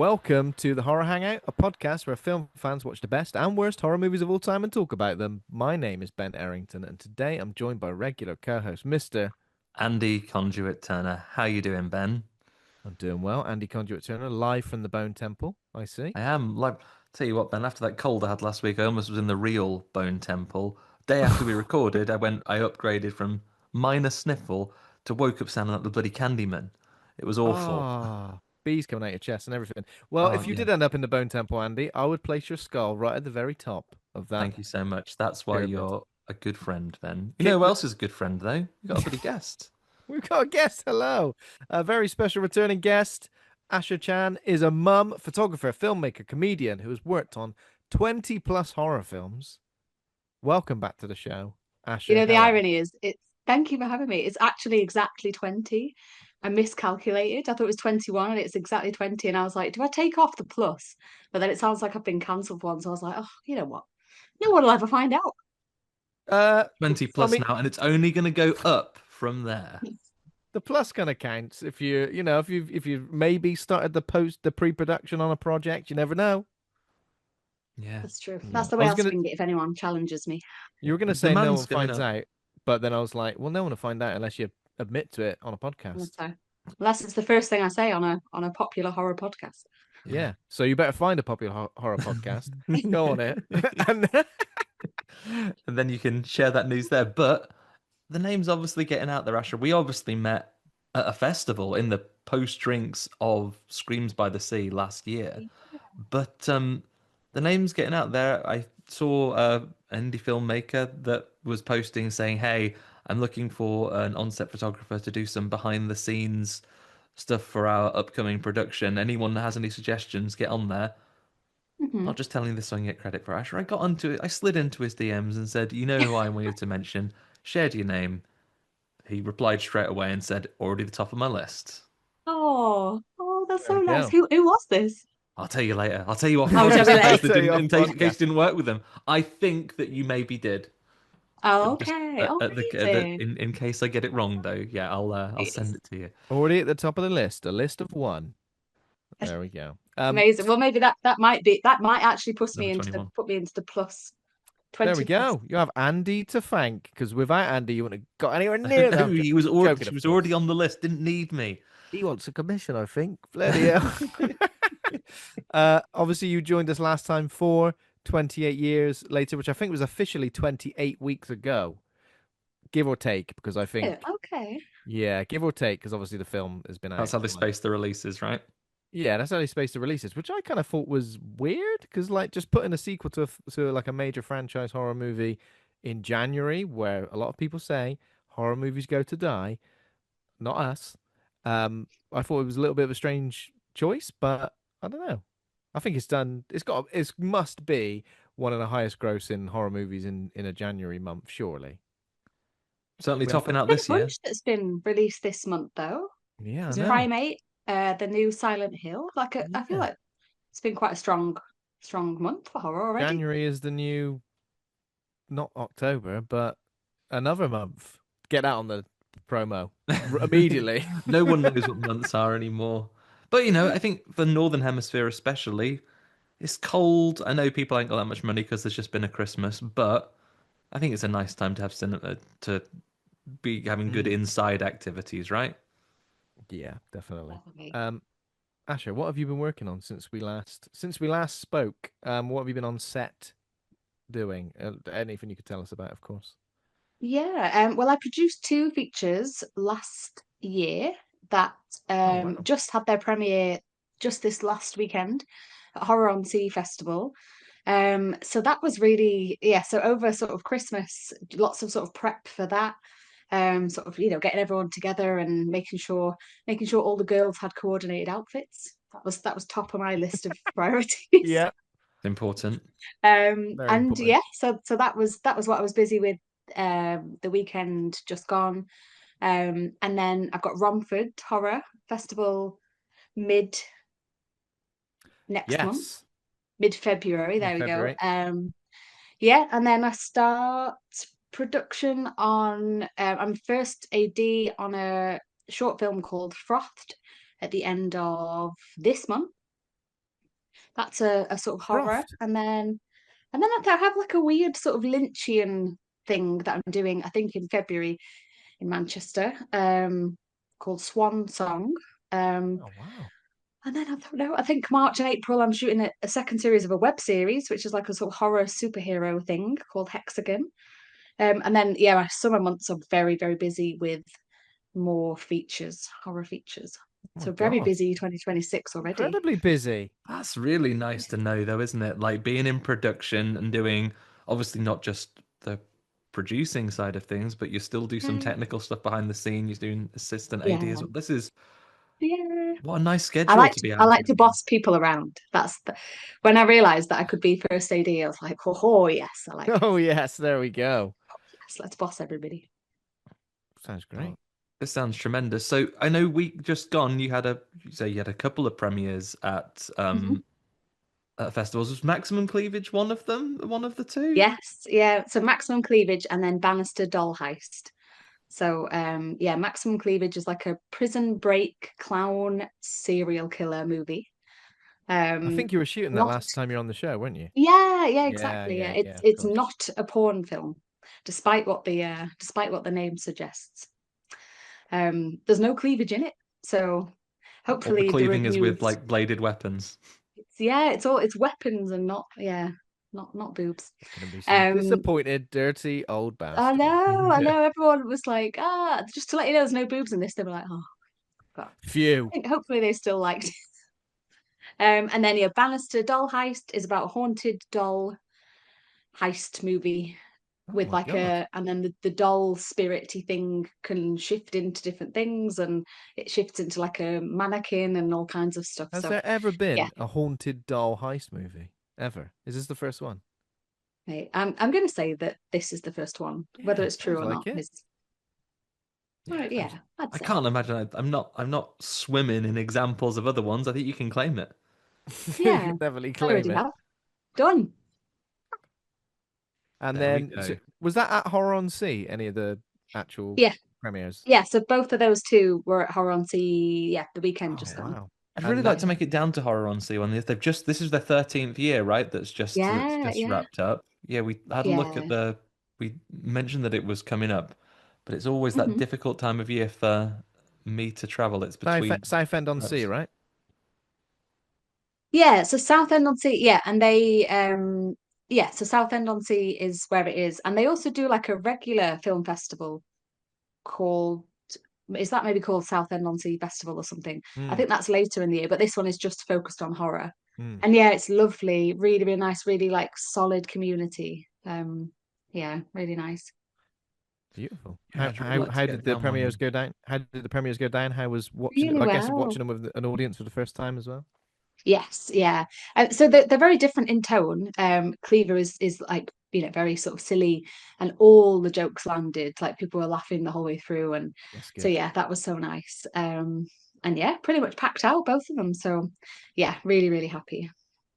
Welcome to the Horror Hangout, a podcast where film fans watch the best and worst horror movies of all time and talk about them. My name is Ben Errington, and today I'm joined by regular co-host Mr. Andy Conduit Turner. How you doing, Ben? I'm doing well, Andy Conduit Turner, live from the Bone Temple, I see. I am. Tell you what, Ben, after that cold I had last week, I almost was in the real Bone Temple. Day after we recorded, I upgraded from minor sniffle to woke up sounding like the bloody Candyman. It was awful. Ah, bees coming out your chest and everything. Well, Oh, if you yeah. did end up in the Bone Temple, Andy, I would place your skull right at the very top of that Thank you so much. That's why pyramid. you're a good friend, Ben. You know Kick who else is a good friend, though? You got a bloody guest. We've got a guest. Hello. A very special returning guest. Asha Chan is a mum, photographer, filmmaker, comedian who has worked on 20 plus horror films. Welcome back to the show, Asha. The Hello. irony is, thank you for having me. It's actually exactly 20. I miscalculated. I thought it was 21 and it's exactly 20. And I was like, do I take off the plus? But then it sounds like I've been cancelled once. So I was like, oh, you know what? No one will ever find out. 20 I plus mean, now, and it's only going to go up from there. the plus kind of counts if if you maybe started the pre-production on a project. You never know. Yeah. That's true. Yeah. That's the I way was I'll gonna. swing it if anyone challenges me. You were gonna The say no demand's one going finds up. out, but then I was like, well, no one will find out unless you admit to it on a podcast. So, unless it's the first thing I say on a popular horror podcast. Yeah. So you better find a popular horror podcast. Go on it. And And then you can share that news there. But the name's obviously getting out there, Asher. We obviously met at a festival in the post drinks of Screams by the Sea last year. But the name's getting out there. I saw an indie filmmaker that was posting saying, "Hey, I'm looking for an on-set photographer to do some behind-the-scenes stuff for our upcoming production. Anyone that has any suggestions, get on there." Mhm. Not just telling this so I can get credit for Asher. I got onto it. I slid into his DMs and said, "You know who I wanted to mention." Shared your name. He replied straight away and said, "Already the top of my list." Oh, that's there so we nice. go. Who was this? I'll tell you later. I'll tell you off Oh, pod tell me just in later. case Tell you off in case podcast. you didn't work with them. I think that you maybe did. Oh, But just okay. Oh, amazing. in case I get it wrong though, yeah, I'll send Yes. it to you. Already at the top of the list, a list of one. There we go. Amazing. Well, maybe that might actually Number 21. put me into the plus There we 20 plus. go. You have Andy to thank because without Andy, you wouldn't have got anywhere No, near that. he was already Joking, he of was already course. on the list. Didn't need me. He wants a commission, I think. Bloody hell. Obviously, you joined us last time for 28 years later, which I think was officially 28 weeks ago, give or take, because I think, Yeah, okay. yeah, give or take, because obviously the film has been That's out how they for like, space the releases, right? yeah, that's only spaced the releases, which I kind of thought was weird, because like just putting a sequel to like a major franchise horror movie in January, where a lot of people say horror movies go to die, not us. I thought it was a little bit of a strange choice, but I don't know. I think it's done. It must be one of the highest grossing horror movies in a January month, surely. Certainly We have, topping out There's a this year. bunch that's been released this month though. yeah, I There's Yeah. know. Primate, the new Silent Hill. I feel Yeah. like it's been quite a strong month for horror already. January is the new, not October, but another month. Get that on the promo immediately. No one knows what months are anymore. But I think the Northern Hemisphere especially, it's cold. I know people ain't got that much money because there's just been a Christmas, but I think it's a nice time to have cinema to be having good Mm. inside activities, right? Yeah, definitely. Definitely. Asher, what have you been working on since we last spoke? What have you been on set doing? Anything you could tell us about, of course. Yeah, well, I produced two features last year that Oh wow. just had their premiere just this last weekend at Horror on Sea Festival. So that was really, yeah, so over sort of Christmas, lots of sort of prep for that. Sort of, getting everyone together and making sure all the girls had coordinated outfits. That was top of my list of priorities. Yeah, It's important. very And important. yeah, so that was what I was busy with the weekend just gone. And then I've got Romford Horror Festival mid next month, Yes, mid-February. in There we go. February. Yeah, and then I start production on I'm first AD on a short film called Frothed at the end of this month. That's a sort of horror, Croft. and then I have like a weird sort of Lynchian thing that I'm doing. I think in February in Manchester, called Swan Song. Oh wow. And then I don't know. I think March and April I'm shooting a second series of a web series, which is like a sort of horror superhero thing called Hexagon. And then yeah, my summer months are very, very busy with more features, horror features. Oh my So very God. busy 2026 already. Incredibly busy. That's really nice to know, though, isn't it? Like being in production and doing obviously not just the producing side of things, but you still do some Yeah. technical stuff behind the scene. You're doing assistant AD as Yeah. well. This is Yeah. what a nice schedule to be I adding like to to. boss people around. When I realized that I could be first AD, I was like, oh yes, I like it. Oh yes, there we go. Yes, let's boss everybody. Sounds great. Oh, this sounds tremendous. So I know week just gone, you say you had a couple of premieres Mhm. at festivals. Was Maximum Cleavage one of them? One of the two? Yes, yeah. So Maximum Cleavage and then Bannister Doll Heist. So yeah, Maximum Cleavage is like a prison break clown serial killer movie. I think you were shooting that Not last time you were on the show, weren't you? Yeah, Yeah, exactly. Yeah. yeah, It's yeah, of it's course. not a porn film, despite what the name suggests. There's no cleavage in it. So All the hopefully the cleaving is with reviews, like bladed weapons. it's weapons and not boobs. There's gonna be some Um disappointed, dirty old I bastards. know, I Yeah. know. Everyone was like, just to let you know, there's no boobs in this. They were like, oh, God. I Phew. think hopefully they still liked it. And then yeah, Bannister Doll Heist is about a haunted doll heist movie Oh with my like God. and then the doll spirity thing can shift into different things and it shifts into like a mannequin and all kinds of stuff. Has So there ever yeah, been a haunted doll heist movie? Ever? Is this the first one? I'm going to say that this is the first one. Whether Yeah, it's true sounds or not like it. is Yeah, yeah, I'd I say. can't imagine. I'm not swimming in examples of other ones. I think you can claim it. You Yeah, can definitely I claim already it. have done. And There we then, go. was that at Horror on Sea? Any of the actual Yeah, premieres? yeah. So both of those two were at Horror on Sea. Yeah, the weekend Oh just gone. wow. I'd really And like that, to make it down to Horror on Sea one. If they've just this is their 13th year, right? That's Yeah, just yeah, wrapped up. Yeah, we had a look at yeah. the we mentioned that it was coming up, but it's always that Mhm. difficult time of year for me to travel. It's between Southend on Sea, trips. right? Yeah, so Southend on Sea, yeah, and they yeah, so Southend on Sea is where it is. And they also do like a regular film festival called is that maybe called Southend on Sea Festival or something? I Hmm. think that's later in the year, but this one is just focused on horror. Hmm. And yeah, it's lovely, really, really nice, really like solid community. Yeah, really nice. Beautiful. Yeah, I'd really like to How get did the down one. premieres go down? How did the premieres go down? How was watching it? Really I guess well. watching them with an audience for the first time as well. Yes, yeah. So they're very different in tone. Cleaver is like, very sort of silly and all the jokes landed. Like people were laughing the whole way through. And That's so good. yeah, that was so nice. And yeah, pretty much packed out both of them. So yeah, really, really happy.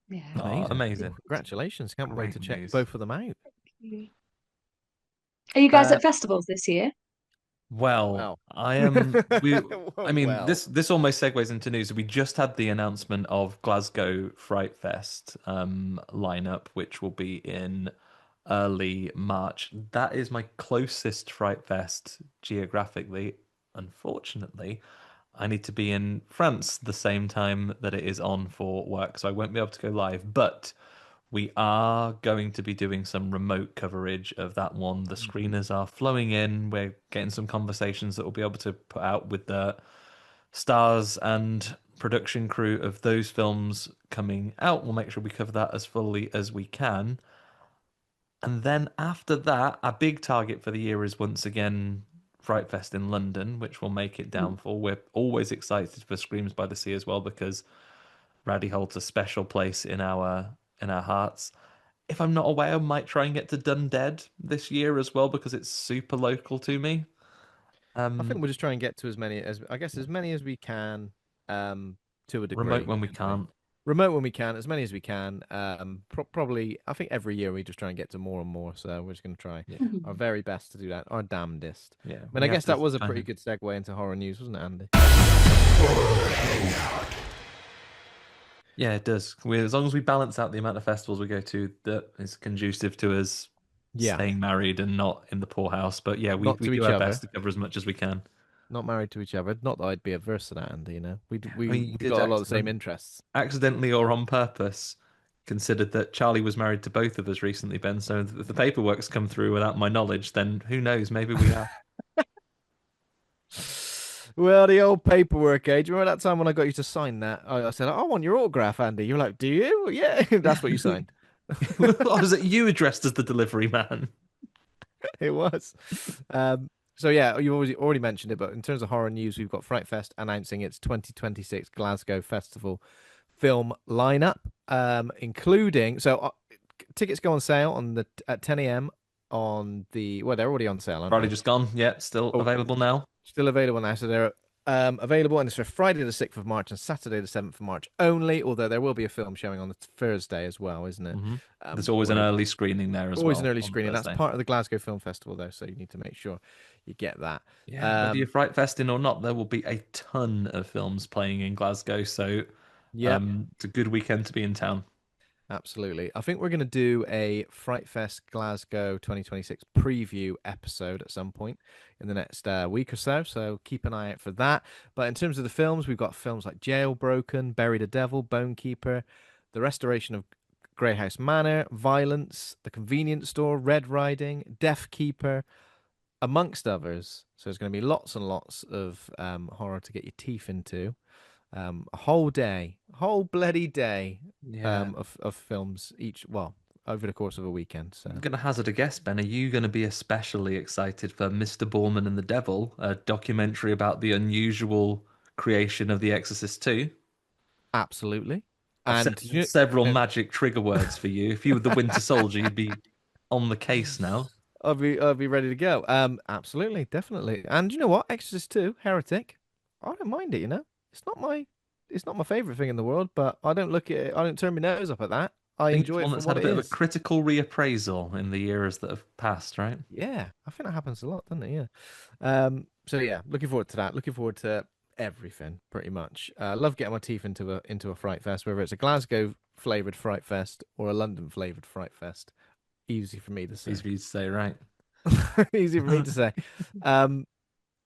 Yeah. Oh, Amazing. Well, amazing. congratulations. Can't wait Great to check news. both of them out. Are you guys Uh, at festivals this year? Well, Well. I am. I mean, Well. this almost segues into news. We just had the announcement of Glasgow Fright Fest lineup, which will be in early March. That is my closest Fright Fest geographically. Unfortunately, I need to be in France the same time that it is on for work, so I won't be able to go live. But we are going to be doing some remote coverage of that one. The screeners are flowing in. We're getting some conversations that we'll be able to put out with the stars and production crew of those films coming out. We'll make sure we cover that as fully as we can. And then after that, our big target for the year is once again Fright Fest in London, which will make it down for. We're always excited for Screams by the Sea as well because Rowdy holds a special place in our hearts. If I'm not away, I might try and get to Dundee this year as well because it's super local to me. I think Um, we'll just try and get to as many as we can, to a remote degree. when we Anyway. can't. Remote when we can, as many as we can. Probably, I think every year we just try and get to more and more. So we're just going to try Yeah, our Mhm. very best to do that. Our damnedest. yeah. I mean, We I have guess to that was a kind pretty of. good segue into horror news, wasn't it, Andy? Yeah, it does. As long as we balance out the amount of festivals we go to, that is conducive to us Yeah, staying married and not in the poorhouse. But yeah, we not to do each our best other, to cover as much as we can. not married to each other. Not that I'd be averse to that, Andy. You know, I mean, you we did got a lot of the same interests. accidentally or on purpose considered that Charlie was married to both of us recently, Ben. So if the paperwork's come through without my knowledge, then who knows? Maybe we have. Well, the old paperwork age. Remember that time when I got you to sign that? I said, I want your autograph, Andy. You're like, do you? Well, yeah, that's what you signed. Or is it you addressed as the delivery man? It was. So yeah, you already mentioned it, but in terms of horror news, we've got Fright Fest announcing its 2026 Glasgow Festival film lineup, including tickets go on sale on the at 10 a.m. on the they're already on sale, aren't Probably they? just gone. Yeah, still Oh, available now. still available now. So they're available, and it's for Friday the 6th of March and Saturday the 7th of March only. Although there will be a film showing on the Thursday as well, isn't it? There's always an early screening there as Always an well early on screening. That's Thursday. part of the Glasgow Film Festival, though, so you need to make sure you get that. Yeah, whether you're Fright Festing or not, there will be a ton of films playing in Glasgow. So Yep. it's a good weekend to be in town. Absolutely. I think we're going to do a Fright Fest Glasgow 2026 preview episode at some point in the next week or so. So keep an eye out for that. But in terms of the films, we've got films like Jailbroken, Bury the Devil, Bonekeeper, The Restoration of Grey House Manor, Violence, The Convenience Store, Red Riding, Death Keeper, amongst others. So there's going to be lots and lots of horror to get your teeth into. A whole day, whole bloody day Yeah. of films each, well, over the course of a weekend. So I'm going to hazard a guess, Ben. Are you going to be especially excited for Mr. Borman and the Devil, a documentary about the unusual creation of The Exorcist 2? absolutely. I've set And several magic trigger words for you. If you were the Winter Soldier, you'd be on the case now. I'll be ready to go. Absolutely, definitely. And you know what? Exorcist 2, Heretic. I don't mind it, you know. It's not my favorite thing in the world, but I don't look at it, I don't turn my nose up at that. I I think it's enjoy it one for that's had what a it bit of a is. critical reappraisal in the years that have passed, right? Yeah, I think that happens a lot, doesn't it? Yeah. So yeah, looking forward to that. Looking forward to everything, pretty much. Love getting my teeth into a Fright Fest, whether it's a Glasgow flavored Fright Fest or a London flavored Fright Fest. Easy for me to say. Easy for you to say, right? Easy for me to say. Um,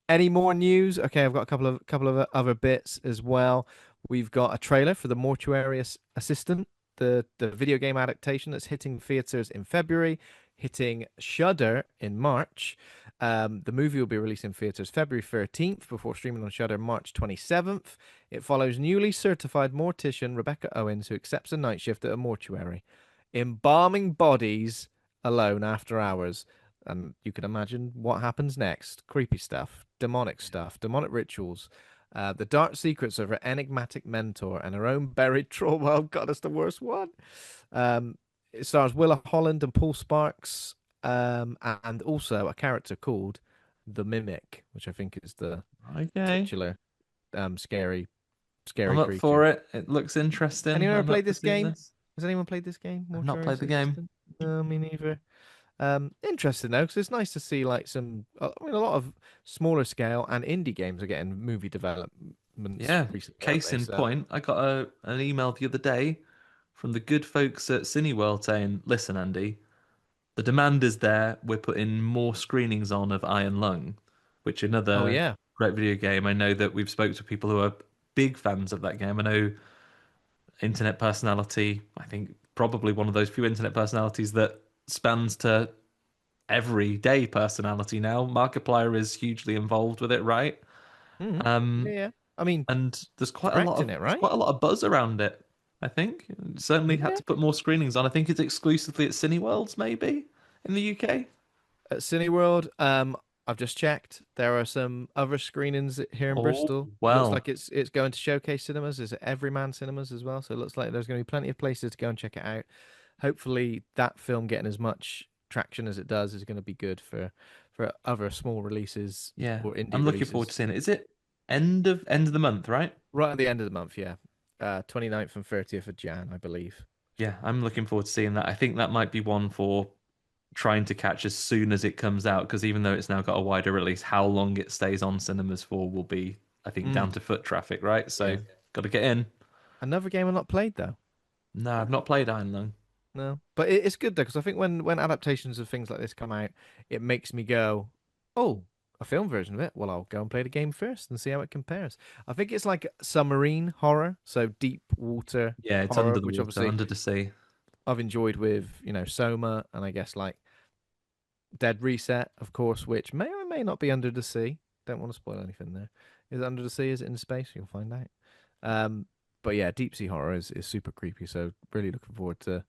any more news? Okay, I've got a couple of other bits as well. We've got a trailer for the Mortuary Assistant, the video game adaptation that's hitting theaters in February, hitting Shudder in March. The movie will be released in theaters February 13th before streaming on Shudder March 27th. It follows newly certified mortician Rebecca Owens, who accepts a night shift at a mortuary, embalming bodies alone after hours. And you can imagine what happens next. Creepy stuff, demonic rituals, the dark secrets of her enigmatic mentor and her own buried trauma. Oh, God, that's the worst one. It stars Willa Holland and Paul Sparks, and also a character called the Mimic, which I think is the Okay. titular scary I'm up creature. for it. It looks interesting. Anyone ever I'm up played for this seeing game? this. Has anyone played this game? I've not Mortuary played the game. Assistant? No, me neither. Interesting though, because it's nice to see like some, I mean, a lot of smaller scale and indie games are getting movie developments Yeah. recently, aren't Case they? in So, point, I got an email the other day from the good folks at Cineworld saying, "Listen, Andy, the demand is there. We're putting more screenings on of Iron Lung, which oh another yeah, great video game. I know that we've spoke to people who are big fans of that game. I know internet personality. I think probably one of those few internet personalities that spans to everyday personality now. Markiplier is hugely involved with it, right? hmm, yeah, Um, yeah. I mean, and directing it, there's right? quite a lot of buzz around it. I think certainly had Yeah. to put more screenings on. I think it's exclusively at Cineworlds, maybe in the UK. At Cineworld, I've just checked. There are some other screenings here in Oh Bristol. Looks well, like it's going to Showcase Cinemas. It's at Everyman Cinemas as well. So it looks like there's going to be plenty of places to go and check it out. Hopefully, that film getting as much traction as it does is going to be good for other small releases yeah. or indie I'm looking forward to releases. seeing it. Is it end of the month, right? Right at the end of the month, yeah. 29th and 30th of Jan, I believe. Yeah, I'm looking forward to seeing that. I think that might be one for trying to catch as soon as it comes out, because even though it's now got a wider release, how long it stays on cinemas for will be, I think, down Mm, to foot traffic, right? So yeah. got to get in. Another game I've not played though. No, I've not played Iron Lung. No, but it's good though because I think when adaptations of things like this come out, it makes me go, oh, a film version of it. Well, I'll go and play the game first and see how it compares. I think it's like submarine horror, so deep water Yeah, it's horror, under the which water, obviously under the sea. I've enjoyed with Soma and I guess like Dead Reset, of course, which may or may not be under the sea. Don't want to spoil anything there. Is it under the sea? Is it in space? You'll find out. Um, but yeah, deep sea horror is super creepy. So really looking forward to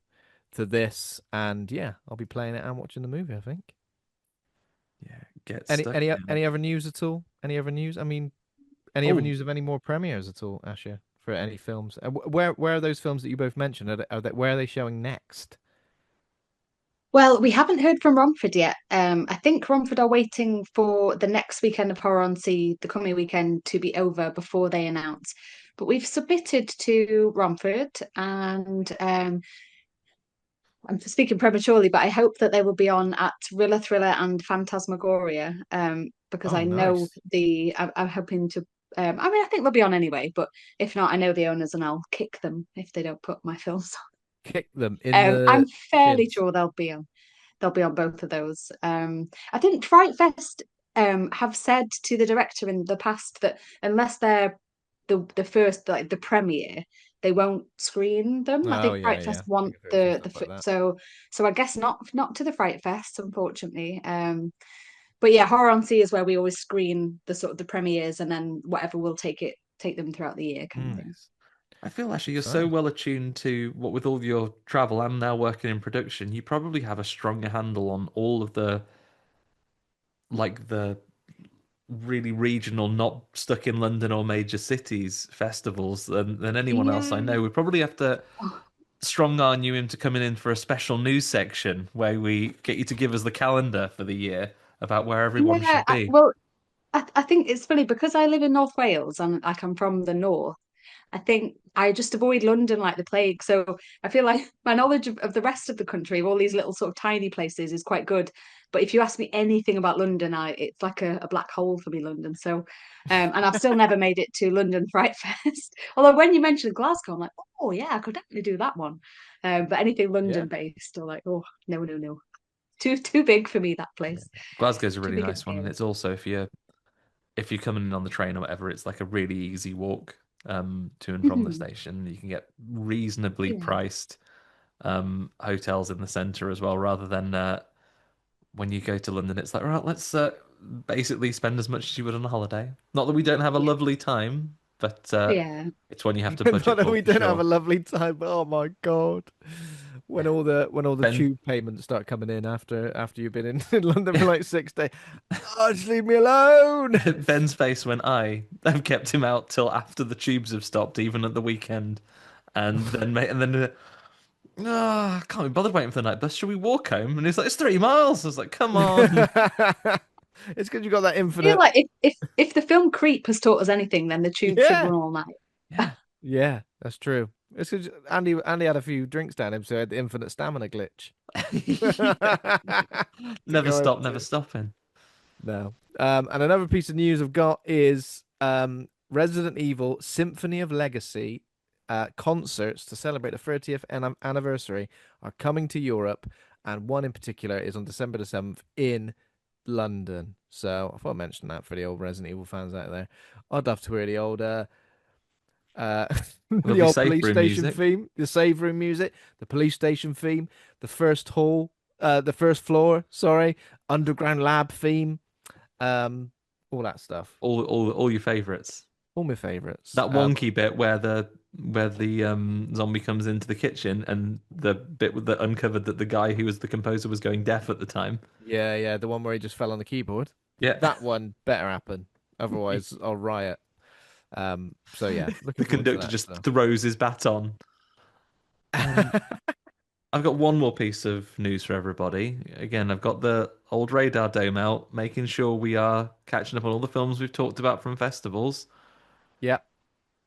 this, and yeah, I'll be playing it and watching the movie, I think. Yeah, get Any stuck any in. any other news at all? Any other news? I mean, any other Oh, news of any more premieres at all, Asher, for any films? Where are those films that you both mentioned? Where are they showing next? Well, we haven't heard from Romford yet. I think Romford are waiting for the next weekend of Horror on Sea, the coming weekend, to be over before they announce. But we've submitted to Romford, and I'm speaking prematurely, but I hope that they will be on at Rilla Thriller and Phantasmagoria, because Oh, I know nice. I'm hoping to. I mean, I think they'll be on anyway, but if not, I know the owners, and I'll kick them if they don't put my films Kick them in on. I'm the fairly shins. sure they'll be on both of those. I think Fright Fest have said to the director in the past that unless they're the first like the premiere, they won't screen them. I Oh think yeah, Fright yeah. Fest I want think I've heard some stuff like that. so I guess not to the Fright Fest, unfortunately. But yeah, Horror on Sea is where we always screen the sort of the premieres, and then whatever we'll take them throughout the year, kind of thing. Nice. I feel actually you're so So well attuned to what with all your travel and now working in production, you probably have a stronger handle on all of the like the really regional, not stuck in London or major cities festivals than anyone else I Yeah. know. We probably have to strong arm you into coming in for a special news section where we get you to give us the calendar for the year about where everyone Yeah, should be. well, I think it's funny because I live in North Wales and like I'm from the north. I think I just avoid London like the plague. So I feel like my knowledge of the rest of the country, of all these little sort of tiny places, is quite good. But if you ask me anything about London, it's like a black hole for me, London. So, and I've still never made it to London Fright Fest. Although when you mentioned Glasgow, I'm like, oh yeah, I could definitely do that one. But anything yeah. London based, or like, oh no, no, no, too big for me that place. Glasgow's a Too really big and nice one, and scary. it's also if you're coming in on the train or whatever, it's like a really easy walk to and from the station. You can get reasonably Yeah. priced hotels in the centre as well, rather than when you go to London, it's like, right, let's basically spend as much as you would on a holiday. Not that we don't have a Yeah. lovely time, but Yeah. it's one you have to Not budget that for we for don't have sure. a lovely time, but oh my God. Yeah. When all the Ben tube payments start coming in after you've been in London for like 6 days. Oh, just leave me alone. Ben's face when I have kept him out till after the tubes have stopped, even at the weekend, and then I can't be bothered waiting for the night bus. Should we walk home? And he's like, it's 3 miles. I was like, come on. It's because you got that I feel infinite. like if the film Creep has taught us anything, then the tube should Yeah. run all night. Yeah. Yeah, that's true. It's 'cause Andy had a few drinks down him, so he had the infinite stamina glitch Yeah. to Never go over stop, to never it. stopping. No. And another piece of news I've got is Resident Evil Symphony of Legacy concerts to celebrate the 30th anniversary are coming to Europe, and one in particular is on December the 7th in London. So I thought I'd mention that for the old Resident Evil fans out there. I'd love to hear the old uh the Lovely old safe police room station music. theme, the save room music, the police station theme, the first hall, the first floor, sorry, underground lab theme, um, all that stuff. All your favourites. All my favorites. That wonky bit where the zombie comes into the kitchen and the bit with the uncovered that the guy who was the composer was going deaf at the time. Yeah, yeah, the one where he just fell on the keyboard. Yeah. That one better happen. Otherwise, I'll riot. So yeah, The looking forward to conductor that just stuff. throws his baton. I've got one more piece of news for everybody. Again, I've got the old radar dome out, making sure we are catching up on all the films we've talked about from festivals. Yeah.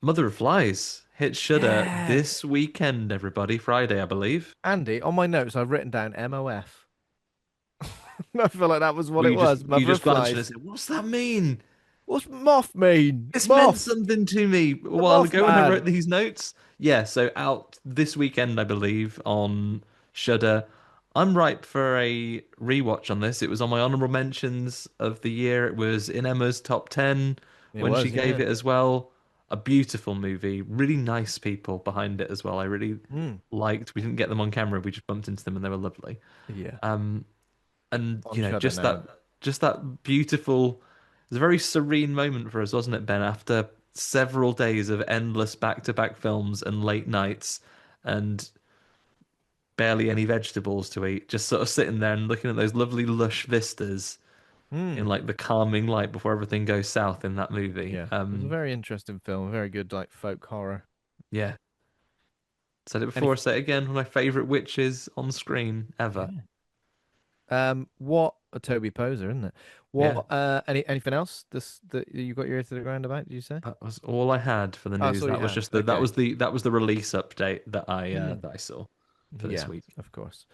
Mother of Flies hit Shudder Yeah. this weekend, everybody. Friday, I believe. Andy, on my notes, I've written down MOF. I feel like that was what Well, it you just was. you Mother of just glanced at it Flies. and said, "What's that mean?" What's moth mean? This meant Moth, something to me a the while ago when I Mothman. wrote these notes. Yeah, so out this weekend, I believe, on Shudder. I'm ripe for a rewatch on this. It was on my honorable mentions of the year. It was in Emma's top 10 It when she was, gave yeah. it as well. A beautiful movie. Really nice people behind it as well. I really Mm, liked. We didn't get them on camera. We just bumped into them and they were lovely. yeah. And On Shudder just now. that beautiful, it was a very serene moment for us, wasn't it, Ben? After several days of endless back-to-back films and late nights and barely any vegetables to eat, just sort of sitting there and looking at those lovely lush vistas in Mm, like the calming light before everything goes south in that movie. yeah. It was a very interesting film. Very good, like folk horror. Yeah, said it Any? before, say it again. One of my favorite witches on screen ever. Yeah. What a Toby Poser, isn't it? Yeah, What? Anything else? This that you got your ear to the ground about? Did you say? that was all I had for the Oh, news. that's all you That was had. just Okay. that was the release update Mm, that I saw for this yeah, week. of course.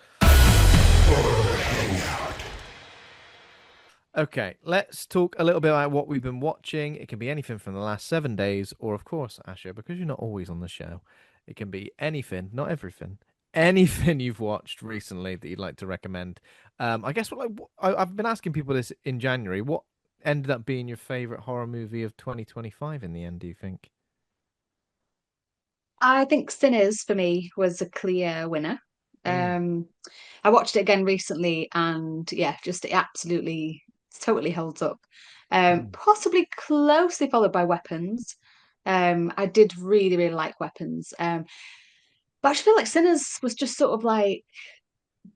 Okay, let's talk a little bit about what we've been watching. It can be anything from the last 7 days, or of course, Asher, because you're not always on the show, it can be anything, not everything, anything you've watched recently that you'd like to recommend. I guess I've been asking people this in January. What ended up being your favorite horror movie of 2025 in the end, do you think? I think Sinners for me was a clear winner. Mm, Um, I watched it again recently, and yeah, just it absolutely totally holds up. mm, Possibly closely followed by Weapons. I did really, really like Weapons. But I just feel like Sinners was just sort of like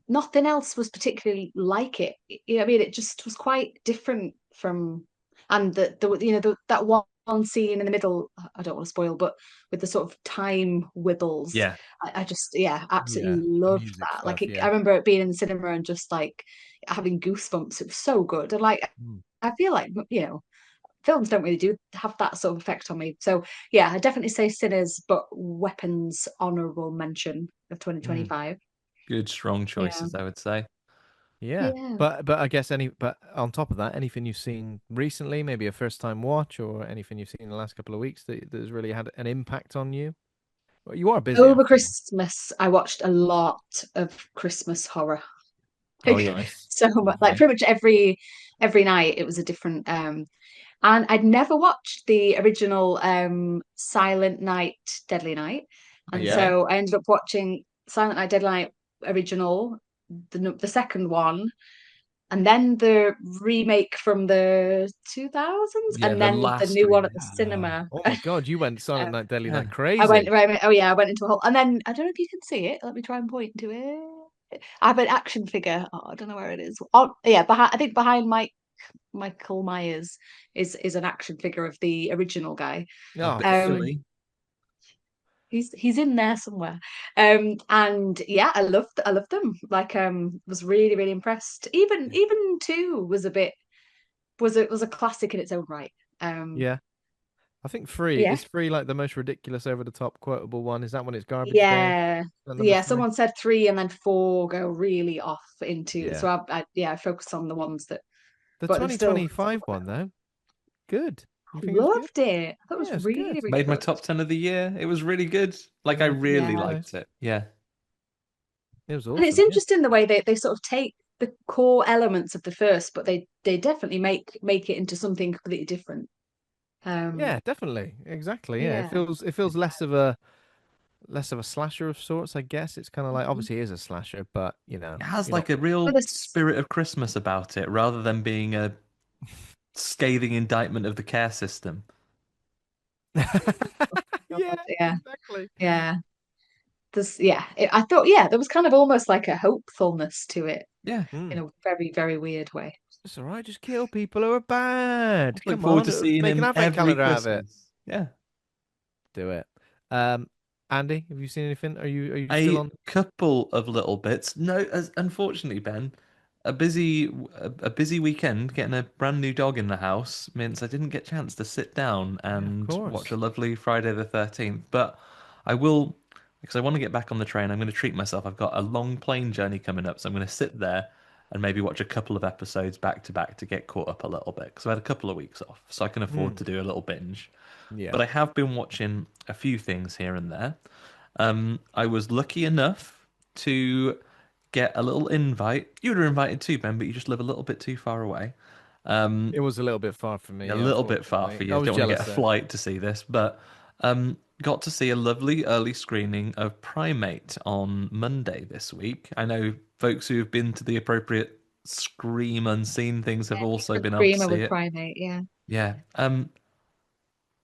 nothing else was particularly like it. You know, I mean, it just was quite different from, and that one scene in the middle. I don't want to spoil, but with the sort of time wibbles, Yeah, I just yeah, yeah, absolutely the loved music that. Like stuff, I yeah. remember it being in the cinema and just like having goosebumps. It was so good, and like Mm, I feel like films don't really do have that sort of effect on me. So yeah, I definitely say Sinners, but Weapons honorable mention of mm. 2025. good, strong Yeah. choices, I would say. Yeah, Yeah. but I guess but on top of that, anything you've seen recently, maybe a first time watch or anything you've seen in the last couple of weeks that has really had an impact on you. Well, you are busy Over after all. Christmas, I watched a lot of Christmas horror. Oh, nice, So much, like lovely. pretty much every night it was a different and I'd never watched the original Silent Night, Deadly Night. And Yeah, Okay. so I ended up watching Silent Night, Deadly Night original, the second one, and then the remake from the 2000s, yeah, and the then the last new one at the remake. cinema. Oh my God, you went Silent Night, Deadly Night Yeah, I went crazy. right. Oh yeah, I went into a whole, and then I don't know if you can see it. Let me try and point to it. I have an action figure. Oh, I don't know where it is. Oh yeah, behind. I think behind Michael Myers is an action figure of the original guy. a Oh, bit Um, sick. silly. he's in there somewhere. And yeah, I loved them. Like was really really impressed. Even two was a bit was a classic in its own right. Um, Yeah, I think three yeah. is three like the most ridiculous, over the top, quotable one. Is that when it's garbage day? Is Yeah. that number Yeah, three? someone said three and then four go really off into Yeah, so I focused on the ones that the but they're still 2025 one though, good. You think it was good? loved it. I thought it Yeah, was it's really, good. really Made my good. top 10 of the year. It was really good. Like, I Yeah, really Yeah. liked nice. it. Yeah. It was And it's awesome. Yeah. interesting the way they sort of take the core elements of the first, but they definitely make it into something completely different. Yeah, Um definitely. Exactly. Yeah. yeah. It feels less of a slasher of sorts, I guess. It's kind of like Mhm. obviously it is a slasher, but It has you're not like a But real this spirit of Christmas about it rather than being a scathing indictment of the care system. Yeah, yeah, exactly. yeah. I thought there was kind of almost like a hopefulness to it Yeah. in Mm. a very, very weird way. It's all right, just kill people who are I bad. look Come forward on, to seeing make an him advent every calendar out of it. Christmas. Yeah. Do it. Um, Andy, have you seen anything? Are you still A on? couple of little bits. No, as unfortunately, Ben, a busy weekend getting a brand new dog in the house means I didn't get a chance to sit down Yeah, of and watch a course. lovely Friday the 13th. But I will, because I want to get back on the train. I'm going to treat myself. I've got a long plane journey coming up, so I'm going to sit there and maybe watch a couple of episodes back to back to get caught up a little bit because I had a couple of weeks off, so I can afford to Mm. do a little binge. Yeah. But I have been watching a few things here and there. I was lucky enough to get a little invite. You were invited too, Ben, but you just live a little bit too far away. It was a little bit far for A me, little bit far for unfortunately. I you. was Don't want to get jealous a there. flight to see this, but got to see a lovely early screening of Primate on Monday this week. I know folks who have been to the appropriate Scream Unseen things have Yeah, also different been able to screamer see with it. Primate, yeah. Yeah,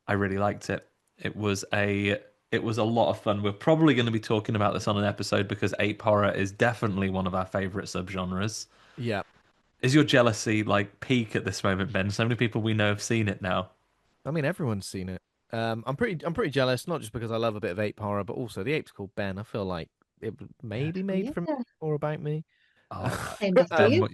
I really liked it. It was a lot of fun. We're probably going to be talking about this on an episode because ape horror is definitely one of our favorite subgenres. Yeah. Is your jealousy like peak at this moment, Ben? So many people we know have seen it now. I mean, everyone's seen it. I'm pretty jealous, not just because I love a bit of ape horror, but also the ape's called Ben. I feel like it was Yeah. maybe Oh, made from yeah. or about me. Oh, Named after Ben, you.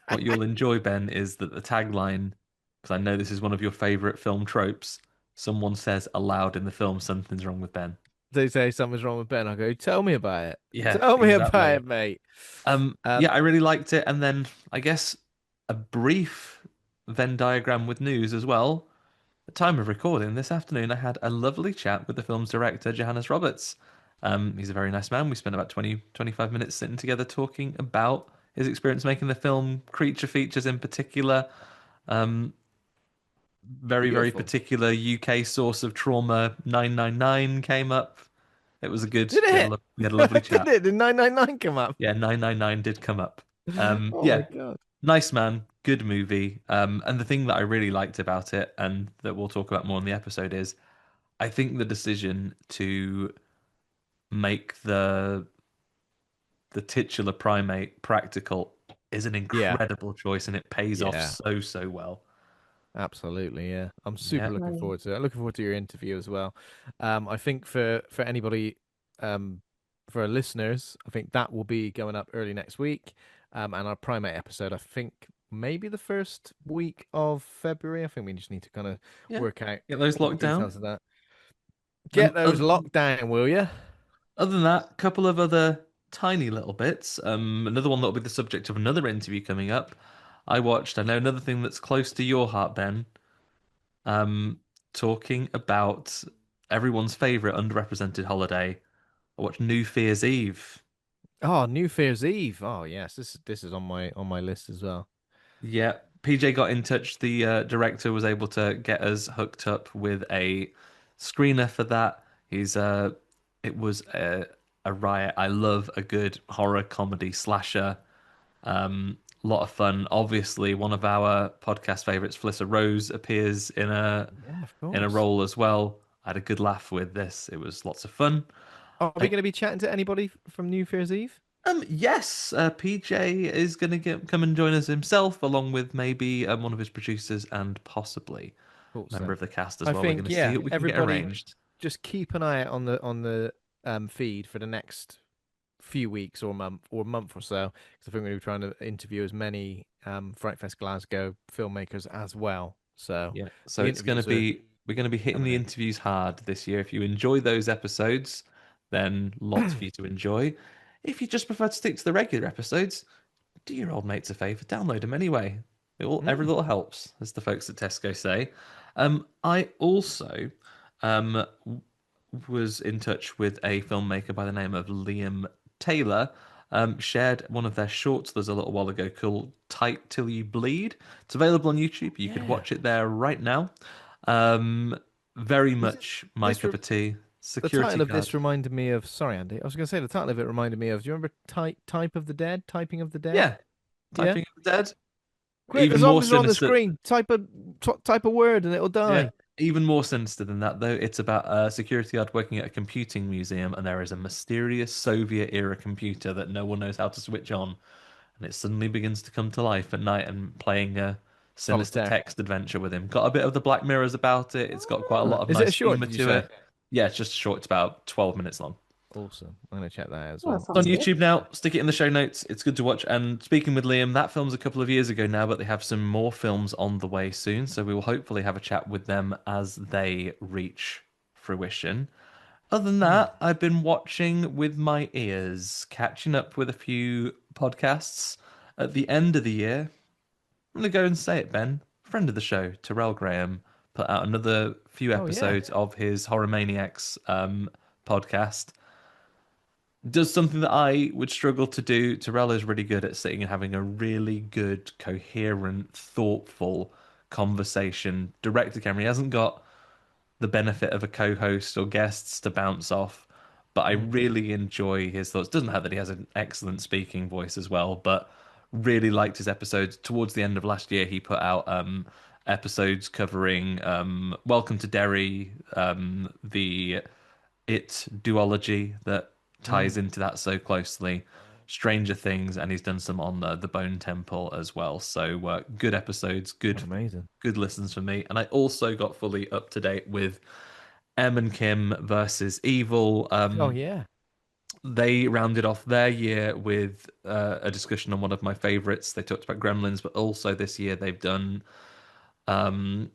what you'll enjoy, Ben, is that the tagline, because I know this is one of your favorite film tropes, someone says aloud in the film, something's wrong with Ben. They say something's wrong with Ben. I go, tell me about it. Yeah, Tell me about exactly. it, mate. Yeah, Um, I really liked it. And then I guess a brief Venn diagram with news as well. At time of recording this afternoon, I had a lovely chat with the film's director, Johannes Roberts. He's a very nice man. We spent about 20-25 minutes sitting together talking about his experience making the film, creature features in particular. Um, very, very Beautiful. particular UK source of trauma, 999 came up. It was a good, Did it? we had a lovely Did chat. it? Did 999 come up? Yeah, 999 did come up. Oh my Yeah, God. nice man, good movie. And the thing that I really liked about it, and that we'll talk about more in the episode, is I think the decision to make the titular primate practical is an Yeah. incredible choice, and it pays off Yeah. so, so well. Absolutely, yeah. I'm super Yeah, looking Right. forward to it. Looking forward to your interview as well. I think for anybody, um, for our listeners, I think that will be going up early next week. And our primate episode, I think maybe the first week of February. I think we just need to kind of yeah. work out Get those all the locked down. details of that. Get And those locked down, will you? other than that, a couple of other tiny little bits. Another one that'll be the subject of another interview coming up. I know another thing that's close to your heart, Ben. Um, Talking about everyone's favorite underrepresented holiday. I watched New Fear's Eve. Oh, New Year's Eve. Oh yes, this is on my list as well. Yeah, PJ got in touch. The director was able to get us hooked up with a screener for that. It was a riot. I love a good horror comedy slasher. Lot of fun. Obviously, one of our podcast favorites, Felissa Rose, appears Yeah, of in a course. role as well. I had a good laugh with this. It was lots of fun. Are we I, going to be chatting to anybody from New Year's Eve? yes, PJ is going to come and join us himself, along with maybe one of his producers and possibly member Awesome. of the cast as I well. We're going think, to see yeah, what we can get everybody arranged. just keep an eye out on the feed for the next few weeks or month or so. Because I think we're going to be trying to interview as many Fright Fest Glasgow filmmakers as well. So Yeah, so the it's going to interviews are be we're going to be hitting coming the in. interviews hard this year. If you enjoy those episodes, then lots for you to enjoy. If you just prefer to stick to the regular episodes, do your old mates a favor, download them anyway. Every Mm. little helps, as the folks at Tesco say. I also was in touch with a filmmaker by the name of Liam Taylor. Shared one of their shorts there's a little while ago called Tight Till You Bleed. It's available on YouTube. You could Yeah. watch it there right now. Very Is it much my this cup of tea. the Security title of this guard. reminded me of, sorry Andy, I was going to say the title of it reminded me of, do you remember Type of the Dead, Typing of the Dead? Yeah. Yeah. Typing of the Dead. Quick, the Even more zombies are on the sinister. screen. Type a word and it'll Yeah. die. Even more sinister than that, though, it's about a security guard working at a computing museum, and there is a mysterious Soviet era computer that no one knows how to switch on, and it suddenly begins to come to life at night and playing a sinister Solitaire. text adventure with him. Got a bit of the Black Mirrors about it. It's got quite a Ah, lot of is it a nice short, humor did you to say? it. Yeah, it's just short. It's about 12 minutes long. Awesome. I'm going to check that out as Oh, that well. It's on sounds good. YouTube now. Stick it in the show notes. It's good to watch. And speaking with Liam, that film's a couple of years ago now, but they have some more films on the way soon. So we will hopefully have a chat with them as they reach fruition. Other than Mm. that, I've been watching with my ears, catching up with a few podcasts. at the end of the year, I'm going to go and say it, Ben. Friend of the show, Terrell Graham, put out another few Oh yeah. episodes of his Horror Maniacs podcast. Does something that I would struggle to do. Terrell is really good at sitting and having a really good, coherent, thoughtful conversation direct to camera. He hasn't got the benefit of a co-host or guests to bounce off, but I Mm. really enjoy his thoughts. Doesn't hurt that he has an excellent speaking voice as well, but really liked his episodes. Towards the end of last year, he put out episodes covering Welcome to Derry, the It duology that ties Mm. into that so closely. Stranger Things, and he's done some on the Bone Temple as well. So good episodes, Amazing. good listens for me. And I also got fully up to date with M and Kim versus Evil. Oh yeah. They rounded off their year with a discussion on one of my favorites. They talked about Gremlins, but also this year they've done um,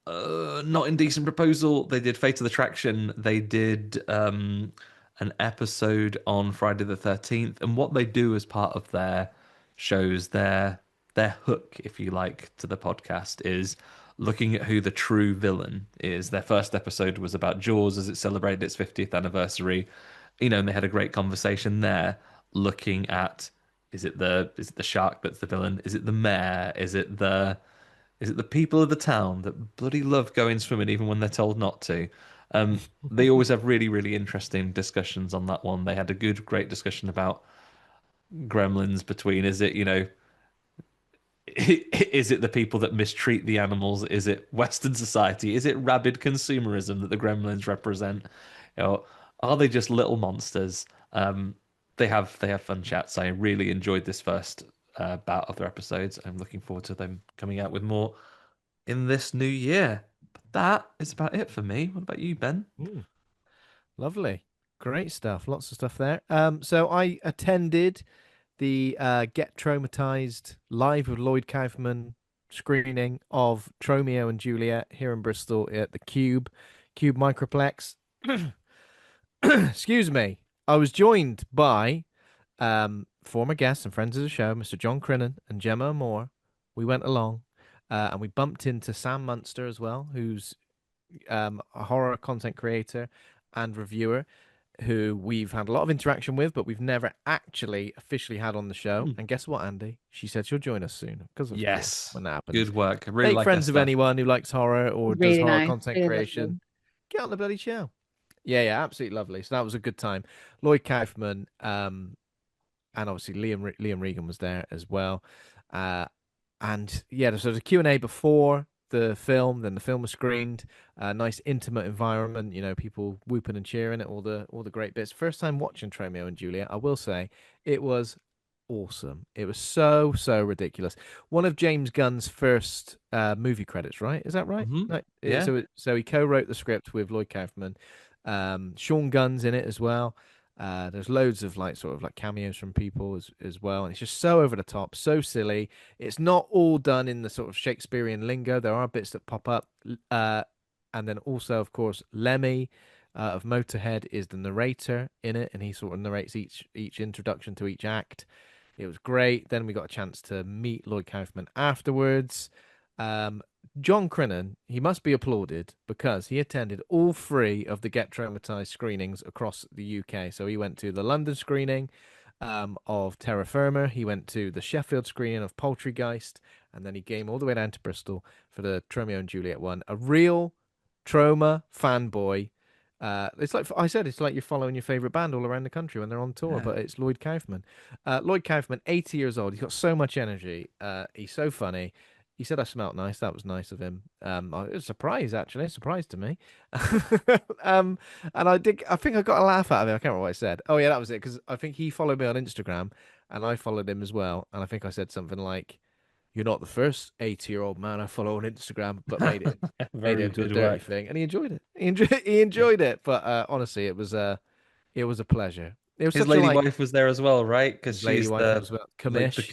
Not Indecent Proposal. They did Fate of the Attraction. They did an episode on Friday the 13th. And what they do as part of their shows, their hook, if you like, to the podcast is looking at who the true villain is. Their first episode was about Jaws as it celebrated its 50th anniversary. And they had a great conversation there, looking at is it the shark that's the villain? Is it the mayor? Is it the people of the town that bloody love going swimming even when they're told not to? They always have really, really interesting discussions on that one. They had a great discussion about Gremlins between is it the people that mistreat the animals? Is it Western society? Is it rabid consumerism that the Gremlins represent? Are they just little monsters? They have fun chats. I really enjoyed this first bout of their episodes. I'm looking forward to them coming out with more in this new year. But that is about it for me. What about you, Ben? Mm. Lovely. Great stuff. Lots of stuff there. So I attended the Get Traumatized live with Lloyd Kaufman screening of Tromeo and Juliet here in Bristol at the Cube Microplex. Excuse me. I was joined by former guests and friends of the show, Mr. John Crinnan and Gemma Moore. We went along and we bumped into Sam Munster as well, who's a horror content creator and reviewer who we've had a lot of interaction with, but we've never actually officially had on the show. And guess what, Andy? She said she'll join us soon, because of course, Yes. when that happens. Good work. I really Make like friends that of stuff. anyone who likes horror or does Really horror nice. content Really creation. lovely. Get on the bloody show. Yeah, absolutely lovely. So that was a good time. Lloyd Kaufman, and obviously Liam Regan was there as well. And yeah, so there's a Q&A before the film, then the film was screened. Nice intimate environment, people whooping and cheering at all the great bits. First time watching Romeo and Juliet, I will say it was awesome. It was so ridiculous. One of James Gunn's first movie credits, right? Is that right? Mhm. No, Yeah. So he co-wrote the script with Lloyd Kaufman. Sean Gunn's in it as well. There's loads of sort of cameos from people as well, and it's just so over the top, so silly. It's not all done in the sort of Shakespearean lingo. There are bits that pop up, and then also, of course, Lemmy of Motorhead is the narrator in it, and he sort of narrates each introduction to each act. It was great. Then we got a chance to meet Lloyd Kaufman afterwards. John Crinnan, he must be applauded because he attended all three of the Get Traumatized screenings across the UK. So he went to the London screening of Terra Firma, he went to the Sheffield screening of Poultrygeist, and then he came all the way down to Bristol for the Romeo and Juliet one. A real Troma fanboy. It's like I said, it's like you're following your favorite band all around the country when they're on tour, Yeah. but it's Lloyd Kaufman. Lloyd Kaufman, 80 years old. He's got so much energy. He's so funny. He said I smelt nice. That was nice of him. It was a surprise, actually. A surprise to me. And I think I got a laugh out of it. I can't remember what I said. Oh, yeah, that was it. Because I think he followed me on Instagram and I followed him as well. And I think I said something like, "You're not the first 80-year-old man I follow on Instagram," but made it Very into a good dirty work. thing. And he enjoyed it. He enjoyed it. But honestly, it was a pleasure. It was His such a lady wife was there as well, right? Because his lady she's wife the as well. like the Kamish.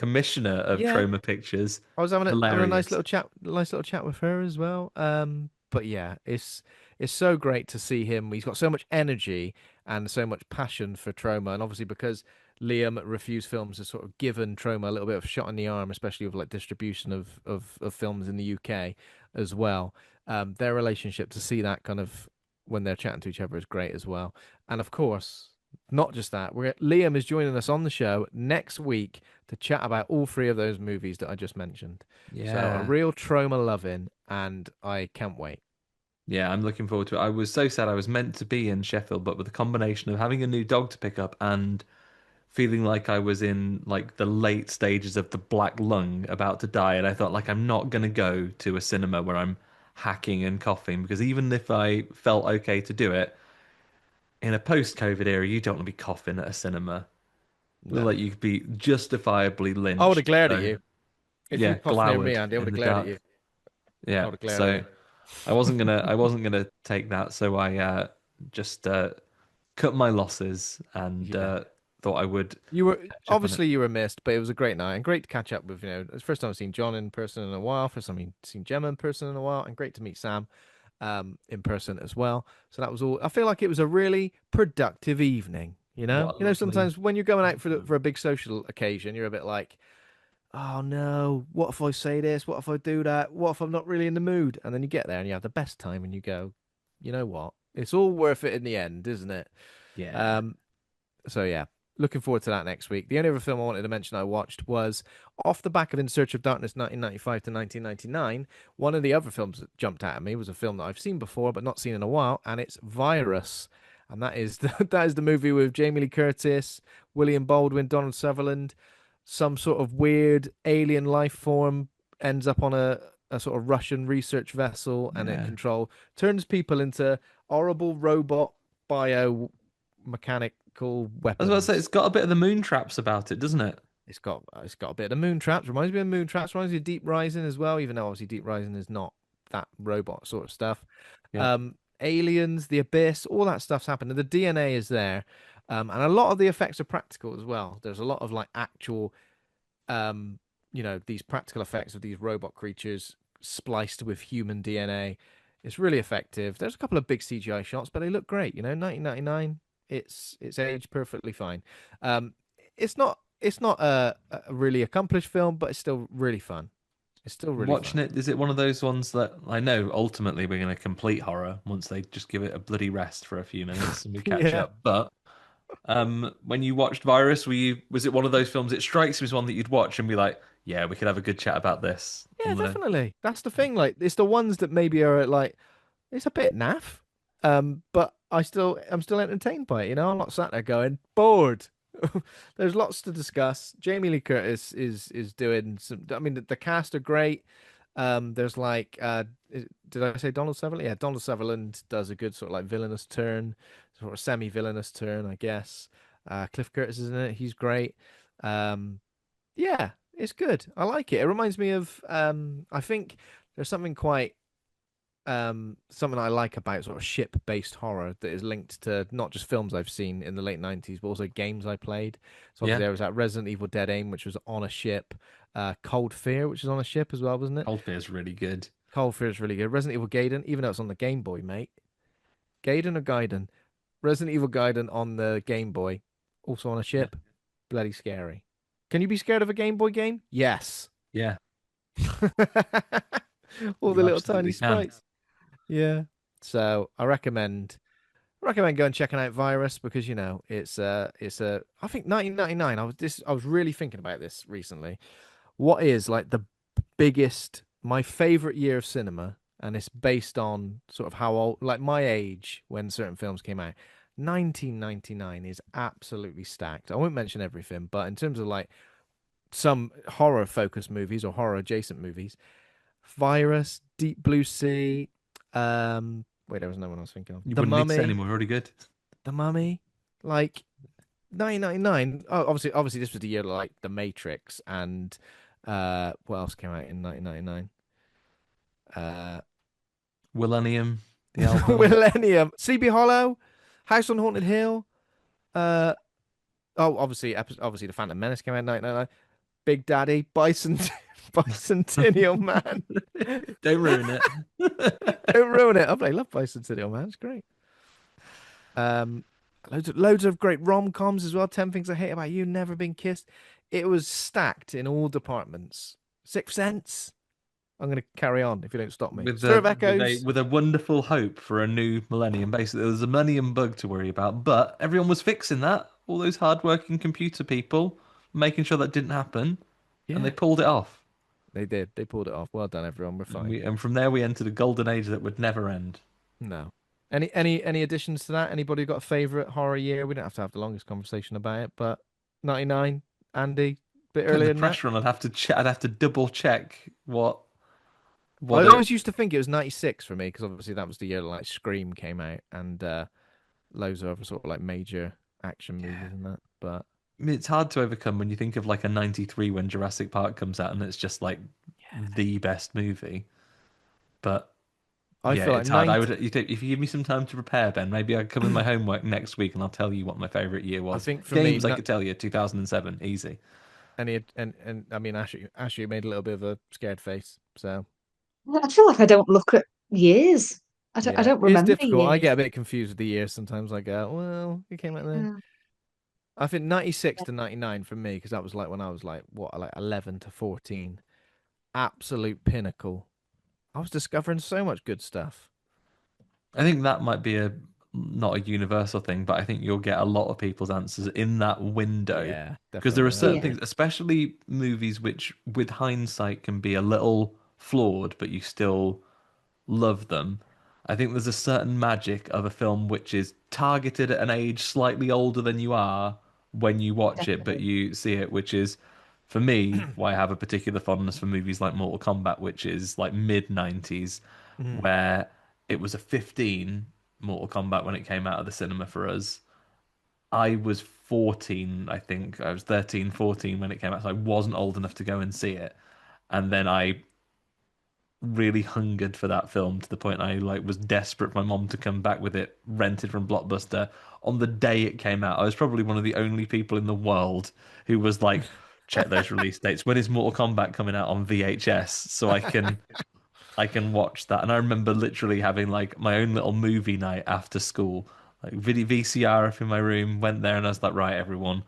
commissioner of Yeah. Troma Pictures. I was having a nice Hilarious. little chat with her as well. But yeah, it's so great to see him. He's got so much energy and so much passion for Troma, and obviously because Liam at Refuse Films has sort of given Troma a little bit of a shot in the arm, especially with like distribution of films in the UK as well. Their relationship, to see that kind of when they're chatting to each other, is great as well. And of course, not just that, Liam is joining us on the show next week to chat about all three of those movies that I just mentioned. So a Yeah. real Troma loving, and I can't wait. Yeah, I'm looking forward to it. I was so sad. I was meant to be in Sheffield, but with the combination of having a new dog to pick up and feeling like I was in like the late stages of the black lung about to die, and I thought like I'm not gonna go to a cinema where I'm hacking and coughing, because even if I felt okay to do it in a post-COVID era, you don't want to be coughing at a cinema. No, Like you could be justifiably I would have lynched. glared at So you if you yeah, coughed near me, glowered Andy. I would in have the glared at you. dark. I Yeah, would have glared at so you. I wasn't gonna take that, so I just cut my losses and Yeah. thought I would You were catch up on it. obviously you were missed, but it was a great night and great to catch up with. It's the first time I've seen John in person in a while. First time I've seen Gemma in person in a while, and great to meet Sam in person as well. So that was all. I feel like it was a really productive evening. What a lovely Sometimes when you're going out compliment. for a big social occasion, you're a bit like, oh no, what if I say this? What if I do that? What if I'm not really in the mood? And then you get there and you have the best time, and you go, you know what? It's all worth it in the end, isn't it? Yeah. Um, so yeah, looking forward to that next week. The only other film I wanted to mention I watched was off the back of In Search of Darkness 1995 to 1999. One of the other films that jumped out at me was a film that I've seen before but not seen in a while, and it's Virus. And that is that is the movie with Jamie Lee Curtis, William Baldwin, Donald Sutherland. Some sort of weird alien life form ends up on a sort of Russian research vessel, and it Yeah. turns people into horrible robot bio mechanical I was about to say, weapons. it's got a bit of the moon traps about it, doesn't it? It's got a bit of moon traps. Reminds me of moon traps. Reminds me of Deep Rising as well. Even though obviously Deep Rising is not that robot sort of stuff. Yeah. Aliens, the abyss, all that stuff's happened. And the DNA is there, and a lot of the effects are practical as well. There's a lot of like actual, these practical effects of these robot creatures spliced with human DNA. It's really effective. There's a couple of big CGI shots, but they look great. 1999. It's aged perfectly fine. It's not a really accomplished film, but it's still really fun. It's still really Watching fun. it, is it one of those ones that I know ultimately we're going to complete horror once they just give it a bloody rest for a few minutes and we catch Yeah. up? But when you watched Virus, was it one of those films? It strikes me as one that you'd watch and be like, yeah, we could have a good chat about this Yeah, on the. definitely. That's the thing. Like, it's the ones that maybe are like, it's a bit naff, but I'm still entertained by it. I'm not sat there going bored. There's lots to discuss. Jamie Lee Curtis is doing some. I mean, the cast are great. There's like, did I say Donald Sutherland? Yeah, Donald Sutherland does a good sort of like villainous turn, sort of semi-villainous turn, I guess. Cliff Curtis is in it. He's great. Yeah, it's good. I like it. It reminds me of I think there's something quite something I like about sort of ship-based horror that is linked to not just films I've seen in the late 90s, but also games I played. So obviously Yeah, there was that Resident Evil Dead Aim, which was on a ship, Cold Fear, which is on a ship as well, wasn't it? Cold Fear is really good. Cold Fear is really good. Resident Evil Gaiden, even though it's on the Game Boy, mate. Gaiden or Gaiden? Resident Evil Gaiden on the Game Boy, also on a Yeah, ship. Bloody scary. Can you be scared of a Game Boy game? Yes. yeah, All the you little tiny absolutely can. sprites. Yeah. So I recommend going checking out Virus because it's a I think 1999. I was really thinking about this recently. What is like the my favorite year of cinema, and it's based on sort of how old, like my age when certain films came out. 1999 is absolutely stacked. I won't mention everything, but in terms of like some horror focused movies or horror adjacent movies, Virus, Deep Blue Sea, wait, there was no one I was thinking of. You The wouldn't need to say Mummy, anymore. Already good. The Mummy, like 1999. Oh, obviously this was the year like The Matrix and what else came out in 1999? Millennium, the album. Millennium, CB Hollow, House on Haunted Hill. Uh, obviously the Phantom Menace came out in 1999. Big Daddy, Bicentennial Man. Don't ruin it. Don't ruin it. I love Bicentennial Man. It's great. Um, Loads of great rom-coms as well. 10 Things I Hate About You, Never Been Kissed. It was stacked in all departments. Sixth Sense. I'm going to carry on if you don't stop me. with Stir of the with a Echoes. with a wonderful hope for a new millennium. Basically, there was a millennium bug to worry about, but everyone was fixing that. All those hardworking computer people making sure that didn't happen, and they Yeah, pulled it off. they did. They pulled it off. Well done, everyone. We're And fine. we and from there we entered a golden age that would never end. No. Any additions to that? Anybody got a favorite horror year? We don't have to have the longest conversation about it, but 99, Andy, bit Putting the earlier than that. pressure on, I'd have to double check what I it. always used to think it was 96 for me because obviously that was the year that like Scream came out and loads of other sort of like major action movies and that. But I mean, it's hard to overcome when you think of like a '93 when Jurassic Park comes out and it's just like the best movie. But I yeah, feel like it's hard. 90, If you give me some time to prepare, Ben, maybe I'd come with my homework next week and I'll tell you what my favorite year I was. think for me, Games, I could tell you, 2007, easy. and I mean, Ashley made a little bit of a scared face. So I feel like I don't look at years. I yeah, don't it's remember difficult. I years. get a bit confused with the years sometimes. I go, well, it came out then. Yeah. I think 96 to 99 for me because that was like when I was like what, like 11 to 14. Absolute pinnacle. I was discovering so much good stuff. I think that might be a not a universal thing, but I think you'll get a lot of people's answers in that window Yeah, because there are definitely. I certain Yeah. agree. things, especially movies which, with hindsight, can be a little flawed, but you still love them. I think there's a certain magic of a film which is targeted at an age slightly older than you are when you watch it, but Definitely. you see it, which is for me why I have a particular fondness for movies like Mortal Kombat, which is like mid 90s, Mhm. where it was a 15 Mortal Kombat when it came out of the cinema for us. I was 14, I think. I was 13, 14 when it came out, so I wasn't old enough to go and see it. And then I really hungered for that film to the point I like was desperate for my mom to come back with it rented from Blockbuster on the day it came out. I was probably one of the only people in the world who was like, check those release dates. When is Mortal Kombat coming out on VHS so I can watch that? And I remember literally having like my own little movie night after school, like video VCR up in my room. Went there and I was like, right, everyone,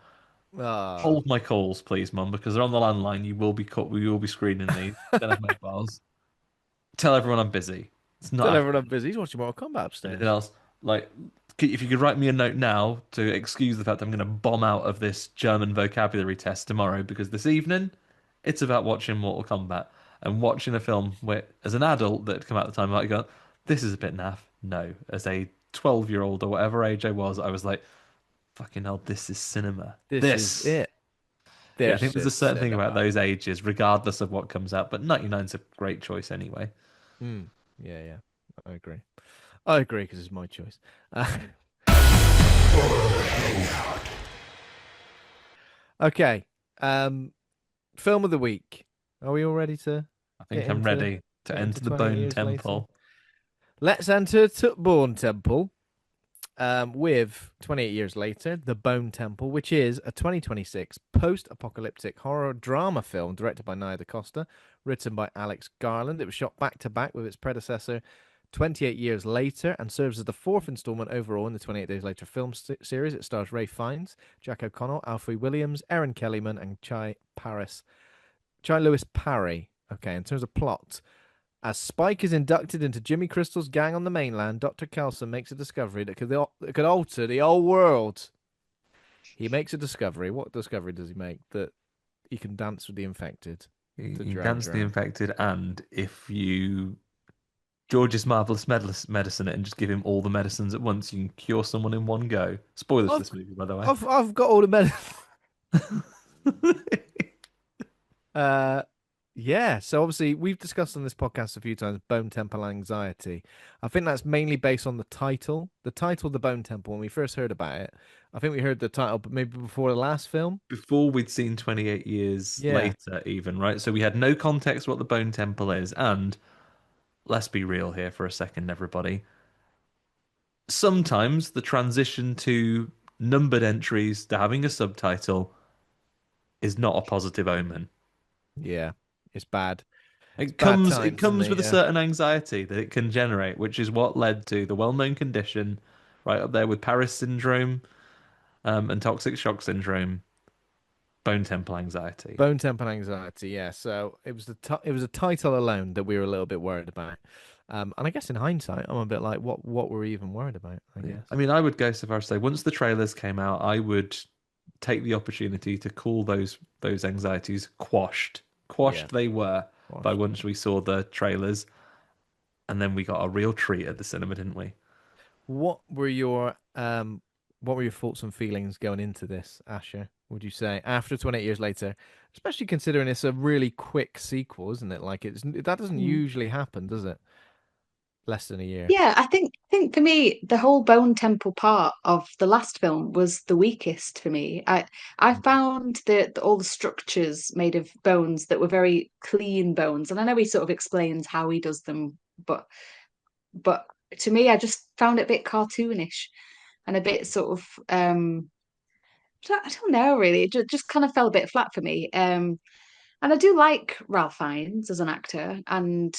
Ah, hold my calls, please, mum, because they're on the landline. You will be cut. We will be screening these. Don't have mobiles. Tell everyone I'm busy. It's not tell happening. everyone I'm busy. He's watching Mortal Kombat Anything upstairs. else? Like, if you could write me a note now to excuse the fact I'm going to bomb out of this German vocabulary test tomorrow, because this evening it's about watching Mortal Kombat and watching a film where, as an adult that had come out at the time, I might go, this is a bit naff. No, as a 12-year-old or whatever age I was like, fucking hell, this is cinema. This is This. it. Yeah, I think This there's a is certain thing about cinema. those ages, regardless of what comes out. But 99's a great choice anyway. Mm. Yeah, yeah. I agree. I agree because it's my choice. Uh, okay. Um, Film of the week. Are we all ready to I get think I'm into ready to get into enter the 28 Bone years later? Temple. Let's enter Tutborn Temple. With 28 years later, The Bone Temple, which is a 2026 post-apocalyptic horror drama film directed by Nia DaCosta, written by Alex Garland. It was shot back to back with its predecessor 28 years later and serves as the fourth installment overall in the 28 Days Later film series. It stars Ralph Fiennes, Jack O'Connell, Alfie Williams, Erin Kellyman, and Chi Lewis-Parry. Okay, in terms of plot, as Spike is inducted into Jimmy Crystal's gang on the mainland, Dr. Kelson makes a discovery that could alter the whole world. He makes a discovery. What discovery does he make? That he can dance with the infected. You To you Duran dance the Duran. infected, and if you George's marvelous medicine it and just give him all the medicines at once, you can cure someone in one go. Spoilers for I've this movie, by the way. I've got all the medicine. Uh, yeah. So obviously we've discussed on this podcast a few times Bone Temple Anxiety. I think that's mainly based on the title. The title, The Bone Temple. When we first heard about it, I think we heard the title, but maybe before the last film. Before we'd seen 28 years Yeah. later, even, right? So we had no context what the Bone Temple is, and let's be real here for a second, everybody. Sometimes the transition to numbered entries to having a subtitle is not a positive omen. Yeah. It's bad. It's It bad it times, isn't comes it? with a Yeah. certain anxiety that it can generate, which is what led to the well-known condition right up there with Paris syndrome, and toxic shock syndrome, bone temple anxiety. Bone temple anxiety, yeah. So it was it was a title alone that we were a little bit worried about. And I guess in hindsight, I'm a bit like, what were we even worried about, I Yeah. guess. I mean, I would go so far as to say once the trailers came out, I would take the opportunity to call those anxieties quashed. Yeah, Quashed they were by washed. once we saw the trailers, and then we got a real treat at the cinema, didn't we? What were your thoughts and feelings going into this, Asher? Would you say after 28 years later, especially considering it's a really quick sequel, isn't it? Like that doesn't Mm. usually happen, does it? Less than a year. Yeah, I think for me, the whole Bone Temple part of the last film was the weakest for me. I found that all the structures made of bones that were very clean bones, and I know he sort of explains how he does them, but to me, I just found it a bit cartoonish and a bit sort of I don't know really. It just kind of fell a bit flat for me. And I do like Ralph Fiennes as an actor, and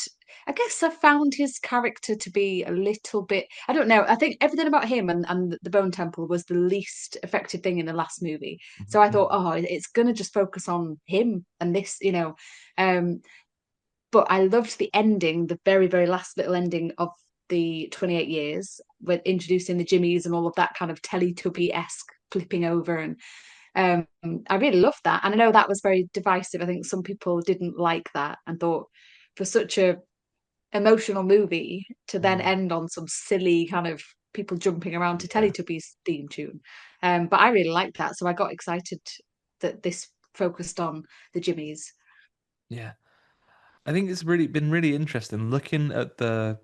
I guess I found his character to be a little bit, I don't know, I think everything about him and the Bone Temple was the least effective thing in the last movie. So I thought, Mhm. oh, it's gonna just focus on him and this, you know. Um, but I loved the ending, the very, very last little ending of the 28 years, with introducing the Jimmies and all of that kind of Teletubby-esque flipping over, and I really loved that. And I know that was very divisive. I think some people didn't like that and thought for such a emotional movie to then Mm, end on some silly kind of people jumping around to yeah. Teletubbies theme tune. But I really liked that. So I got excited that this focused on the Jimmies. Yeah. I think it's really been really interesting looking at the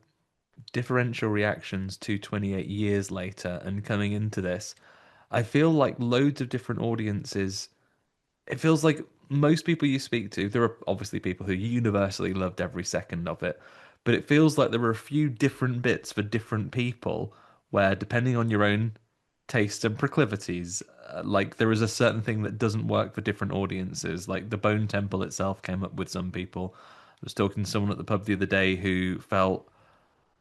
differential reactions to 28 years later and coming into this. I feel like loads of different audiences, it feels like most people you speak to, there are obviously people who universally loved every second of it, but it feels like there were a few different bits for different people where, depending on your own taste and proclivities, like there is a certain thing that doesn't work for different audiences. Like the Bone Temple itself came up with some people. I was talking to someone at the pub the other day who felt,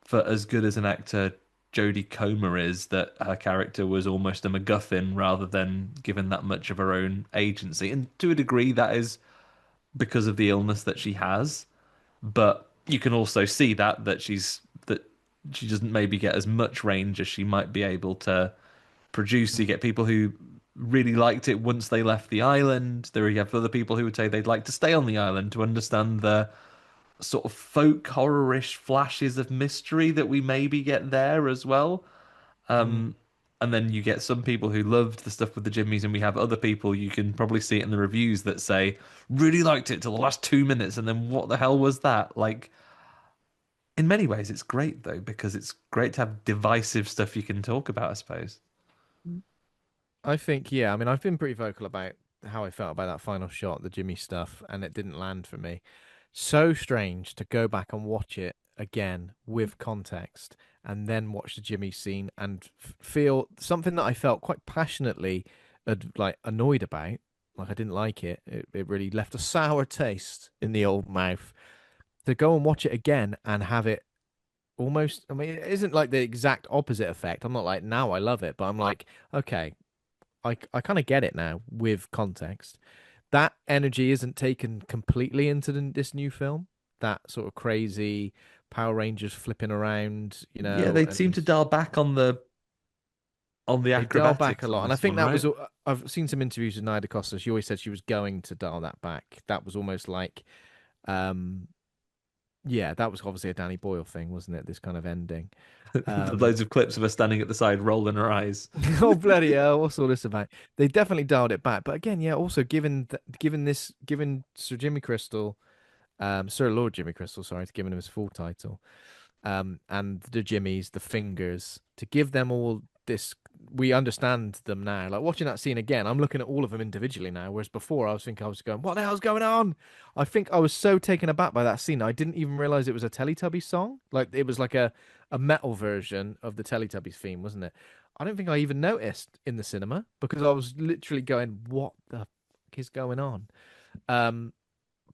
for as good as an actor Jodie Comer is, that her character was almost a MacGuffin rather than given that much of her own agency. And to a degree, that is because of the illness that she has. But you can also see that she doesn't maybe get as much range as she might be able to produce. You Mm, get people who really liked it once they left the island. There you have other people who would say they'd like to stay on the island to understand the sort of folk horror-ish flashes of mystery that we maybe get there as well. mm. And then you get some people who loved the stuff with the Jimmies, and we have other people, you can probably see it in the reviews, that say, really liked it till the last 2 minutes, and then what the hell was that? Like, in many ways, it's great though, because it's great to have divisive stuff you can talk about, I suppose. I think, yeah. I mean, I've been pretty vocal about how I felt about that final shot, the Jimmy stuff, and it didn't land for me. So strange to go back and watch it again with context and then watch the Jimmy scene and feel something that I felt quite passionately like annoyed about. Like I didn't like it. It really left a sour taste in the old mouth. To go and watch it again and have it almost, I mean, it isn't like the exact opposite effect. I'm not like, now I love it, but I'm like, okay, I kind of get it now with context. That energy isn't taken completely into this new film. That sort of crazy Power Rangers flipping around, Yeah, they seem and to dial back on the they dial back a acrobatics on lot. And I this think one, that right? was, I've seen some interviews with Nia DaCosta. She always said she was going to dial that back. That was almost like, um, yeah, that was obviously a Danny Boyle thing, wasn't it? This kind of ending. Um, Loads of clips of her standing at the side, rolling her eyes. Oh bloody hell! What's all this about? They definitely dialed it back, but again, yeah. Also, given Sir Jimmy Crystal, Sir Lord Jimmy Crystal, sorry, to giving him his full title, and the Jimmies, the fingers, to give them all this, we understand them now. Like watching that scene again, I'm looking at all of them individually now, whereas before I was going, what the hell's going on? I think I was so taken aback by that scene, I didn't even realize it was a Teletubbies song. Like it was like a metal version of the Teletubbies theme, wasn't it? I don't think I even noticed in the cinema because I was literally going, what the fuck is going on? Um,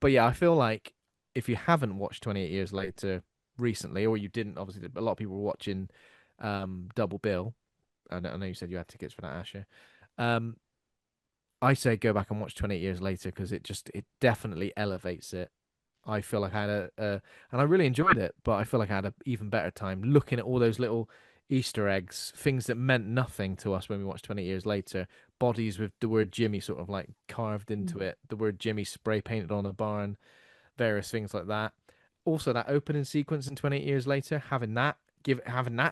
but yeah, I feel like if you haven't watched 28 Years Later recently, or you didn't, obviously, a lot of people were watching Double Bill. I know you said you had tickets for that, Asher. Um, I say go back and watch 28 Years Later because it definitely elevates it. I feel like I had and I really enjoyed it, but I feel like I had an even better time looking at all those little Easter eggs, things that meant nothing to us when we watched 20 Years Later. Bodies with the word Jimmy sort of like carved into it, the word Jimmy spray painted on a barn, various things like that. Also, that opening sequence in 28 Years Later, having that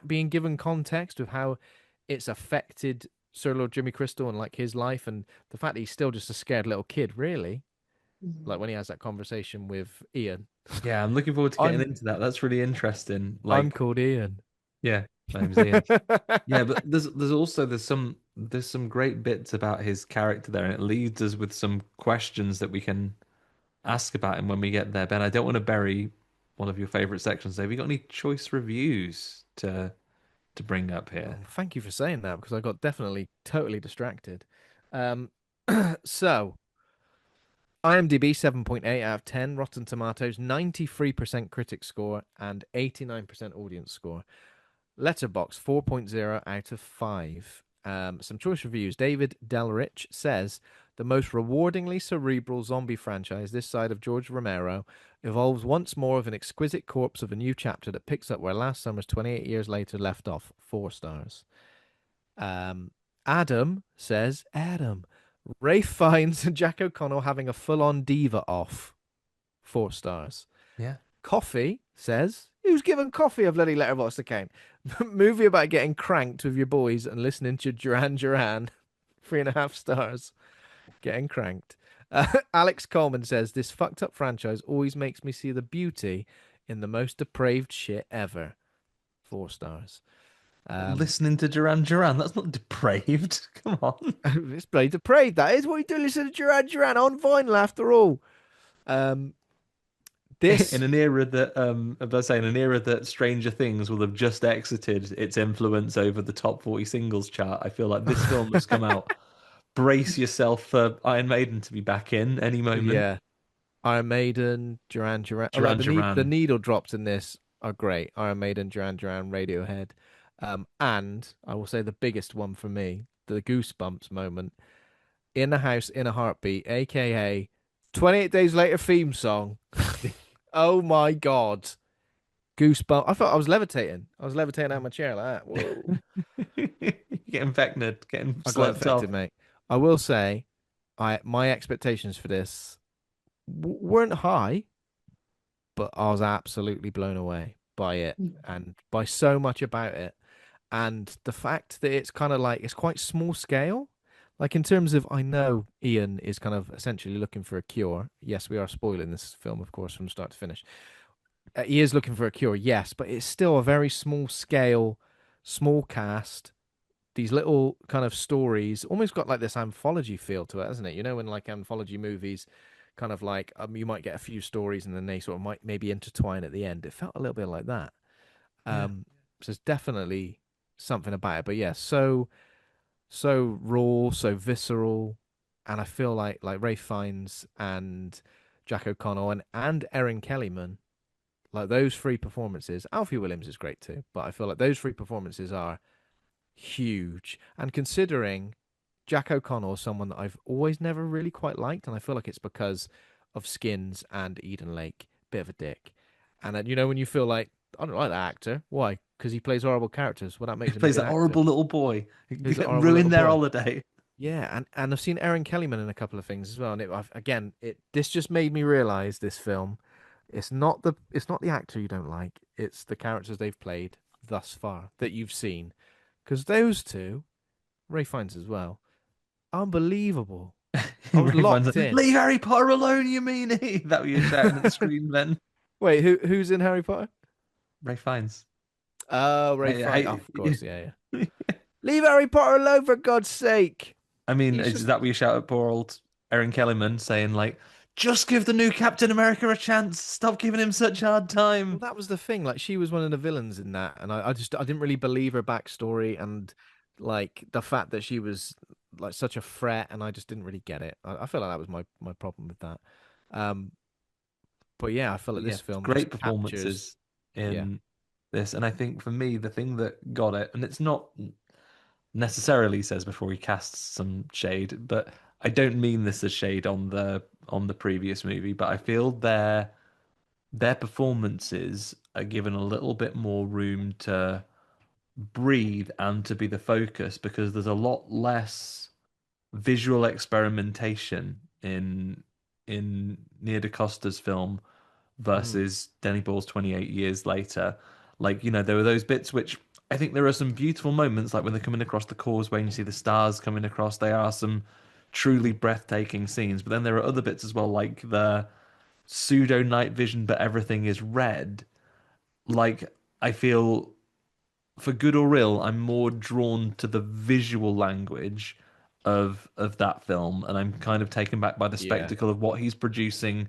being given context of how it's affected Sir Lord Jimmy Crystal and like his life, and the fact that he's still just a scared little kid, really. Like when he has that conversation with Ian. Yeah, I'm looking forward to getting I'm into that. That's really interesting. I'm Like, called Ian. yeah, my name's Ian. Yeah, but there's some great bits about his character there, and it leads us with some questions that we can ask about him when we get there. Ben, I don't want to bury one of your favorite sections. Have you got any choice reviews to bring up here? Oh, thank you for saying that because I got definitely totally distracted. Um, so IMDb 7.8 out of 10, Rotten Tomatoes 93% critic score and 89% audience score. Letterbox 4.0 out of 5. Some choice reviews. David Delrich says the most rewardingly cerebral zombie franchise this side of George Romero evolves once more of an exquisite corpse of a new chapter that picks up where last summer's 28 years later left off. 4 stars. Adam says, Rafe Fiennes and Jack O'Connell having a full-on diva off. 4 stars. Yeah. Coffee says, who's given Coffee a bloody letterbox account? Movie about getting cranked with your boys and listening to Duran Duran. 3.5 stars. Getting cranked. Alex Coleman says, this fucked up franchise always makes me see the beauty in the most depraved shit ever. 4 stars. Listening to Duran Duran, that's not depraved. Come on. It's bloody depraved. That is what you do. Listen to Duran Duran on vinyl after all. This In an era that, as I say, in an era that Stranger Things will have just exited its influence over the top 40 singles chart, I feel like this film that's come out, brace yourself for Iron Maiden to be back in any moment. yeah, Iron Maiden, Duran Duran. Oh, like Duran the Duran. needle drops in this are great. Iron Maiden, Duran Duran, Radiohead, and I will say the biggest one for me, the Goosebumps moment in the house in a heartbeat, aka 28 Days Later theme song. Oh my god, Goosebumps! I thought I was levitating. I was levitating out of my chair like that. Whoa! Getting vecned, getting I got slept off. infected, mate. I will say, my expectations for this weren't high, but I was absolutely blown away by it and by so much about it. And the fact that it's kind of like it's quite small scale. Like in terms of, I know Ian is kind of essentially looking for a cure. Yes, we are spoiling this film, of course, from start to finish. He is looking for a cure, yes, but it's still a very small scale, small cast. These little kind of stories almost got like this anthology feel to it, hasn't it? You know, in like anthology movies, kind of like you might get a few stories and then they sort of might maybe intertwine at the end. It felt a little bit like that. Yeah. So there's definitely something about it. But yeah, so raw, so visceral, and I feel like Ralph Fiennes and Jack O'Connell and Erin Kellyman, like those 3 performances. Alfie Williams is great too, but I feel like those 3 performances are huge. And considering Jack O'Connell is someone that I've always never really quite liked, and I feel like it's because of Skins and Eden Lake, bit of a dick. And then, when you feel like I don't like that actor, why? Because he plays horrible characters. Well, that He makes him a plays good that actor. horrible little boy. He's a horrible little Ruin their boy. holiday. Yeah, and I've seen Erin Kellyman in a couple of things as well, and this just made me realize this film, it's not the actor you don't like, it's the characters they've played thus far that you've seen, because those two, Ray Fiennes as well, unbelievable. I was Ray Fiennes, locked in. leave Harry Potter alone, you meanie. That what you're shouting at the screen then. Wait, who's in Harry Potter? Ray Fiennes. Oh, Ray Fiennes. Oh, I, of course, yeah. Leave Harry Potter alone for God's sake. I mean, He's is just that what you shout at poor old Erin Kellyman saying like, just give the new Captain America a chance. Stop giving him such a hard Well, time. that was the thing. Like, she was one of the villains in that, and I didn't really believe her backstory and like the fact that she was like such a threat, and I just didn't really get it. I feel like that was my problem with that. Um, but yeah, I feel like Yeah, this film just great captures. performances Yeah, in this, and I think for me the thing that got it, and it's not necessarily says before he casts some shade, but I don't mean this as shade on the previous movie, but I feel their performances are given a little bit more room to breathe and to be the focus because there's a lot less visual experimentation in Nia DaCosta's film Mm. versus Danny Boyle's 28 years later. Like, there were those bits which I think there are some beautiful moments, like when they're coming across the causeway and you see the stars coming across. They are some truly breathtaking scenes. But then there are other bits as well, like the pseudo night vision, but everything is red. Like, I feel for good or ill, I'm more drawn to the visual language of that film, and I'm kind of taken back by the Yeah. spectacle of what he's producing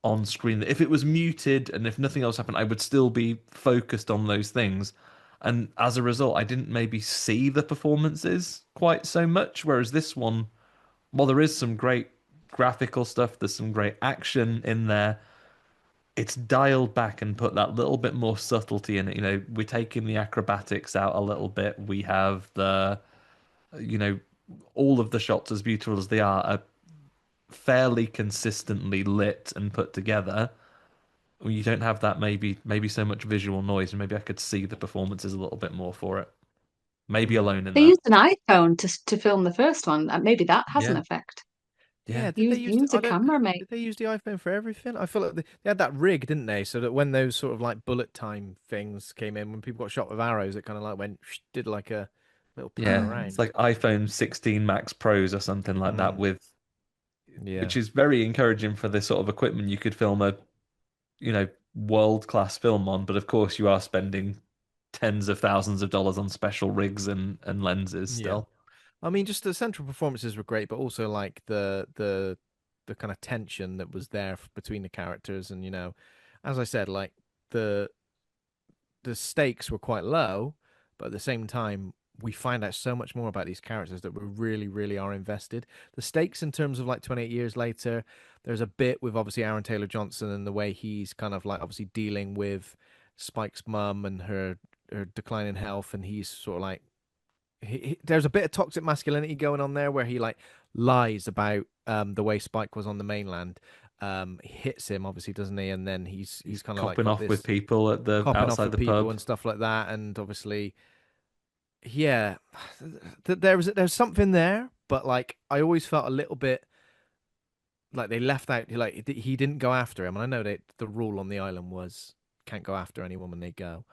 on screen. If it was muted and if nothing else happened, I would still be focused on those things. And as a result, I didn't maybe see the performances quite so much. Whereas this one, while there is some great graphical stuff, there's some great action in there. It's dialed back and put that little bit more subtlety in it. We're taking the acrobatics out a little bit. We have you know, all of the shots, as beautiful as they are fairly consistently lit and put together. You don't have that maybe so much visual noise, and maybe I could see the performances a little bit more for it. Maybe Mm. alone in They that. used an iPhone to film the first one. And maybe that has an Yeah, effect. yeah. Yeah, did they use Use a I don't camera, mate. did they use the iPhone for everything? I feel like they had that rig, didn't they? So that when those sort of like bullet time things came in, when people got shot with arrows, it kind of like went did like a little pan Yeah, it's around. like iPhone 16 Max Pros or something like that Mm. with Yeah. which is very encouraging for this sort of equipment you could film a, world class film on, but of course you are spending tens of thousands of dollars on special rigs and lenses Yeah. still. I mean, just the central performances were great, but also like the kind of tension that was there between the characters, and as I said, like the the stakes were quite low, but at the same time, we find out so much more about these characters that we really, really are invested. The stakes in terms of like 28 years later, there's a bit with obviously Aaron Taylor Johnson and the way he's kind of like obviously dealing with Spike's mum and her decline in health, and he's sort of like there's a bit of toxic masculinity going on there where he like lies about the way Spike was on the mainland. He hits him obviously, doesn't he? And then he's He's kind of like copping got off with this people at the copping off outside with the people pub. and stuff like that. And obviously, yeah, there's something there, but like I always felt a little bit like they left out like he didn't go after him. And I know that the rule on the island was can't go after any woman they go.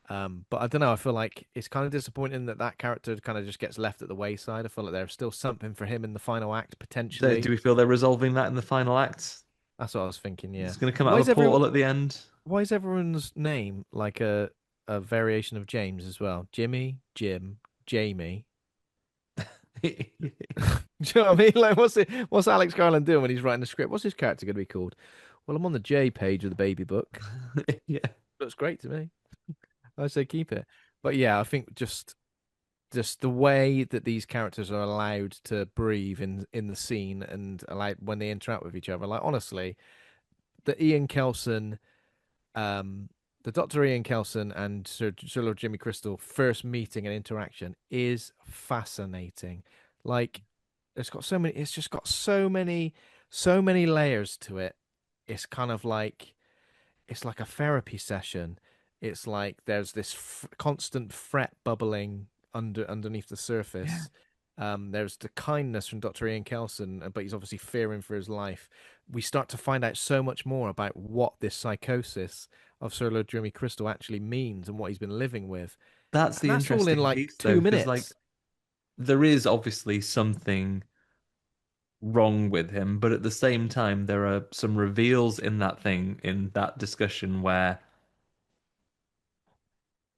But I don't know. I feel like it's kind of disappointing that that character kind of just gets left at the wayside. I feel like there's still something for him in the final act Do potentially. we feel they're resolving that in the final act? That's what I was thinking. Yeah. He's going to come out Why of is a everyone? portal at the end. Why is everyone's name like a variation of James as well? Jimmy, Jim, Jamie. Do you know what I mean? Like, what's Alex Garland doing when he's writing the script? What's his character going to be called? Well, I'm on the J page of the baby book. Yeah, Looks great to me. I say keep it. But yeah, I think just the way that these characters are allowed to breathe in the scene and allowed when they interact with each other. Like honestly, the Ian Kelson, um, the Dr. Ian Kelson and Sir Lord Jimmy Crystal first meeting and interaction is fascinating. Like it's just got so many layers to it. It's kind of like it's like a therapy session. It's like there's this constant fret bubbling underneath the yeah. surface. There's the kindness from Dr. Ian Kelson, but he's obviously fearing for his life. We start to find out so much more about what this psychosis of Sir Lord Jimmy Crystal actually means and what he's been living with. That's And the that's all in interesting like piece, though, two because like minutes. there is obviously something wrong with him, but at the same time, there are some reveals in that thing in that discussion where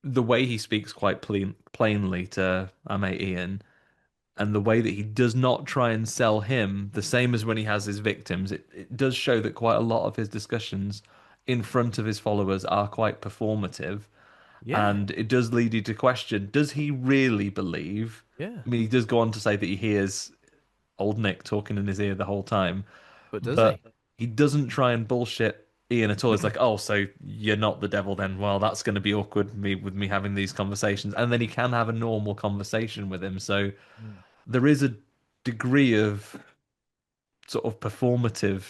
the way he speaks quite plainly to our mate Ian, and the way that he does not try and sell him the same as when he has his victims, it does show that quite a lot of his discussions in front of his followers are quite performative. Yeah, And it does lead you to question, does he really believe? yeah. I mean, he does go on to say that he hears old Nick talking in his ear the whole time, But does but he? he doesn't try and bullshit Ian at all. It's like, oh, so you're not the devil then? Well, that's going to be awkward with me having these conversations. And then he can have a normal conversation with him. So Mm. there is a degree of sort of performative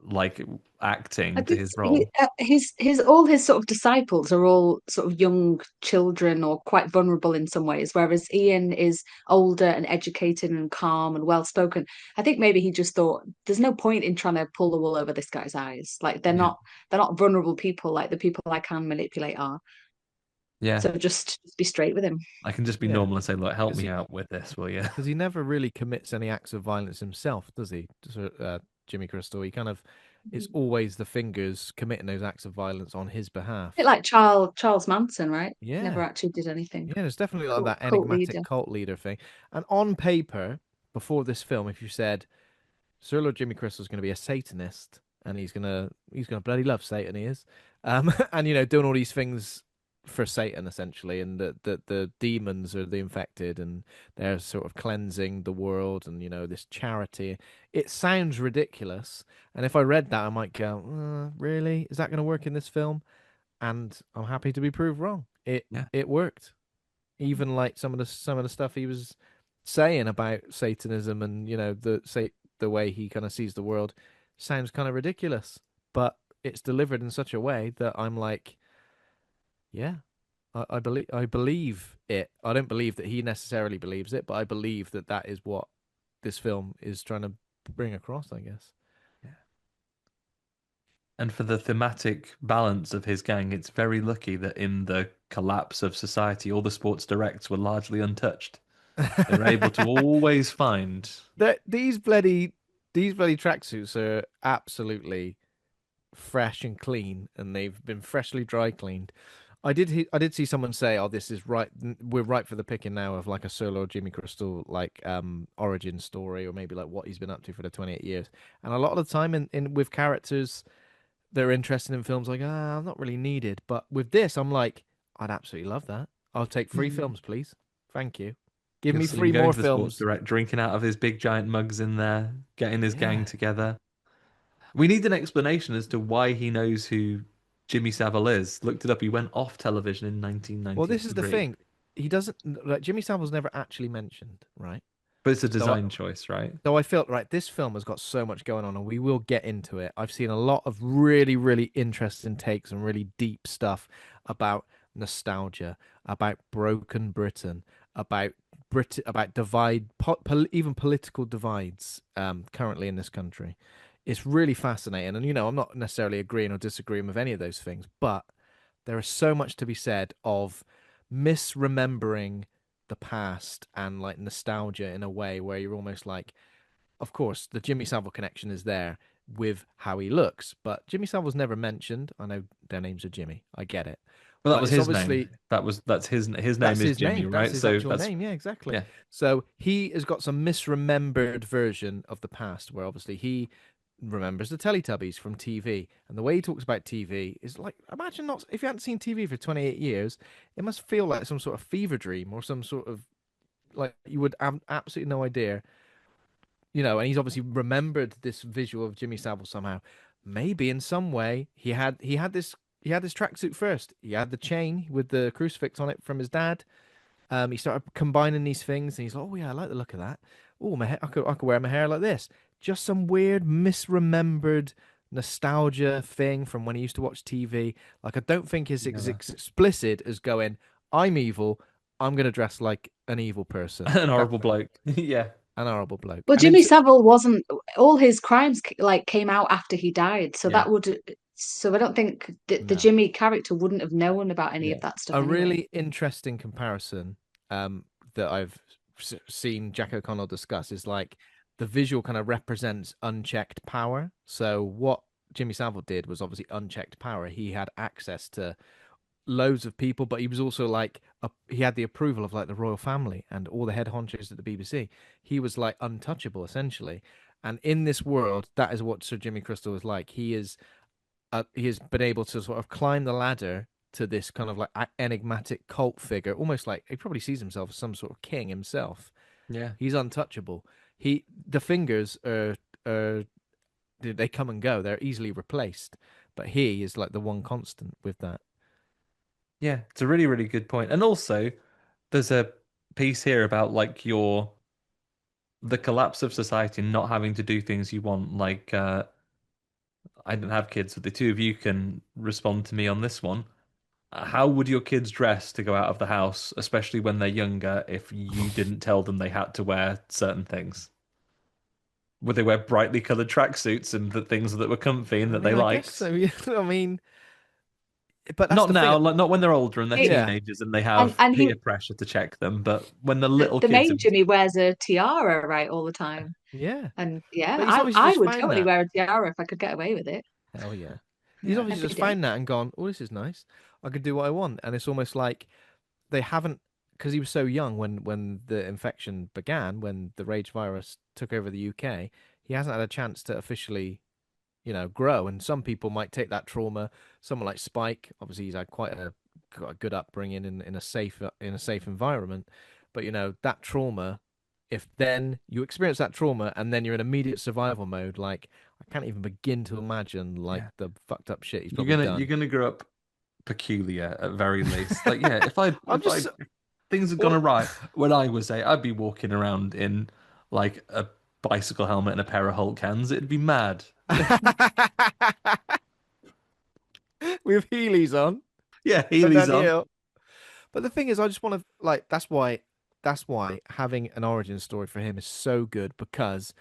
like I acting to guess his role. his all his sort of disciples are all sort of young children or quite vulnerable in some ways, whereas Ian is older and educated and calm and well spoken. I think maybe he just thought there's no point in trying to pull the wool over this guy's eyes. Like Yeah. they're not vulnerable people like the people I can manipulate are. Yeah. So just be straight with him. I can just be Yeah, normal and say, look, help 'cause me out with this, will you? he never really commits any acts of violence himself, does he? Jimmy Crystal. He kind of it's A always the fingers committing those acts of violence on his bit behalf. like Charles Manson, right? Never Yeah, actually did anything. yeah. There's definitely like that Cult leader. enigmatic cult leader thing. And on paper, before this film, if you said Sir Lord Jimmy Crystal's going to be a Satanist, and he's gonna bloody love Satan, he is, and doing all these things for Satan essentially, and the demons are the infected, and they're sort of cleansing the world, and this charity. It sounds ridiculous, and if I read that, I might go, really? Is that going to work in this film? And I'm happy to be proved wrong. It Yeah. it worked. Even like some of the stuff he was saying about Satanism and the way he kind of sees the world sounds kind of ridiculous, but it's delivered in such a way that I'm like, yeah, I believe it. I don't believe that he necessarily believes it, but I believe that that is what this film is trying to bring across, I guess. And for the thematic balance of his gang, it's very lucky that in the collapse of society, all the sports directs were largely untouched. They were able to always find. These bloody tracksuits are absolutely fresh and clean, and they've been freshly dry cleaned. I did see someone say, "Oh, this is right. We're right for the picking now of like a solo Jimmy Crystal like origin story, or maybe like what he's been up to for the 28 years." And a lot of the time, in with characters that are interested in films, like I'm not really needed. But with this, I'm like, I'd absolutely love that. I'll take 3 films, please. Thank you. Give You'll me see him three going more to the sports films. direct, drinking out of his big giant mugs in there, getting his gang Yeah. together. We need an explanation as to why he knows who Jimmy Savile is. Looked it up. He went off television in Well, this is the 1993. thing. He doesn't like Jimmy Savile's never actually mentioned, right? But it's a So design choice, right? So I felt right. This film has got so much going on, and we will get into it. I've seen a lot of really, really interesting takes and really deep stuff about nostalgia, about broken Britain, about about even political divides currently in this country. It's really fascinating, and I'm not necessarily agreeing or disagreeing with any of those things, but there is so much to be said of misremembering the past and like nostalgia in a way where you're almost like, of course, the Jimmy Savile connection is there with how he looks, but Jimmy Savile's never mentioned. I know their names are Jimmy. I get it. Well, that But was it's his name. obviously That's his name that's is his Jimmy, name. That's right? his So actual that's name. Yeah, exactly. yeah. So he has got some misremembered version of the past where obviously he remembers the Teletubbies from TV. And the way he talks about TV is like, imagine not if you hadn't seen TV for 28 years, it must feel like some sort of fever dream or some sort of like you would have absolutely no idea. And he's obviously remembered this visual of Jimmy Savile somehow. Maybe in some way he had this tracksuit first. He had the chain with the crucifix on it from his dad. He started combining these things, and he's like, "Oh yeah, I like the look of that. Oh, my hair, I could wear my hair like this." Just some weird, misremembered nostalgia thing from when he used to watch TV. Like, I don't think it's Never. explicit as going, "I'm evil. I'm gonna dress like an evil person." An horrible bloke. Yeah. An horrible bloke. Well, And Jimmy Savile wasn't all his crimes like came out after he died, so Yeah. that would so I don't think the no, Jimmy character wouldn't have known about any Yeah. of that stuff a anyway. really interesting comparison that I've seen Jack O'Connell discuss is like the visual kind of represents unchecked power. So what Jimmy Savile did was obviously unchecked power. He had access to loads of people, but he was also like he had the approval of like the royal family and all the head honchos at the BBC. He was like untouchable essentially. And in this world, that is what Sir Jimmy Crystal is like. He has been able to sort of climb the ladder to this kind of like enigmatic cult figure, almost like he probably sees himself as some sort of king himself. Yeah. He's untouchable. The fingers are they come and go. They're easily replaced. but he is like the one constant with that. Yeah, it's a really, really good point. And also, there's a piece here about like your the collapse of society and not having to do things you want. Like, I don't have kids, but the two of you can respond to me on this one. How would your kids dress to go out of the house, especially when they're younger, if you didn't tell them they had to wear certain things? Would they wear brightly colored tracksuits and the things that were comfy and I that they mean, I guess liked? so. Yeah. I mean, but that's Not the thing. now, like not when they're older and they're It, Yeah, teenagers and they and have and he peer pressure to check them, but when they're the, little the kids, main Jimmy wears a tiara right all the time. yeah. And yeah, But he's obviously I just would found totally that. wear a tiara if I could get away with it Hell yeah. He's yeah, obviously every just day. found that and gone, oh, this is nice. I could do what I want. And it's almost like they haven't, because he was so young when the infection began, when the rage virus took over the UK, he hasn't had a chance to officially, grow. And some people might take that trauma. Someone like Spike, obviously, he's had quite a good upbringing in a safe environment. But that trauma, if then you experience that trauma and then you're in immediate survival mode, like I can't even begin to imagine like yeah. the fucked up shit he's You're probably gonna you're done. gonna grow up peculiar at very least. Like, yeah, if I I'm if I just if things had gone all... awry when I was eight, I'd be walking around in like a bicycle helmet and a pair of Hulk hands. It'd be mad. with Heelys on, Yeah, going Heelys down the on. hill. But the thing is, I just want to like that's why having an origin story for him is so good because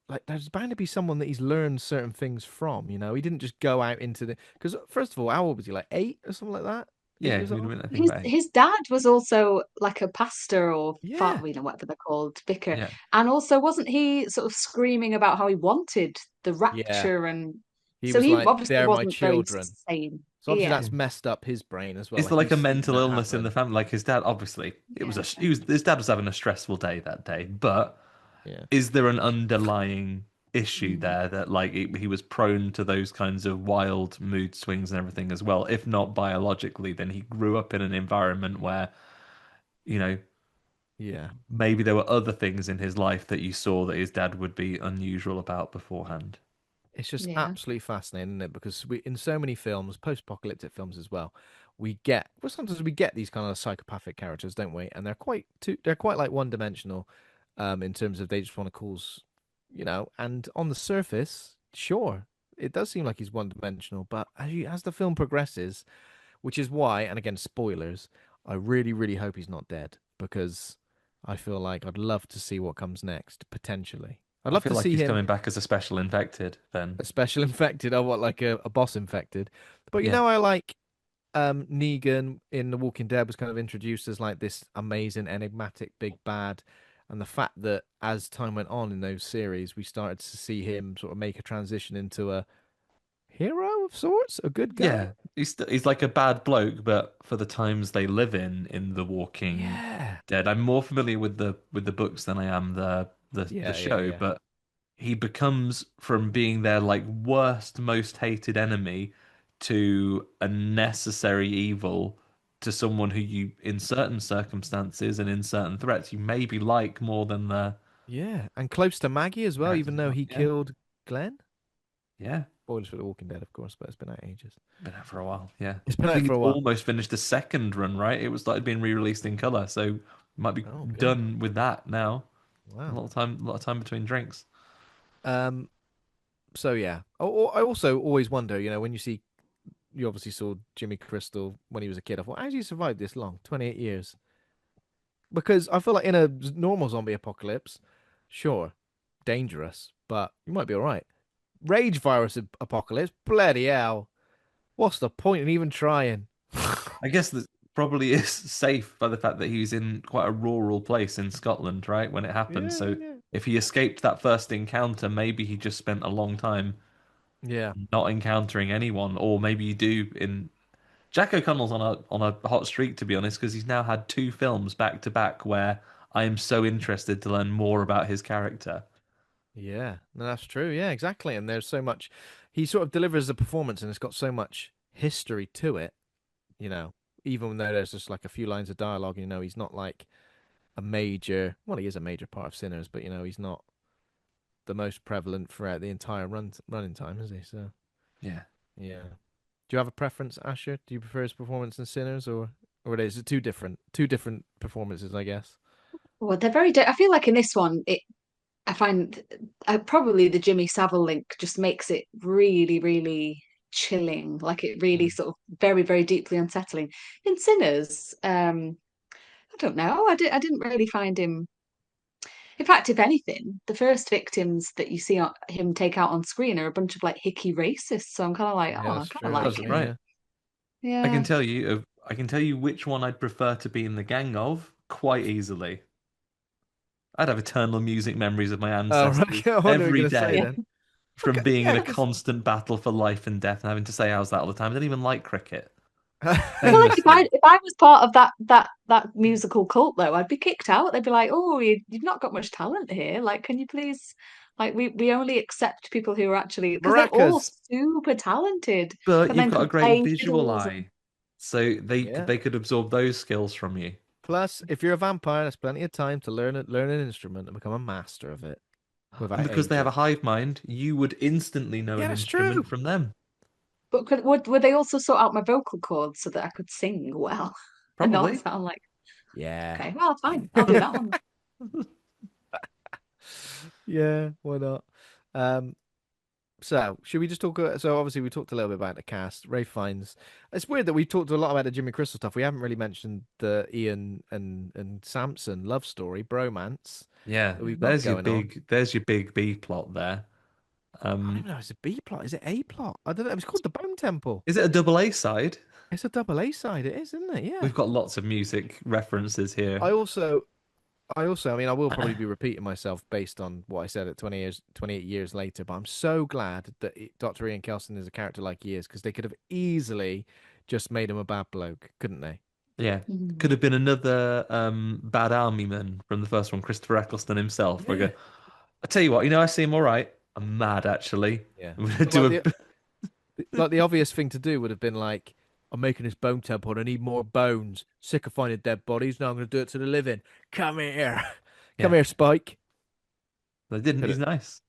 like there's bound to be someone that he's learned certain things from. He didn't just go out into the because first of all, how old was he? Like 8 or something like that. Eight Yeah, years he would have old. been, I think, His about eight. his dad was also like a pastor or Yeah, whatever they're called, vicar. Yeah, And also wasn't he sort of screaming about how he wanted the yeah. rapture and He so was he like, obviously "They're my wasn't very children." sane. So obviously Yeah. yeah. that's messed up his brain as well. Is there Like like he's a seen mental that illness in the happen. family? Like his dad, obviously, it was Yeah. his dad was having a stressful day that day, but Yeah. is there an underlying issue Mm. there that like he was prone to those kinds of wild mood swings and everything as well? If not biologically, then he grew up in an environment where, you know, Yeah. maybe there were other things in his life that you saw that his dad would be unusual about beforehand. It's just Yeah. absolutely fascinating, isn't it? Because we, in so many films, post-apocalyptic films as well, sometimes we get these kind of psychopathic characters, don't we? And they're quite like one-dimensional, in terms of they just want to cause, and on the surface, sure, it does seem like he's one-dimensional, but as the film progresses, which is why, and again, spoilers, I really, really hope he's not dead because I feel like I'd love to see what comes next, potentially. I'd I love feel to like see he's him coming back as a special infected then. a special infected or what like a boss infected. But Yeah. I like Negan in The Walking Dead was kind of introduced as like this amazing enigmatic big bad, and the fact that as time went on in those series we started to see him sort of make a transition into a hero of sorts, a good guy. Yeah, he's like a bad bloke, but for the times they live in The Walking Yeah. Dead, I'm more familiar with the books than I am the Yeah, yeah, show. yeah. But he becomes from being their like worst, most hated enemy to a necessary evil to someone who you, in certain circumstances and in certain threats, you maybe like more than the Yeah, and close to Maggie as well, characters even you though want. he Yeah, killed Glenn. yeah, Spoilers for The Walking Dead, of course, but it's been out ages. been out for a while. Yeah, It's been I out think for it's a while. almost finished the second run, right? It was started being re-released in color, so might be Oh god. done with that now. Wow. A lot of time between drinks. Um, so yeah. I also always wonder, when you obviously saw Jimmy Crystal when he was a kid. I thought, how did he survive this long? 28 years. Because I feel like in a normal zombie apocalypse, sure, dangerous, but you might be all right. Rage virus apocalypse, bloody hell. What's the point in even trying? I guess that probably is safe by the fact that he's in quite a rural place in Scotland, right? When it happened. Yeah, So yeah. if he escaped that first encounter, maybe he just spent a long time Yeah. not encountering anyone, or maybe you do in Jack O'Connell's on a hot streak, to be honest, because he's now had two films back to back where I am so interested to learn more about his character. Yeah. No, that's true. Yeah, exactly. And there's so much, he sort of delivers a performance and it's got so much history to it, you know, even though there's just like a few lines of dialogue, he's not like well, he is a major part of Sinners, but he's not the most prevalent throughout the entire running time, is he? So Yeah. Yeah. Do you have a preference, Asher? Do you prefer his performance in Sinners, or is it two different performances, I guess? Well, they're I feel like in this one, I find probably the Jimmy Savile link just makes it really, really chilling. Like it really Mm. sort of very, very deeply unsettling. In Sinners, I don't know. I didn't really find him. In fact, if anything, the first victims that you see him take out on screen are a bunch of like hicky racists. So I'm kind of like, Yeah, oh, I that's kind of true, like That's actually. him. right. Yeah. Yeah. I can tell you which one I'd prefer to be in the gang of quite easily. I'd have eternal music memories of my Oh, right. ancestors I wonder what you're every gonna say Yeah. day then. from being in Yeah, a because constant battle for life and death and having to say how's that all the time. I don't even like cricket. I feel like Famously. if I was part of that musical cult though, I'd be kicked out. They'd be like, "Oh, you've not got much talent here. Like, can you please like we only accept people who are actually because they're all maracas. super talented, But but you've then got a can great play visual fiddles and age, so Yeah. they could absorb those skills from you. Plus, if you're a vampire, there's plenty of time to learn an instrument and become a master of it And without because they have a aging. hive mind, you would instantly know Yeah, an that's true. instrument from them. but would they also sort out my vocal cords so that I could sing well and not Probably. sound like Yeah. okay, well fine, I'll do that one. Yeah, why not? Um, so should we just talk? So obviously we talked a little bit about the cast. Ray Fiennes. It's weird that we talked a lot about the Jimmy Crystal stuff. We haven't really mentioned the Ian and Samson love story, bromance Yeah, that we've got going on. there's your big B plot there. I don't Um, even know. Is it B plot? Is it A plot? I don't know. It's called the Bone Temple. is it a double A side? It's a double A side. It is, isn't it? Yeah. We've got lots of music references here. I also, I mean, I will probably be repeating myself based on what I said at 20 years, 28 years later, but I'm so glad that Dr. Ian Kelson is a character like he is because they could have easily just made him a bad bloke, couldn't they? Yeah, could Mm. have been another bad army man from the first one, Christopher Eccleston himself. We Yeah. go, I tell you what, I seem all right. I'm mad actually. Yeah. I'm gonna But do like the obvious thing to do would have been like, I'm making this bone temple and I need more bones. Sick of finding dead bodies. Now I'm going to do it to the living. Come here. Come yeah. here, Spike. They didn't. Could He's have. nice.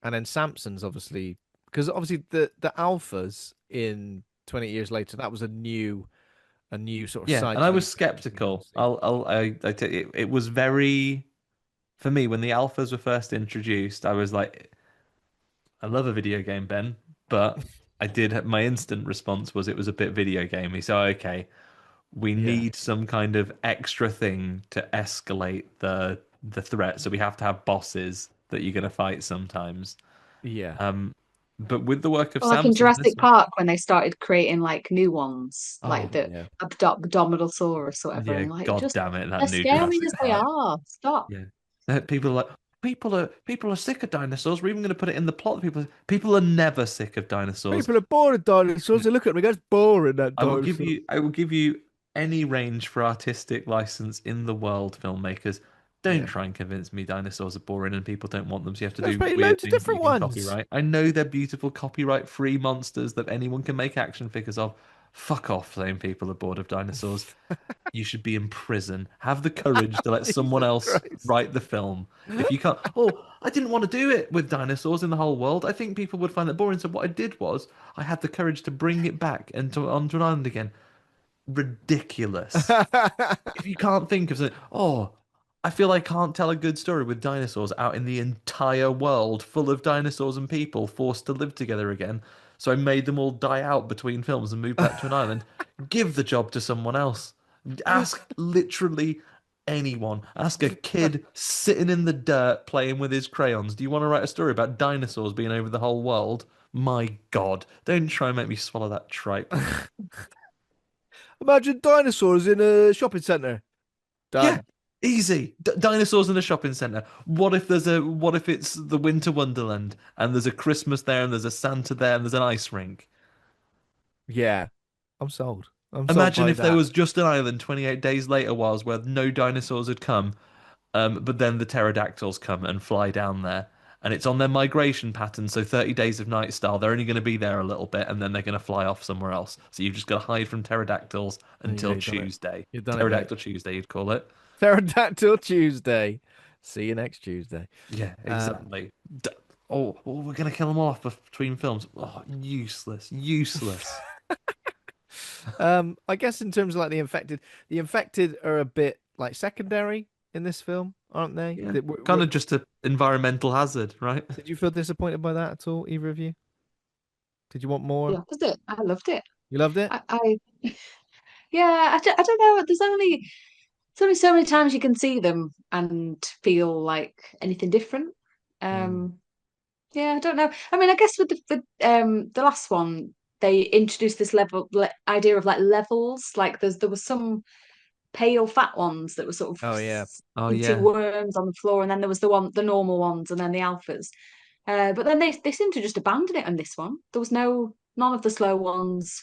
And then Samson's obviously because obviously the alphas in 20 years later that was a new sort of Yeah, side and I to the was universe we hadn't skeptical. seen. It was very for me when the alphas were first introduced. I was like, I love a video game, Ben, but my instant response was it was a bit video gamey. So okay, we Yeah, need some kind of extra thing to escalate the threat. So we have to have bosses that you're going to fight sometimes. yeah. Um, but with the work of Or like in Samson, this Jurassic Park when they started creating like new ones, like Oh the yeah. Abdominalsaurus or whatever, yeah, and like god just damn it, that as new scary Jurassic as they Park. are, stop. Yeah. People are like people are sick of dinosaurs. We're even going to put it in the plot. People are never sick of dinosaurs. People are bored of dinosaurs. They look at me, that's boring. That dinosaur. I will give you any range for artistic license in the world, filmmakers. Don't Yeah. try and convince me dinosaurs are boring and people don't want them, so you have to There's do made weird loads of things that you different can ones. copyright. I know they're beautiful copyright-free monsters that anyone can make action figures of. Fuck off, saying people are bored of dinosaurs. You should be in prison. Have the courage to let someone Jesus else Christ. write the film. If you can't, oh, I didn't want to do it with dinosaurs in the whole world. I think people would find that boring. So what I did was I had the courage to bring it back onto an island again. Ridiculous. If you can't think of something, oh, I feel I can't tell a good story with dinosaurs out in the entire world full of dinosaurs and people forced to live together again. So I made them all die out between films and move back to an island. Give the job to someone else. Ask literally anyone. Ask a kid sitting in the dirt playing with his crayons. Do you want to write a story about dinosaurs being over the whole world? My God. Don't try and make me swallow that tripe. Imagine dinosaurs in a shopping centre. Yeah, Done. easy. Dinosaurs in a shopping centre. What if it's the Winter Wonderland and there's a Christmas there and there's a Santa there and there's an ice rink? Yeah. I'm sold. I'm sold Imagine by if there that. was just an island 28 days later was where no dinosaurs had come, but then the pterodactyls come and fly down there. And it's on their migration pattern, so 30 days of night style. They're only going to be there a little bit and then they're going to fly off somewhere else. So you've just got to hide from pterodactyls There you go. until You've done it. Tuesday. You've done it, mate. Pterodactyl Tuesday, you'd call it. Pterodactyl Tuesday. See you next Tuesday. Yeah, Um, exactly. oh, we're gonna kill them all off between films. Oh, useless, useless. I guess in terms of like the infected are a bit like secondary in this film, aren't they? Yeah, kind of just an environmental hazard, right? Did you feel disappointed by that at all, either of you? Did you want more? The opposite. I loved it. You loved it? I yeah, I don't know. There's only so many times you can see them and feel like anything different. Mm. Um, yeah, I don't know. I mean, I guess with the last one, they introduced this idea of like levels. Like there was some pale fat ones that were sort of Oh yeah. Oh eating yeah, worms on the floor, and then there was the normal ones, and then the alphas. But then they seemed to just abandon it on this one. There was none of the slow ones.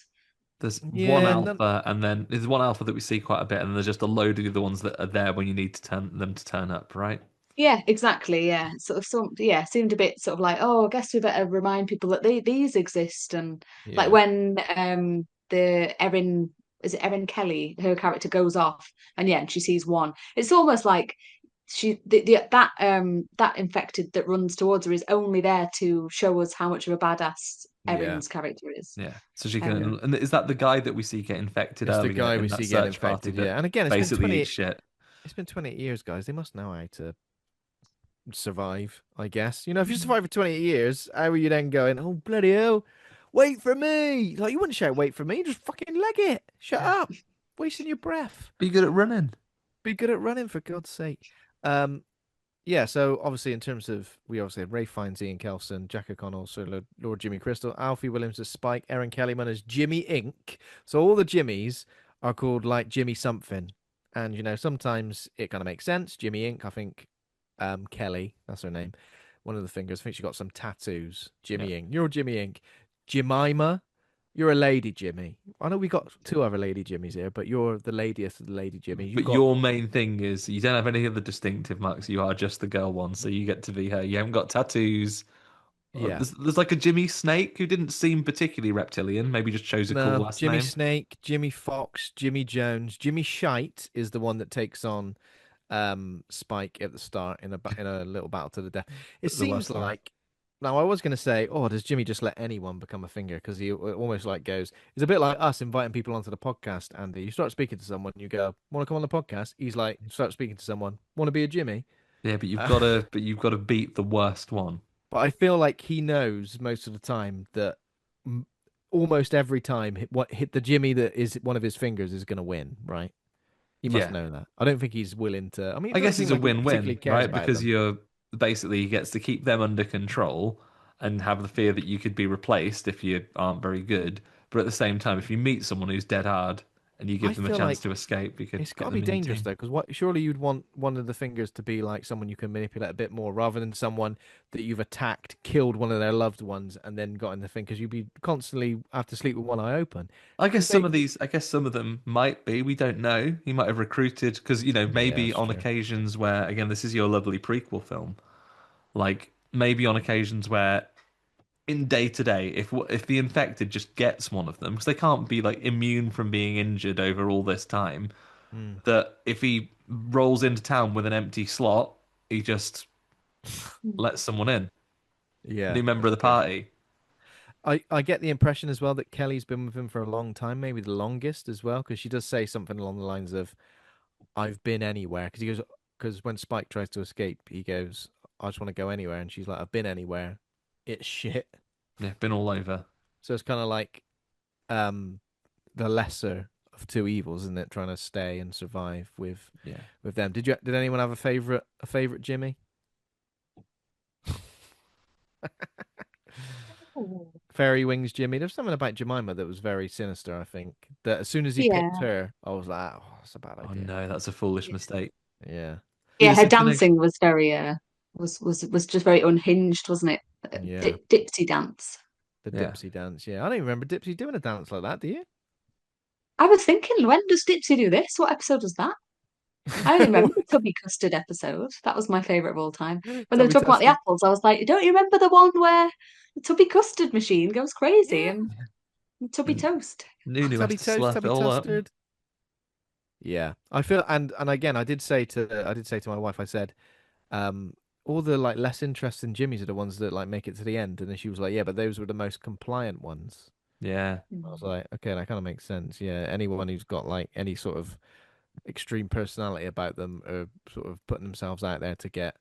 there's one Yeah, none, alpha, and then there's one alpha that we see quite a bit, and then there's just a load of the other ones that are there when you need to turn them to turn up, right? Yeah, exactly. Yeah, sort of yeah, seemed a bit sort of like, oh, I guess we better remind people that these exist. And like yeah. when the Erin is it Erin Kelly, her character goes off, and yeah, and she sees one. It's almost like that infected that runs towards her is only there to show us how much of a badass Yeah. Erin's character is. Yeah. So she Um, can, and is that the guy that we see get infected It's the earlier guy we in that see getting search party infected, that yeah. And again, basically eats shit? it's been 28 years, guys. They must know how to survive, I guess. You know, if you Mm. survive for 28 years, how are you then going, oh, bloody hell, wait for me? Like, you wouldn't shout, wait for me, just fucking leg it. Shut up. Wasting your breath. Be good at running. Be good at running, for God's sake. Um, yeah, so obviously, in terms of, we obviously had Ray Fiennes, Ian Kelson, Jack O'Connell, so Lord Jimmy Crystal, Alfie Williams as Spike, Erin Kellyman as Jimmy Inc. So all the Jimmys are called like Jimmy something. And, you know, sometimes it kind of makes sense. Jimmy Inc., I think Kelly, that's her name. One of the fingers. I think she got some tattoos. Yeah. Jimmy Inc. You're Jimmy Inc. Jemima, you're a lady Jimmy. I know we got two other lady Jimmys here, but you're the ladiest of the lady Jimmy. You But got your main thing is you don't have any other distinctive marks. You are just the girl one, so you get to be her. You haven't got tattoos. yeah. There's like a Jimmy Snake who didn't seem particularly reptilian. Maybe just chose a cool No, last Jimmy name. Snake, Jimmy Fox, Jimmy Jones, Jimmy Shite is the one that takes on Spike at the start in a little battle to the death. It The seems worst one. like now I was going to say, oh, does Jimmy just let anyone become a finger? Because he almost like goes, it's a bit like us inviting people onto the podcast, Andy. You start speaking to someone, you go, want to come on the podcast? He's like, start speaking to someone, want to be a Jimmy? Yeah, but Uh, you've got to beat the worst one. but I feel like he knows most of the time that almost every time what hit the Jimmy that is one of his fingers is going to win, right? He must Yeah. know that. I don't think he's willing to. I mean, it I doesn't guess seem it's a like he particularly win-win, cares right? about Because them. you're basically he gets to keep them under control and have the fear that you could be replaced if you aren't very good. But at the same time, if you meet someone who's dead hard and you I give them a feel chance like to escape, you could it's got get to be them in your dangerous team. though, because what surely you'd want one of the fingers to be like someone you can manipulate a bit more, rather than someone that you've attacked, killed one of their loved ones, and then got in the thing because you'd be constantly have to sleep with one eye open. Because they, I guess some of them might be. We don't know. He might have recruited because yeah, maybe that's on true. occasions where again, this is your lovely prequel film. Like maybe on occasions where in day to day, if the infected just gets one of them, because they can't be like immune from being injured over all this time, Mm. that if he rolls into town with an empty slot, he just lets someone in, Yeah, new member that's of the true. party. I get the impression as well that Kelly's been with him for a long time, maybe the longest as well, because she does say something along the lines of "I've been anywhere." Because he goes, because when Spike tries to escape, he goes, "I just want to go anywhere," and she's like, "I've been anywhere. It's shit." Yeah, been all over. So it's kind of like um the lesser of two evils, isn't it? Trying to stay and survive Yeah. with them. Did anyone have a favorite Jimmy? Oh. Fairy Wings Jimmy. There's something about Jemima that was very sinister, I think. That as soon as he picked Yeah. her, I was like, oh, that's a bad Oh idea. no, that's a foolish mistake. Yeah. He Yeah, was her such an dancing was very was just very unhinged, wasn't it? Yeah. Dipsy dance. The yeah. Dipsy dance. Yeah. I don't even remember Dipsy doing a dance like that, do you? I was thinking, when does Dipsy do this? What episode was that? I only remember the Tubby Custard episode. That was my favourite of all time. When they were Tubby talking about the Tustard. apples, I was like, don't you remember the one where the Tubby Custard machine goes crazy Yeah. and Tubby N- Toast? Nunu has Tubby to Toast, slurp it Tubby all up. Tustard. Yeah. I feel and again I did say to my wife, I said, um, all the like less interesting Jimmys are the ones that like make it to the end. And then she was like, yeah, but those were the most compliant ones. Yeah. I was Mm. like, okay, that kind of makes sense. Yeah, anyone who's got like any sort of extreme personality about them are sort of putting themselves out there to get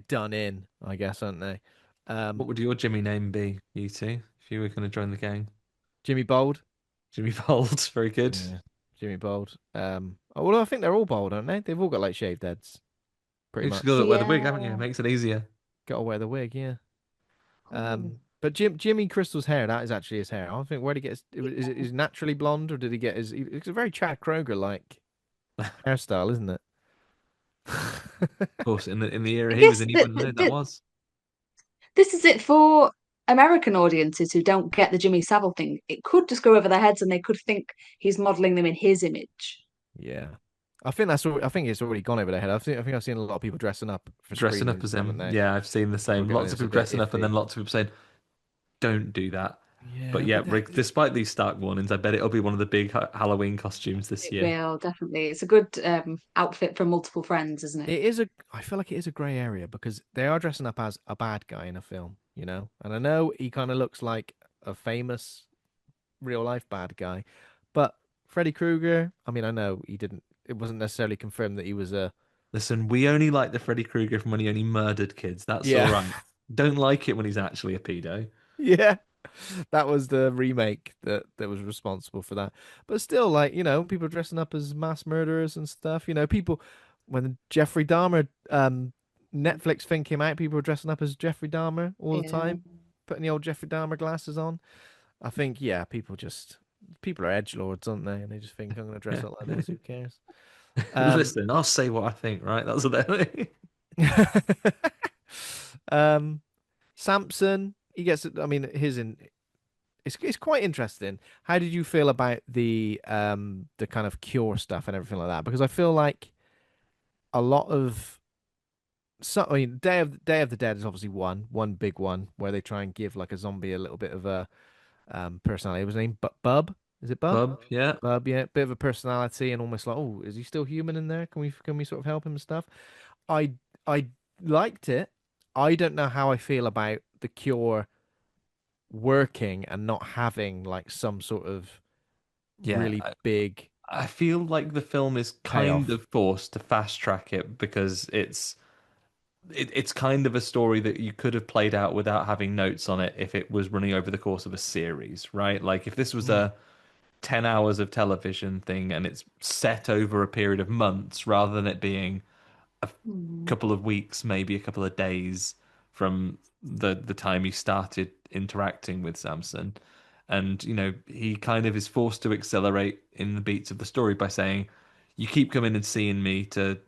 done in, I guess, aren't they? What would your Jimmy name be, you two, if you were going to join the gang? Jimmy Bold. Jimmy Bold, very good. Yeah, Jimmy Bold. Well, I think they're all bald, aren't they? They've all got like shaved heads, pretty You've just got much. to wear the wig, haven't you? Yeah. Makes it easier. Got to wear the wig, yeah. Oh, But Jimmy Crystal's hair, that is actually his hair. I don't think where did he get is it yeah. is naturally blonde or did he get his? It's a very Chad Kroger like hairstyle, isn't it? Of course, in the era I he was guess in, he that wouldn't know that was. this is it for American audiences who don't get the Jimmy Savile thing. It could just go over their heads and they could think he's modeling them in his image. Yeah, I think I think it's already gone over their head. I think I've seen a lot of people dressing up for Dressing up screenings, as haven't him. they? Yeah, I've seen the We're same. going. Lots of It's a people bit dressing up, and then iffy. lots of people saying, "Don't do that." But Yeah, yeah, but Rick, despite these stark warnings, I bet it'll be one of the big Halloween costumes this It year. will definitely. It's a good outfit for multiple friends, isn't it? it is a. I feel like it is a grey area because they are dressing up as a bad guy in a film, you know. And I know he kind of looks like a famous real life bad guy, but Freddy Krueger. I mean, I know he didn't. It wasn't necessarily confirmed that he was a. Listen, we only like the Freddy Krueger from when he only murdered kids. That's all Yeah, right. Don't like it when he's actually a pedo. yeah. That was the remake that was responsible for that. But still, like, you know, people dressing up as mass murderers and stuff. You know, people when the Jeffrey Dahmer Netflix thing came out, people were dressing up as Jeffrey Dahmer all the Yeah. time, putting the old Jeffrey Dahmer glasses on. I think, yeah, people are edgelords, aren't they? And they just think I'm gonna dress up like this. Who cares? Um, Listen, I'll say what I think, right? That's what they um, Samson, he gets. I mean, his in. It's quite interesting. How did you feel about the kind of cure stuff and everything like that? Because I feel like a lot of I mean, Day of the Dead is obviously one big one where they try and give like a zombie a little bit of a personality. What was his name? Bub? Is it Bub? Bub, yeah. Bub, yeah, bit of a personality and almost like, oh, is he still human in there? Can we sort of help him and stuff? I I liked it. I don't know how I feel about the cure working and not having like some sort of Yeah. really big I feel like the film is kind payoff. of forced to fast track it because it's kind of a story that you could have played out without having notes on it if it was running over the course of a series, right? Like if this was Mm, a 10 hours of television thing and it's set over a period of months rather than it being a Mm. couple of weeks, maybe a couple of days from the time he started interacting with Samson. And, you know, he kind of is forced to accelerate in the beats of the story by saying, you keep coming and seeing me to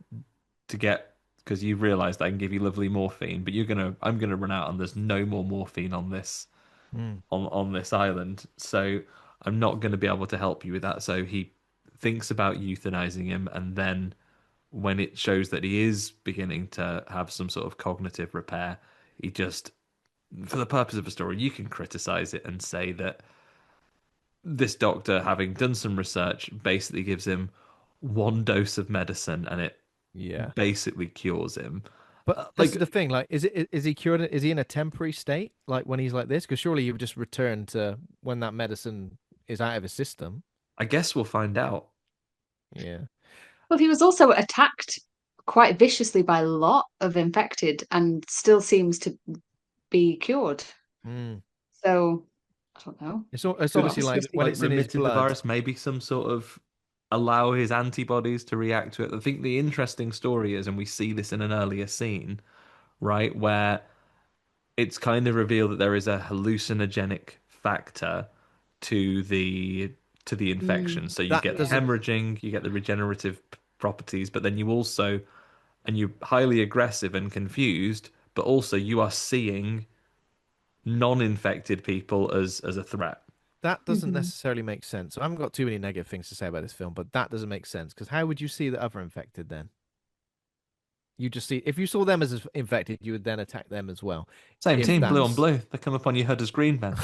get because you've realized I can give you lovely morphine, but I'm gonna run out and there's no more morphine on this mm, on this island. So I'm not gonna be able to help you with that. So he thinks about euthanizing him and then when it shows that he is beginning to have some sort of cognitive repair, he just for the purpose of a story, you can criticize it and say that this doctor, having done some research, basically gives him one dose of medicine and it yeah. basically cures him. But this is Like, the thing, like, is he cured? Is he in a temporary state, like when he's like this? Because surely he would just return to when that medicine is out of his system. I guess we'll find out. Yeah. Well, he was also attacked quite viciously by a lot of infected and still seems to be cured. Mm. So I don't know. It's Could have obviously Lots like of when like it's in his remitted the blood. virus, maybe some sort of allow his antibodies to react to it. I think the interesting story is, and we see this in an earlier scene, right, where it's kind of revealed that there is a hallucinogenic factor to the infection. Mm, So you That get the yeah. doesn't hemorrhaging, you get the regenerative properties, but then you also and you're highly aggressive and confused, but also you are seeing non-infected people as a threat. that doesn't Mhm. necessarily make sense. I haven't got too many negative things to say about this film, but that doesn't make sense because how would you see the other infected then? You just see if you saw them as infected, you would then attack them as well. Same If team, blue on that's blue. They come upon your hood as green men.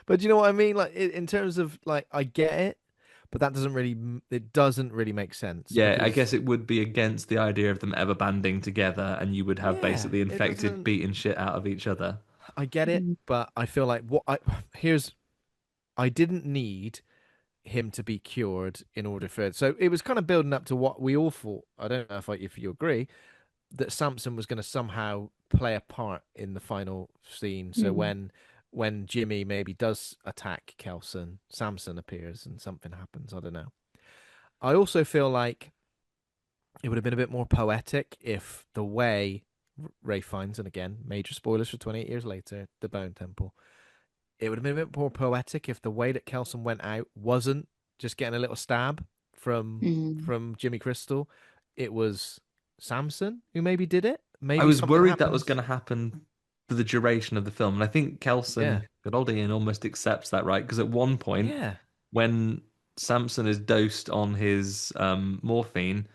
but you know what I mean? Like in terms of like, I get it, but that doesn't really it doesn't really make sense Yeah, I because guess it would be against the idea of them ever banding together, and you would have yeah, basically it infected doesn't. beating shit out of each other. I get it, but I feel like what I here's I didn't need him to be cured in order for it. So it was kind of building up to what we all thought. I don't know if you agree that Samson was going to somehow play a part in the final scene. So Mm. when Jimmy maybe does attack Kelson, Samson appears and something happens. I don't know. I also feel like it would have been a bit more poetic if the way Ray finds, and again, major spoilers for 28 years later, the Bone Temple. It would have been a bit more poetic if the way that Kelson went out wasn't just getting a little stab Mm. from Jimmy Crystal. It was Samson who maybe did it. I Maybe was something worried that was going happens. to happen for the duration of the film, and I think Yeah. Kelson, good old Ian, almost accepts that, right? Because at one point, Yeah. when Samson is dosed on his morphine,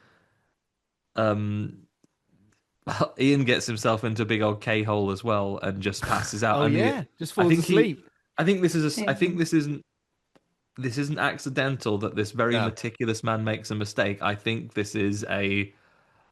um, Ian gets himself into a big old K hole as well and just passes out. Oh And yeah. Just I falls think he, asleep. I think this is I Yeah. think this isn't accidental that this very No. meticulous man makes a mistake. I think this is a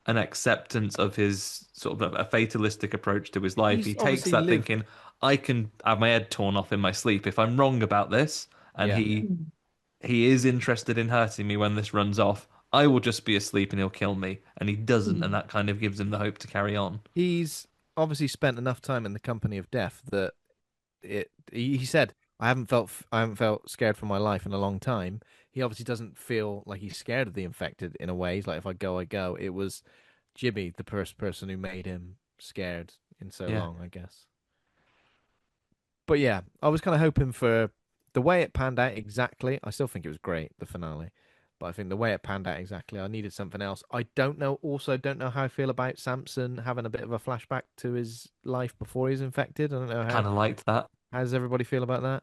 an acceptance of his sort of a fatalistic approach to his life. He's He takes obviously that lived. thinking, I can have my head torn off in my sleep if I'm wrong about this, and Yeah. Mm. he is interested in hurting me when this runs off. I will just be asleep and he'll kill me, and he doesn't, and Mm. that kind of gives him the hope to carry on. He's obviously spent enough time in the company of death that he said I haven't felt scared for my life in a long time. He obviously doesn't feel like he's scared of the infected in a way. He's like, if I go, I go. It was Jimmy, the first person who made him scared in so Yeah, long, I guess. But yeah, I was kind of hoping for the way it panned out exactly. I still think it was great, the finale. But I think the way it panned out exactly, I needed something else. I don't know, also don't know how I feel about Samson having a bit of a flashback to his life before he's infected. I don't know kind of liked that. how does everybody feel about that?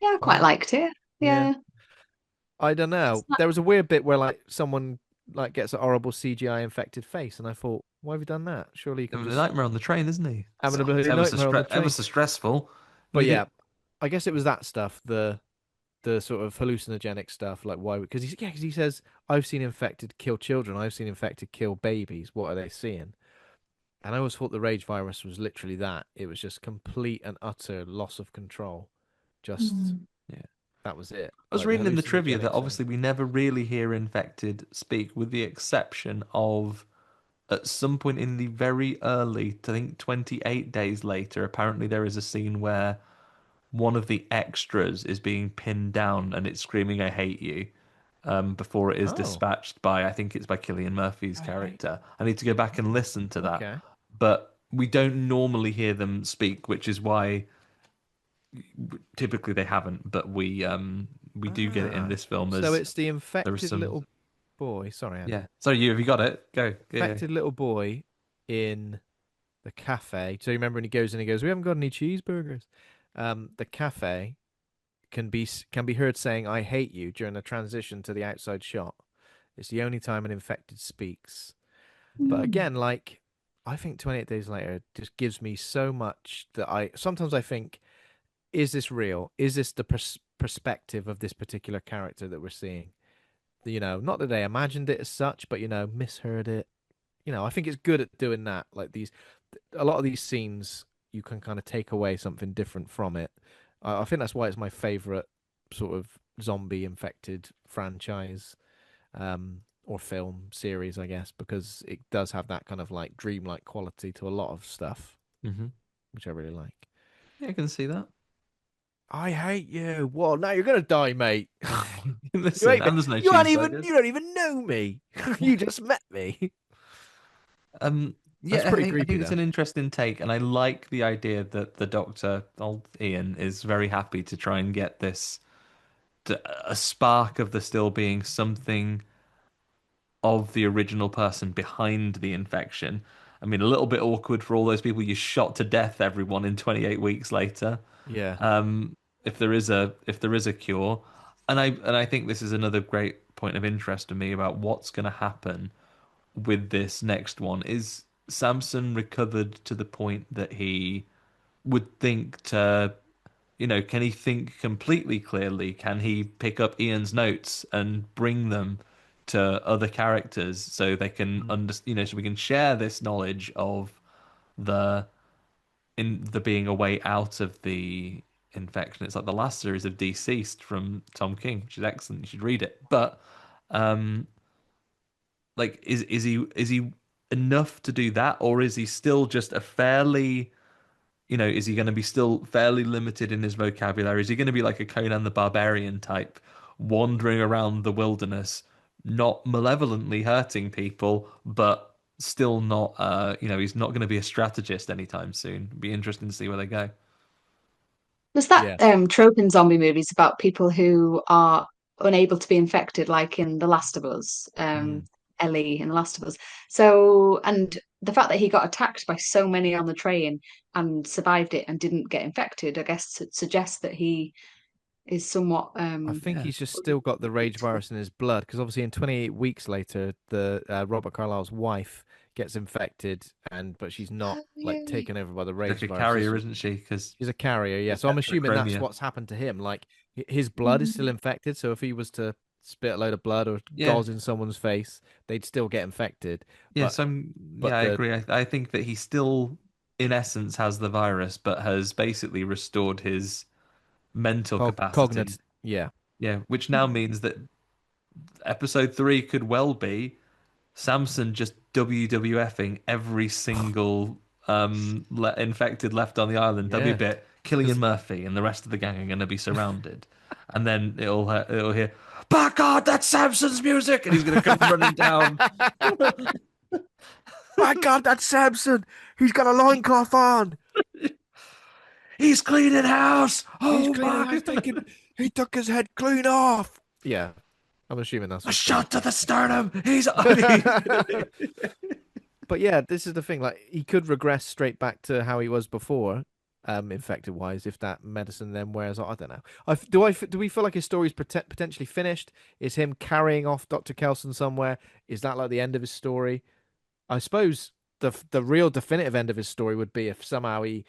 Yeah, I quite liked it. Yeah. Yeah. I don't It's know. not, There was a weird bit where like someone like gets a horrible CGI infected face, and I thought, why have you done that? Surely you can Having a just nightmare on the train, isn't he? having a It's bloody nightmare on the ever train. so stressful. But You yeah, think, I guess it was that stuff, the sort of hallucinogenic stuff, like why? Because he says I've seen infected kill children, I've seen infected kill babies. What are they seeing? And I always thought the rage virus was literally that. It was just complete and utter loss of control. Just mm. yeah. that was it. I was Like the reading in the trivia that hallucinogenic stuff. obviously we never really hear infected speak, with the exception of at some point in the very early, I think 28 days later, apparently there is a scene where one of the extras is being pinned down and it's screaming, I hate you, before it is Oh, dispatched by, I think it's by Killian Murphy's I hate. character. I need to go back and listen to that. Okay. But we don't normally hear them speak, which is why typically they haven't, but we do get it in Ah, this film so as it's the there is infected some little boy. Sorry, Andy. yeah. So you have you got it? Go. Yeah. Infected little boy in the cafe. So you remember when he goes in, he goes, "We haven't got any cheeseburgers." The cafe can be heard saying "I hate you" during the transition to the outside shot. It's the only time an infected speaks. But Mm. again, like I think 28 Days Later just gives me so much that I sometimes I think, is this real? Is this the perspective of this particular character that we're seeing? Not that they imagined it as such, but misheard it. I think it's good at doing that. Like a lot of these scenes, you can kind of take away something different from it. I think that's why it's my favorite sort of zombie infected franchise, or film series, I guess, because it does have that kind of like dreamlike quality to a lot of stuff, Hmm. which I really like. Yeah, I can see that. I hate you. Well, now you're gonna die, mate. You Listen, hate me. and there's no You cheeseburgers. don't even know me. You just met me. That's Yeah, pretty I creepy think it's though. an interesting take, and I like the idea that the Doctor, old Ian, is very happy to try and get this a spark of there still being something of the original person behind the infection. I mean, a little bit awkward for all those people you shot to death, everyone in 28 weeks later. Yeah. If there is a cure, and I think this is another great point of interest to me about what's going to happen with this next one. Is Samson recovered to the point that he would think to can he think completely clearly? Can he pick up Ian's notes and bring them to other characters so they can Mm. so we can share this knowledge of the in the being a way out of the infection. It's like the last series of Deceased from Tom King, which is excellent. You should read it. But um, like, is he enough to do that, or is he still just a fairly is he going to be still fairly limited in his vocabulary? Is he going to be like a Conan the Barbarian type, wandering around the wilderness, not malevolently hurting people, but still not, he's not going to be a strategist anytime soon. It'd be interesting to see where they go. There's that Yeah. trope in zombie movies about people who are unable to be infected, like in The Last of Us, Mm. Ellie in The Last of Us. So, and the fact that he got attacked by so many on the train and survived it and didn't get infected, I guess suggests that he is somewhat I think Yeah. he's just still got the rage virus in his blood because obviously in 28 weeks later, the Robert Carlyle's wife gets infected, but she's not Oh, like yeah. taken over by the She's like rage a virus. carrier, isn't she? Because She's a carrier, yeah. So I'm assuming that's heterochromia. what's happened to him. Like his blood is still Mm. infected, so if he was to spit a load of blood or Yeah. gauze in someone's face, they'd still get infected. Yeah. But So but I the agree. I think that he still, in essence, has the virus, but has basically restored his mental capacity. cognitive, yeah, Yeah, which now means that episode three could well be Samson just WWFing every single infected left on the island. There'll be a yeah, bit. Killian because Murphy and the rest of the gang are going to be surrounded, and then it'll hear, "By God, that's Samson's music!" and he's going to come running down. my God, that's Samson. He's got a loincloth on. He's cleaning house. He's Oh cleaning. my! I think he took his head clean off. Yeah, I'm assuming that's A what's going shot to the sternum. on. But yeah, this is the thing. Like, he could regress straight back to how he was before, infected wise, if that medicine then wears off. I don't know. Do we feel like his story's potentially finished? Is him carrying off Dr. Kelson somewhere? Is that like the end of his story? I suppose the real definitive end of his story would be if somehow he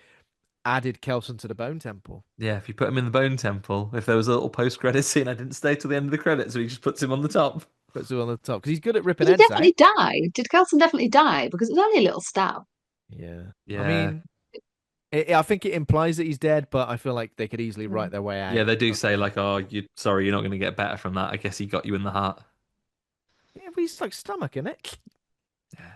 added Kelson to the Bone Temple. Yeah, if you put him in the Bone Temple, if there was a little post-credit scene, I didn't stay till the end of the credits, so he just puts him on the top. Puts it on the top because he's good at ripping Did he heads out. definitely die? Did Kelson definitely die? Because it was only a little stab. Yeah, I Yeah, mean, I think it implies that he's dead, but I feel like they could easily write Mm. their way yeah, out. they do say like, "Oh, you sorry, you're not going to get better from that. I guess he got you in the heart." Yeah, but he's like stomach in it. Yeah.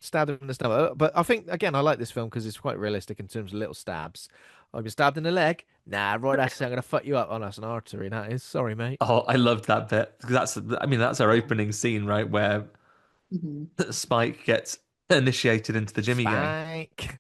Stabbed him in the stomach. But I think again, I like this film because it's quite realistic in terms of little stabs. I've been stabbed in the leg. Nah, right, that's I'm gonna fuck you up. Oh, that's an artery. That is. Sorry, mate. Oh, I loved that bit because I mean, that's our opening scene, right, where Mhm. Spike gets initiated into the Jimmy gang. Spike.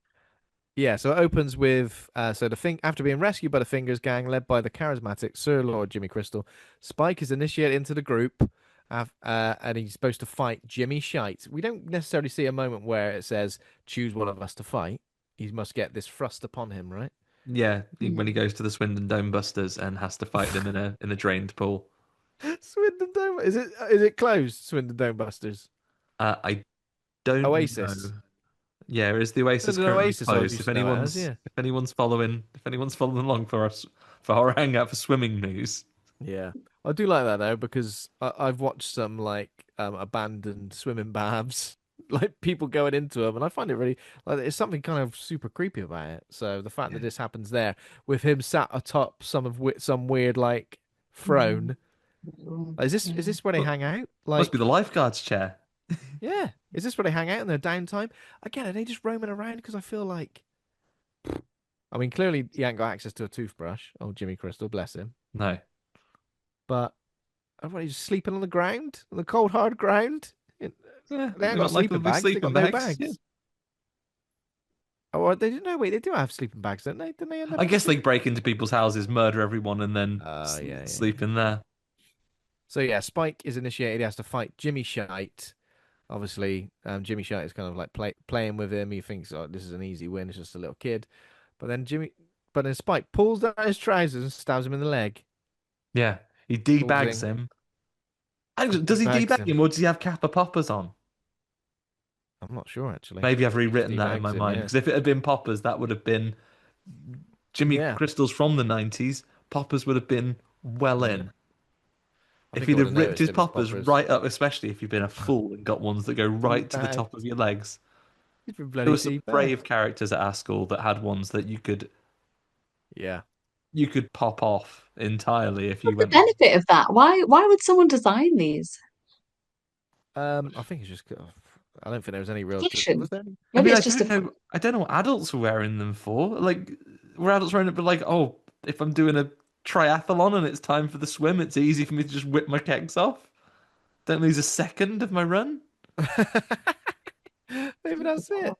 Yeah, so it opens with so the thing after being rescued by the Fingers gang, led by the charismatic Sir Lord Jimmy Crystal, Spike is initiated into the group, and he's supposed to fight Jimmy Shite. We don't necessarily see a moment where it says choose one of us to fight. He must get this thrust upon him, right? Yeah, when he Mm. goes to the Swindon Dome Busters and has to fight them in a drained pool. Swindon Dome. Is it closed? Swindon Dome Busters. I don't know. Oasis. Yeah, is the Oasis Swindon currently Oasis. I closed? used to know it as, yeah. If anyone's following along for us for Horror Hangout for swimming news. Yeah, I do like that though because I've watched some like abandoned swimming baths, like people going into them, and I find it really like there's something kind of super creepy about it. So the fact that this happens there with him sat atop some weird like Mm. throne, like, is Yeah. this where they Well, hang out? must be the Like, lifeguard's chair. yeah, is this where they hang out in their downtime? Again, are they just roaming around? Because I feel like, I mean, clearly he ain't got access to a toothbrush. Oh, Jimmy Crystal, bless him. No. But everybody's sleeping on the ground, on the cold, hard ground. They Yeah, ain't they got got like sleeping lovely bags. They sleeping got no bags. Yeah. bags. Oh, they didn't know. Wait, they do have sleeping bags, don't they? Didn't they end up I having guess they sleeping? break into people's houses, murder everyone, and then Yeah, yeah, sleep yeah. in there. So yeah, Spike is initiated. He has to fight Jimmy Shite. Obviously, Jimmy Shite is kind of like playing with him. He thinks, oh, this is an easy win. It's just a little kid. But then Spike pulls down his trousers and stabs him in the leg. Yeah, he debags Causing him. Does he debags debag him. him, or does he have Kappa Poppers on? I'm not sure actually. Maybe I've He just rewritten that in my debags him. mind Yeah. because if it had been Poppers, that would have been Jimmy Yeah. Crystal's from the 90s. Poppers would have been well Yeah. in. I If think I he'd would have have ripped noticed his if it's poppers poppers. right up, especially if you've been a fool and got ones that go right to the Teabag. top of your legs. He's been There bloody were some teabag. brave characters at our school that had ones that Yeah. you could pop off entirely if you What's the went. benefit of that? Why would someone design these? I think it's just. I don't think there was any real. Was Fashion. there any? I Maybe mean, it's just a I don't know what adults were wearing them for. Like, were adults wearing it, but like, oh, if I'm doing a triathlon and it's time for the swim, it's easy for me to just whip my kecks off. Don't lose a second of my run. Maybe that's it.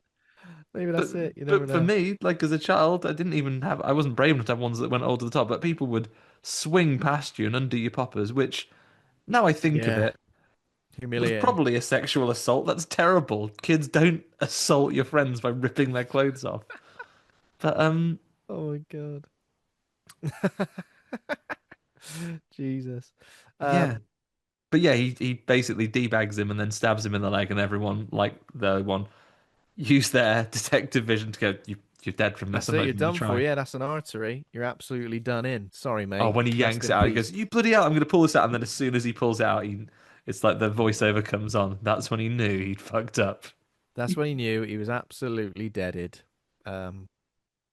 Maybe But that's it. You never but for know. me, like as a child, I wasn't brave enough to have ones that went all to the top, but people would swing past you and undo your poppers, which now I think of Yeah. it, was Humiliating. probably a sexual assault. That's terrible. Kids don't assault your friends by ripping their clothes off. But Oh my god. Jesus. yeah. Um. But yeah, he basically debags him and then stabs him in the leg, and everyone, like the one, use their detective vision to go, you're dead from this. That's I'm it. not You're even gonna done for. try. Yeah, that's an artery. You're absolutely done in. Sorry, Oh, mate. when he Rest yanks it in out, he goes, peace. "You bloody hell! I'm going to pull this out." And then as soon as he pulls it out, it's like the voiceover comes on. That's when he knew he'd fucked up. That's when he knew he was absolutely deaded. Um.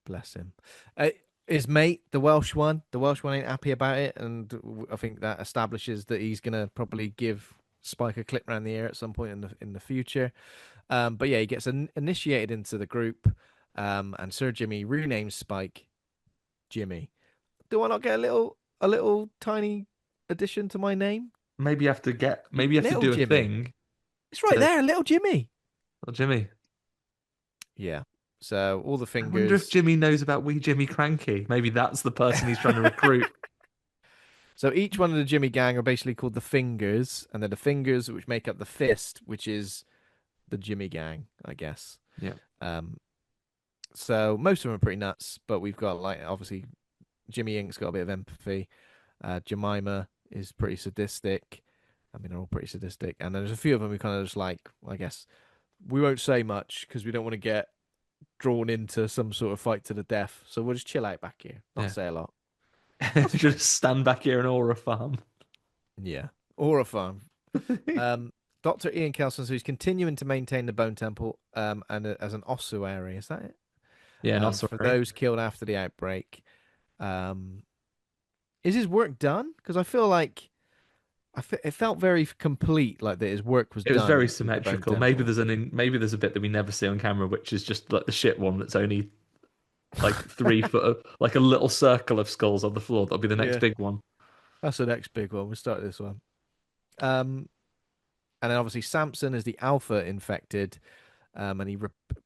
Bless him. Uh, his mate, the Welsh one ain't happy about it, and I think that establishes that he's gonna probably give Spike a clip around the ear at some point in the future. But yeah, he gets initiated into the group, and Sir Jimmy renames Spike Jimmy. Do I not get a little tiny addition to my name? Maybe you have to Little do a Jimmy. thing It's right to. there, little Jimmy. Oh, Jimmy. Yeah. So all the I wonder if fingers. Jimmy knows about Wee Jimmy Cranky. Maybe that's the person he's trying to recruit. So each one of the Jimmy gang are basically called the fingers, and then the fingers which make up the fist, which is the Jimmy gang, I guess. Yeah. Um, so most of them are pretty nuts, but we've got like obviously Jimmy Ink's got a bit of empathy. Jemima is pretty sadistic. I mean, they're all pretty sadistic, and there's a few of them who kind of just like, I guess, we won't say much because we don't want to get drawn into some sort of fight to the death. So we'll just chill out back here, not Yeah. say a lot. Just stand back here and aura farm. Yeah, or a farm. Dr. Ian Kelson, so he's continuing to maintain the Bone Temple and as an ossuary, is that it? Yeah, not For sorry. those killed after the outbreak. Um, is his work done? Because I feel like it felt very complete, like that his work was It was very done with the Bone symmetrical. Temple. Maybe there's a bit that we never see on camera, which is just like the shit one that's only like 3 foot of like a little circle of skulls on the floor. That'll be the next Yeah, big one. that's the next big one. We'll start this one. Um, and then obviously Samson is the alpha infected, and he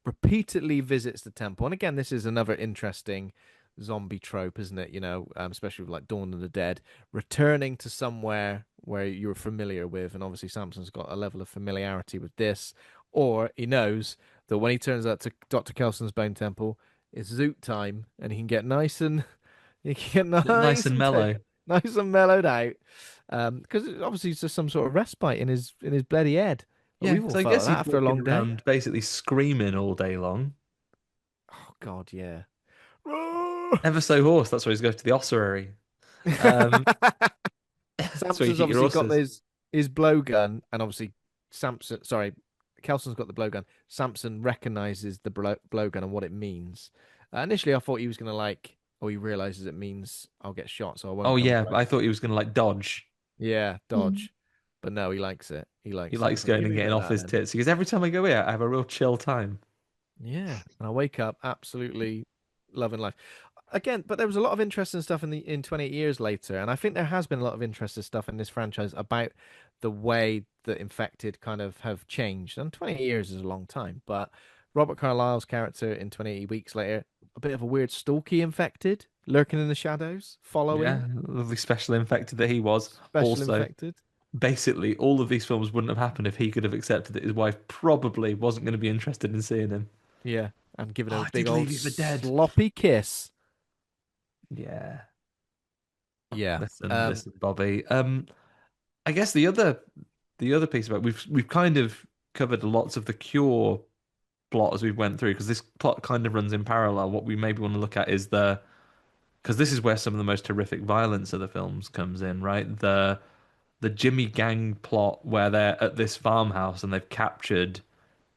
repeatedly visits the temple. And again, this is another interesting zombie trope, isn't it? You know, especially with like Dawn of the Dead, returning to somewhere where you're familiar with, and obviously Samson's got a level of familiarity with this, or he knows that when he turns up to Dr. Kelson's Bone Temple, it's Zoot time, and he can get nice and he can get Nice and mellow. nice and mellowed out, because obviously it's just some sort of respite in his bloody head. But Yeah, we've because all I felt guess that he's after a walking long day. around basically screaming all day long. Oh God, yeah. Ever so hoarse. That's why he's going to the ossuary. Um, that's where you Samson's keep your obviously got horses. his blowgun, and obviously Samson. Sorry, Kelson's got the blowgun. Samson recognizes the blowgun and what it means. Initially, I thought he was gonna like, oh, he realizes it means I'll get shot, so I Oh won't come yeah, I close. thought he was going to like dodge. Yeah, Mm. dodge. But no, he likes it. He He likes it. likes He's like, going give and me a bit getting of off that his then. tits. Because every time I go here, I have a real chill time. Yeah, and I wake up absolutely loving life. Again, but there was a lot of interesting stuff in 28 years later, and I think there has been a lot of interesting stuff in this franchise about the way that infected kind of have changed. And 28 years is a long time, but Robert Carlyle's character in 28 weeks later, a bit of a weird stalky infected, lurking in the shadows, following Yeah, lovely special infected that he was. special Also, infected. basically, all of these films wouldn't have happened if he could have accepted that his wife probably wasn't going to be interested in seeing him. Yeah, and giving him Oh, a I big did old leave you for dead. sloppy kiss. Yeah. Yeah. Listen, Bobby. I guess the other piece about we've kind of covered lots of the Cure plot as we went through because this plot kind of runs in parallel. What we maybe want to look at is the because this is where some of the most horrific violence of the films comes in, right? The Jimmy gang plot where they're at this farmhouse and they've captured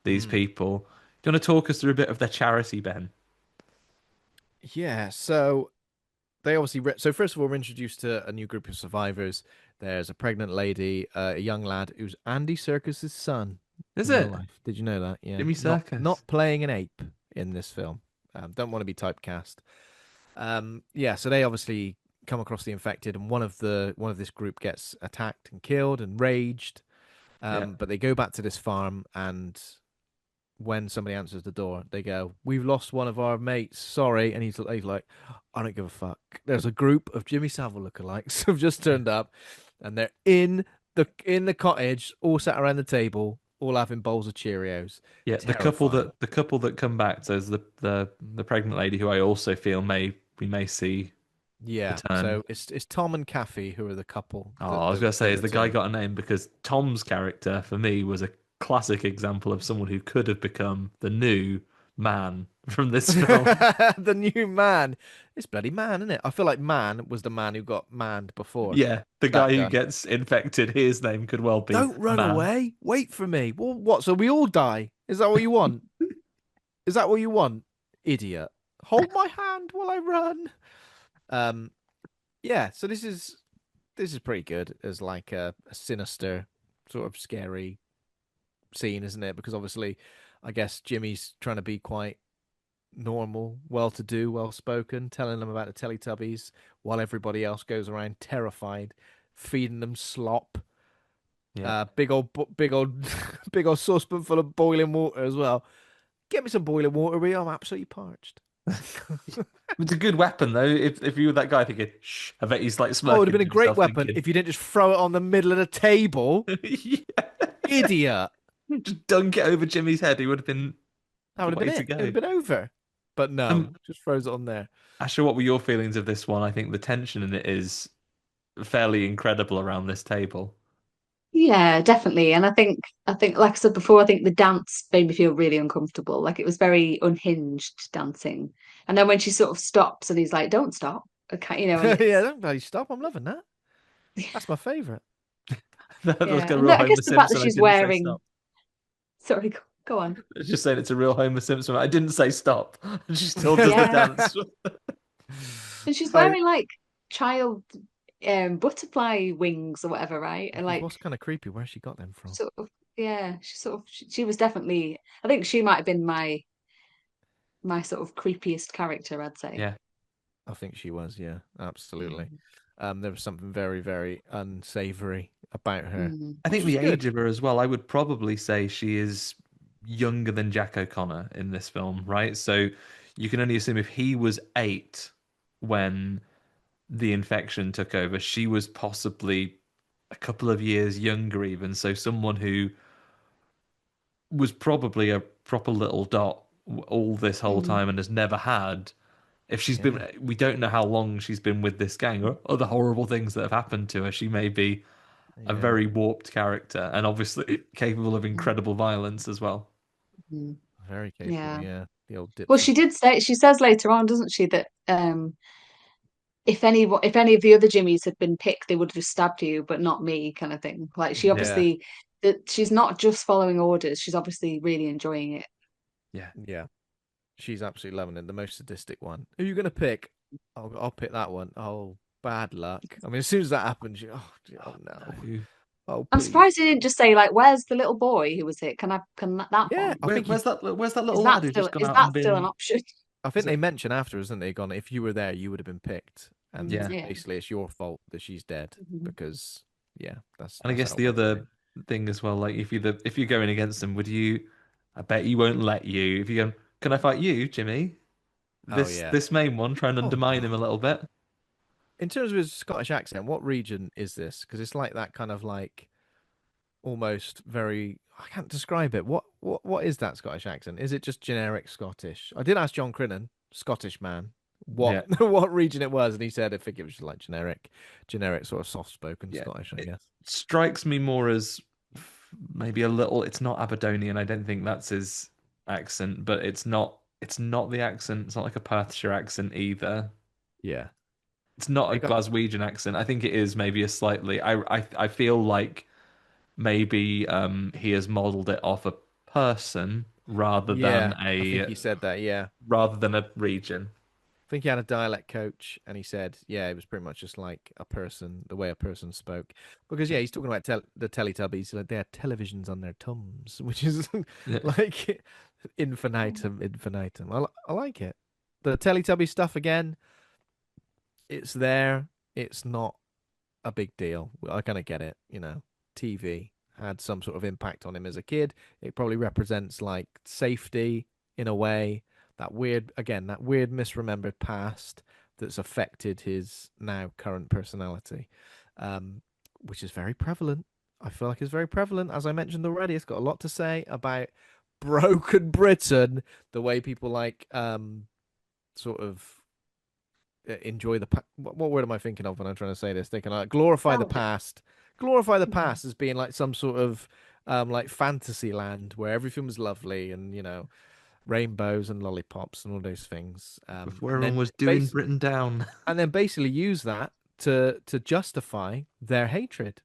these Mm. people. Do you want to talk us through a bit of their charity, Ben? Yeah, so they obviously so first of all we're introduced to a new group of survivors. There's a pregnant lady, a young lad who's Andy Serkis's son Is in real it life. Did you know that? Yeah, Jimmy Circus? not playing an ape in this film. Don't want to be typecast. Yeah, so they obviously come across the infected, and one of this group gets attacked and killed and raged. Yeah, But they go back to this farm, and when somebody answers the door, they go, "We've lost one of our mates. Sorry." And he's like, "I don't give a fuck." There's a group of Jimmy Savile lookalikes have just turned up, and they're in the cottage, all sat around the table, all having bowls of Cheerios. yeah. Terrifying. The couple that come back. So there's the pregnant lady who I also feel we may see Yeah. return. So it's Tom and Kathy who are the couple Oh, that I was gonna say, that is the guy return. got a name? Because Tom's character for me was a classic example of someone who could have become the new man from this film. The new man. It's bloody man, isn't it? I feel like man was the man who got manned before. Yeah, the That guy who guy. gets infected, his name could well be Don't run Man. away. Wait for me. Well, what? So we all die? Is that what you want? Is that what you want? Idiot. Hold my hand while I run. Um, yeah, so this is pretty good as like a sinister, sort of scary scene, isn't it? Because obviously, I guess Jimmy's trying to be quite normal, well-to-do, well-spoken, telling them about the Teletubbies while everybody else goes around terrified, feeding them slop. Yeah. Big old, big old saucepan full of boiling water as well. Get me some boiling water, Rio. I'm absolutely parched. It's a good weapon though. If you were that guy thinking, shh, I bet he's like Oh, it would have smirking been a to great himself weapon thinking, if you didn't just throw it on the middle of the table. yeah, Idiot. just dunk it over Jimmy's head. He would have been That the would have been way to it. It would go. have been over. But no, Um, just throws it on there. Asher, what were your feelings of this one? I think the tension in it is fairly incredible around this table. Yeah, definitely. And I think like I said before, I think the dance made me feel really uncomfortable. Like it was very unhinged dancing. And then when she sort of stops and he's like, "Don't stop." Okay, and Yeah, it's don't bloody stop. I'm loving that. That's my favourite. That was like yeah. a And real I guess Homer the fact that Simpson. I she's didn't say wearing stop. sorry, go on. It's just saying it's a real Homer Simpson. I didn't say stop. She still does the Yeah. dance. And she's I wearing like child butterfly wings or whatever, right? And It like was kind of creepy where she got them from. sort of yeah, she was definitely I think she might have been my sort of creepiest character, I'd say. Yeah, I think she was, yeah, absolutely. Mm. There was something very, very unsavory about her, Mm. I which think was the age good. of her as well. I would probably say she is younger than Jack O'Connor in this film, right? So you can only assume if he was 8 when the infection took over, she was possibly a couple of years younger, even. So someone who was probably a proper little dot all this whole Mm. time and has never had. If she's Yeah, been, we don't know how long she's been with this gang or other horrible things that have happened to her. She may be a yeah, very warped character and obviously capable of Mm. incredible violence as well. Mm. very capable. Yeah. Yeah, the old Well, dipsy. she says later on, doesn't she, that if any of the other Jimmies had been picked, they would have just stabbed you, but not me, kind of thing. Like she Yeah, obviously that she's not just following orders, she's obviously really enjoying it. Yeah. yeah, she's absolutely loving it. The most sadistic one. Who are you gonna pick? I'll pick that one. Oh, bad luck. I mean, as soon as that happens, oh no, No. oh I'm please. surprised he didn't just say like, "Where's the little boy who was it? Can that Yeah, one? Where's that little lad who's just gone Is out that and still an been? option?" I think Is they it? mention after, isn't they? Gone. If you were there, you would have been picked, and Yeah. Yeah. basically, it's your fault that she's dead Mhm. because, yeah, that's And I that's guess how it the works. other thing as well, like if you're going against them, would you? I bet he won't let you. If you go, can I fight you, Jimmy? Oh yeah. This main one, try and Oh undermine him a god. little bit. In terms of his Scottish accent, what region is this? Because it's like that kind of like almost very. I can't describe it. What is that Scottish accent? Is it just generic Scottish? I did ask John Crinnan, Scottish man, what Yeah, what region it was, and he said I think it was just like generic sort of soft spoken yeah. Scottish, I It guess. strikes me more as maybe a little. It's not Aberdonian. I don't think that's his accent, but it's not. It's not the accent. It's not like a Perthshire accent either. Yeah. It's not a They got Glaswegian accent. I think it is maybe a slightly. I feel like maybe he has modeled it off a person yeah. I think he said that. Yeah. rather than a region. I think he had a dialect coach, and he said, yeah, it was pretty much just like a person, the way a person spoke. Because yeah, he's talking about the Teletubbies, like they had televisions on their tums, which is Yeah. like infinitum, infinitum. I like it. The Teletubby stuff again, it's there. It's not a big deal. I kind of get it, you know. TV had some sort of impact on him as a kid. It probably represents like safety in a way. That weird misremembered past that's affected his now current personality, um, which is very prevalent. I feel like it's very prevalent. As I mentioned already, it's got a lot to say about broken Britain, the way people like sort of enjoy what word am I thinking of when I'm trying to say this? They can like Nostalgia. glorify the Mhm. past as being like some sort of like fantasy land where everything was lovely and you know rainbows and lollipops and all those things. Before everyone was doing Britain down. And then basically use that to justify their hatred,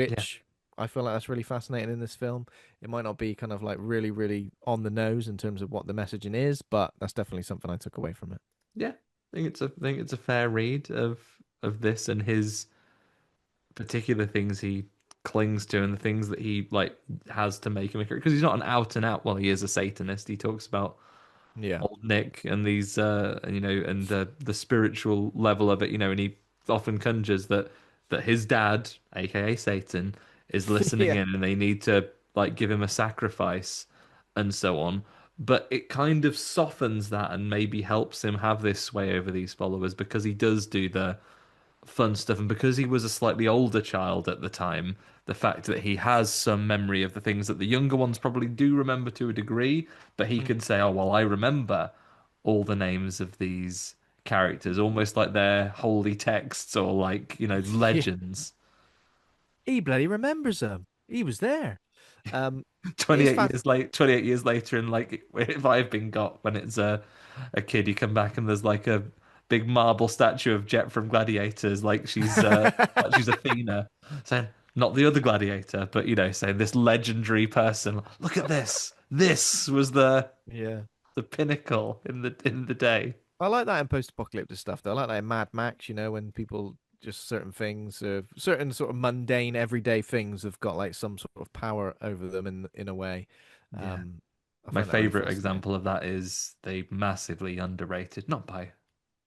Yeah. which I feel like that's really fascinating in this film. It might not be kind of like really, really on the nose in terms of what the messaging is, but that's definitely something I took away from it. Yeah. I think it's a fair read of this and his particular things he clings to and the things that he like has to make him a character because he's not an out and out. Well, he is a Satanist. He talks about Yeah. old Nick and these and the spiritual level of it, and he often conjures that his dad, aka Satan, is listening Yeah. in and they need to like give him a sacrifice and so on. But it kind of softens that and maybe helps him have this sway over these followers because he does do the fun stuff. And because he was a slightly older child at the time, the fact that he has some memory of the things that the younger ones probably do remember to a degree, but he Mm. can say, oh, well, I remember all the names of these characters, almost like they're holy texts or like, Yeah. legends. He bloody remembers them. He was there. It is 28 years later, and like if I've been got when it's a kid, you come back and there's like a big marble statue of Jet from Gladiators, like she's Athena, saying not the other gladiator, but saying this legendary person. Look at this. This was Yeah. the pinnacle in the day. I like that in post-apocalyptic stuff, though. I like that in Mad Max, you know, when people just certain things, certain sort of mundane, everyday things have got like some sort of power over them in a way. Yeah. Um, I My find that really favorite fascinating. example of that is they massively underrated, not by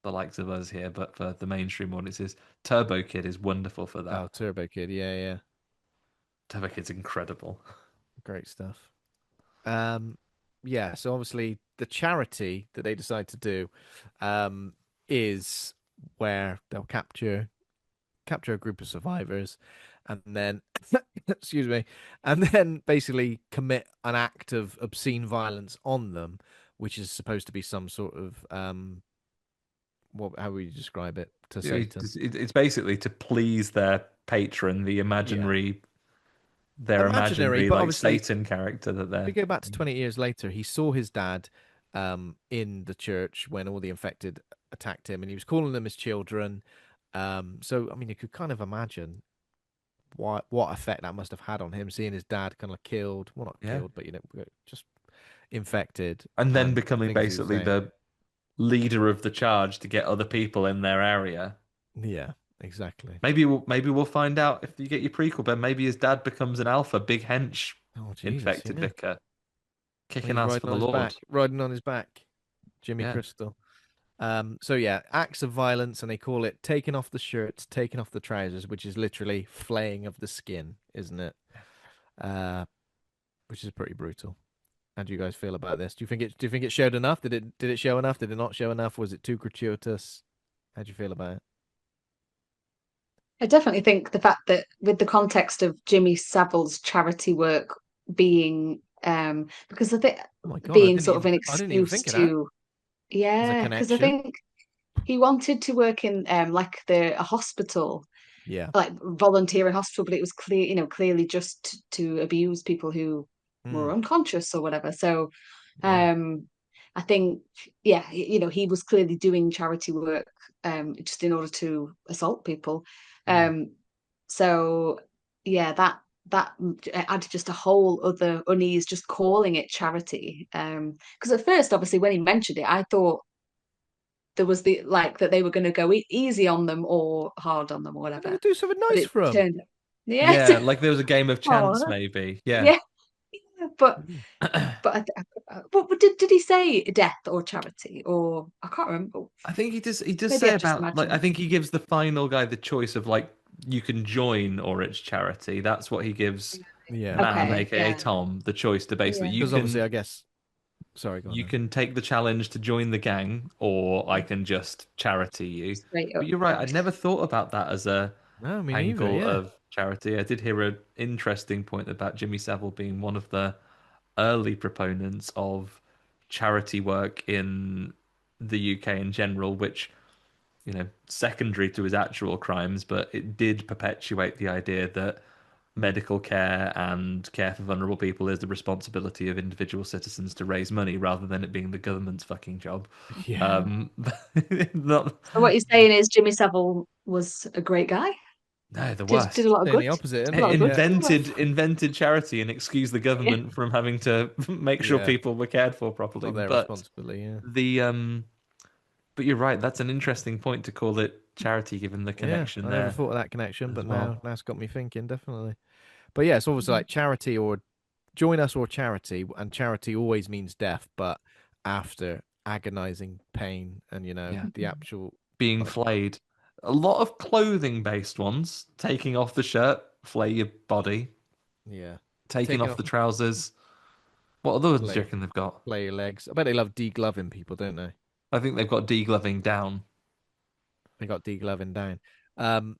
the likes of us here, but for the mainstream audiences, Turbo Kid is wonderful for Oh, that. Turbo Kid, yeah, yeah, Turbo Kid's incredible. great stuff. Um, yeah, so obviously the charity that they decide to do, is where they'll capture a group of survivors and then excuse me, and then basically commit an act of obscene violence on them, which is supposed to be some sort of what how would you describe it to Satan? It's basically to please their patron, Yeah. their Imaginary, imaginary but like obviously Satan character that we they're. go back to 20 years later, he saw his dad in the church when all the infected attacked him and he was calling them his children. So I mean you could kind of imagine what effect that must have had on him seeing his dad kind of killed, well not Yeah, killed, but you know, just infected and then and the becoming things he was basically saying. the leader of the charge to get other people in their area. Yeah, exactly. Maybe we'll find out if you get your prequel, but maybe his dad becomes an alpha, big hench, Oh Jesus, infected yeah. vicar, And kicking he's ass for the Lord. riding on his back, Jimmy Yeah, Crystal. So yeah, acts of violence, and they call it taking off the shirts, taking off the trousers, which is literally flaying of the skin, isn't it? Uh, which is pretty brutal. How do you guys feel about this? Do you think it showed enough? Did it show enough? Did it not show enough? Was it too gratuitous? How do you feel about it? I definitely think the fact that with the context of Jimmy Savile's charity work being because I think Oh my God, being sort of an I didn't even excuse think of that to as a because I connection. think he wanted to work in like a hospital, Yeah. like volunteer in hospital, but it was clear, clearly just to abuse people who Mm, were unconscious or whatever. So yeah. um I think, yeah, he was clearly doing charity work, just in order to assault people. So yeah, that added just a whole other unease, just calling it charity. Because at first, obviously, when he mentioned it, I thought there was that they were going to go easy on them or hard on them or I'm going whatever. to do something But nice it for him. turned, yeah, Yeah, like there was a game of chance, oh, maybe. Yeah. yeah, but did he say death or charity, or I can't remember. I think he does Maybe say I've just about, like, I imagined. think he gives the final guy the choice of, like, you can join or it's charity. That's what he gives Yeah. Nam, Okay, aka yeah, Tom, the choice to basically yeah. Because obviously, I guess. Sorry, go on you then. can take the challenge to join the gang, or I can just charity you. Straight But up you're right, I'd charity. never thought about that as a No, me neither. angle Yeah. of charity. I did hear an interesting point about Jimmy Savile being one of the early proponents of charity work in the UK in general, which, secondary to his actual crimes, but it did perpetuate the idea that medical care and care for vulnerable people is the responsibility of individual citizens to raise money rather than it being the government's fucking job. Yeah. Um, not, So what you're saying is Jimmy Savile was a great guy? no, the Did a worst. lot of Saying good, the opposite, did isn't a lot he? of good Yeah. for the world. Invented charity and excused the Yeah. government from having to make sure Yeah. people were cared for properly. Not their But responsibility. Yeah. the but you're right, that's an interesting point to call it charity given the Yeah. connection I never there thought of that connection, as but well. now it's got me thinking, definitely. But yeah, it's always like charity or join us or charity, and charity always means death, but after agonizing pain and Yeah. the actual Being like flayed. A lot of clothing based ones, taking off the shirt, flay your body, yeah, taking taking off off the trousers. What other ones do you flay reckon they've got? flay your legs. I bet they love degloving people, don't they? I think they've got degloving down. They got degloving down. Um,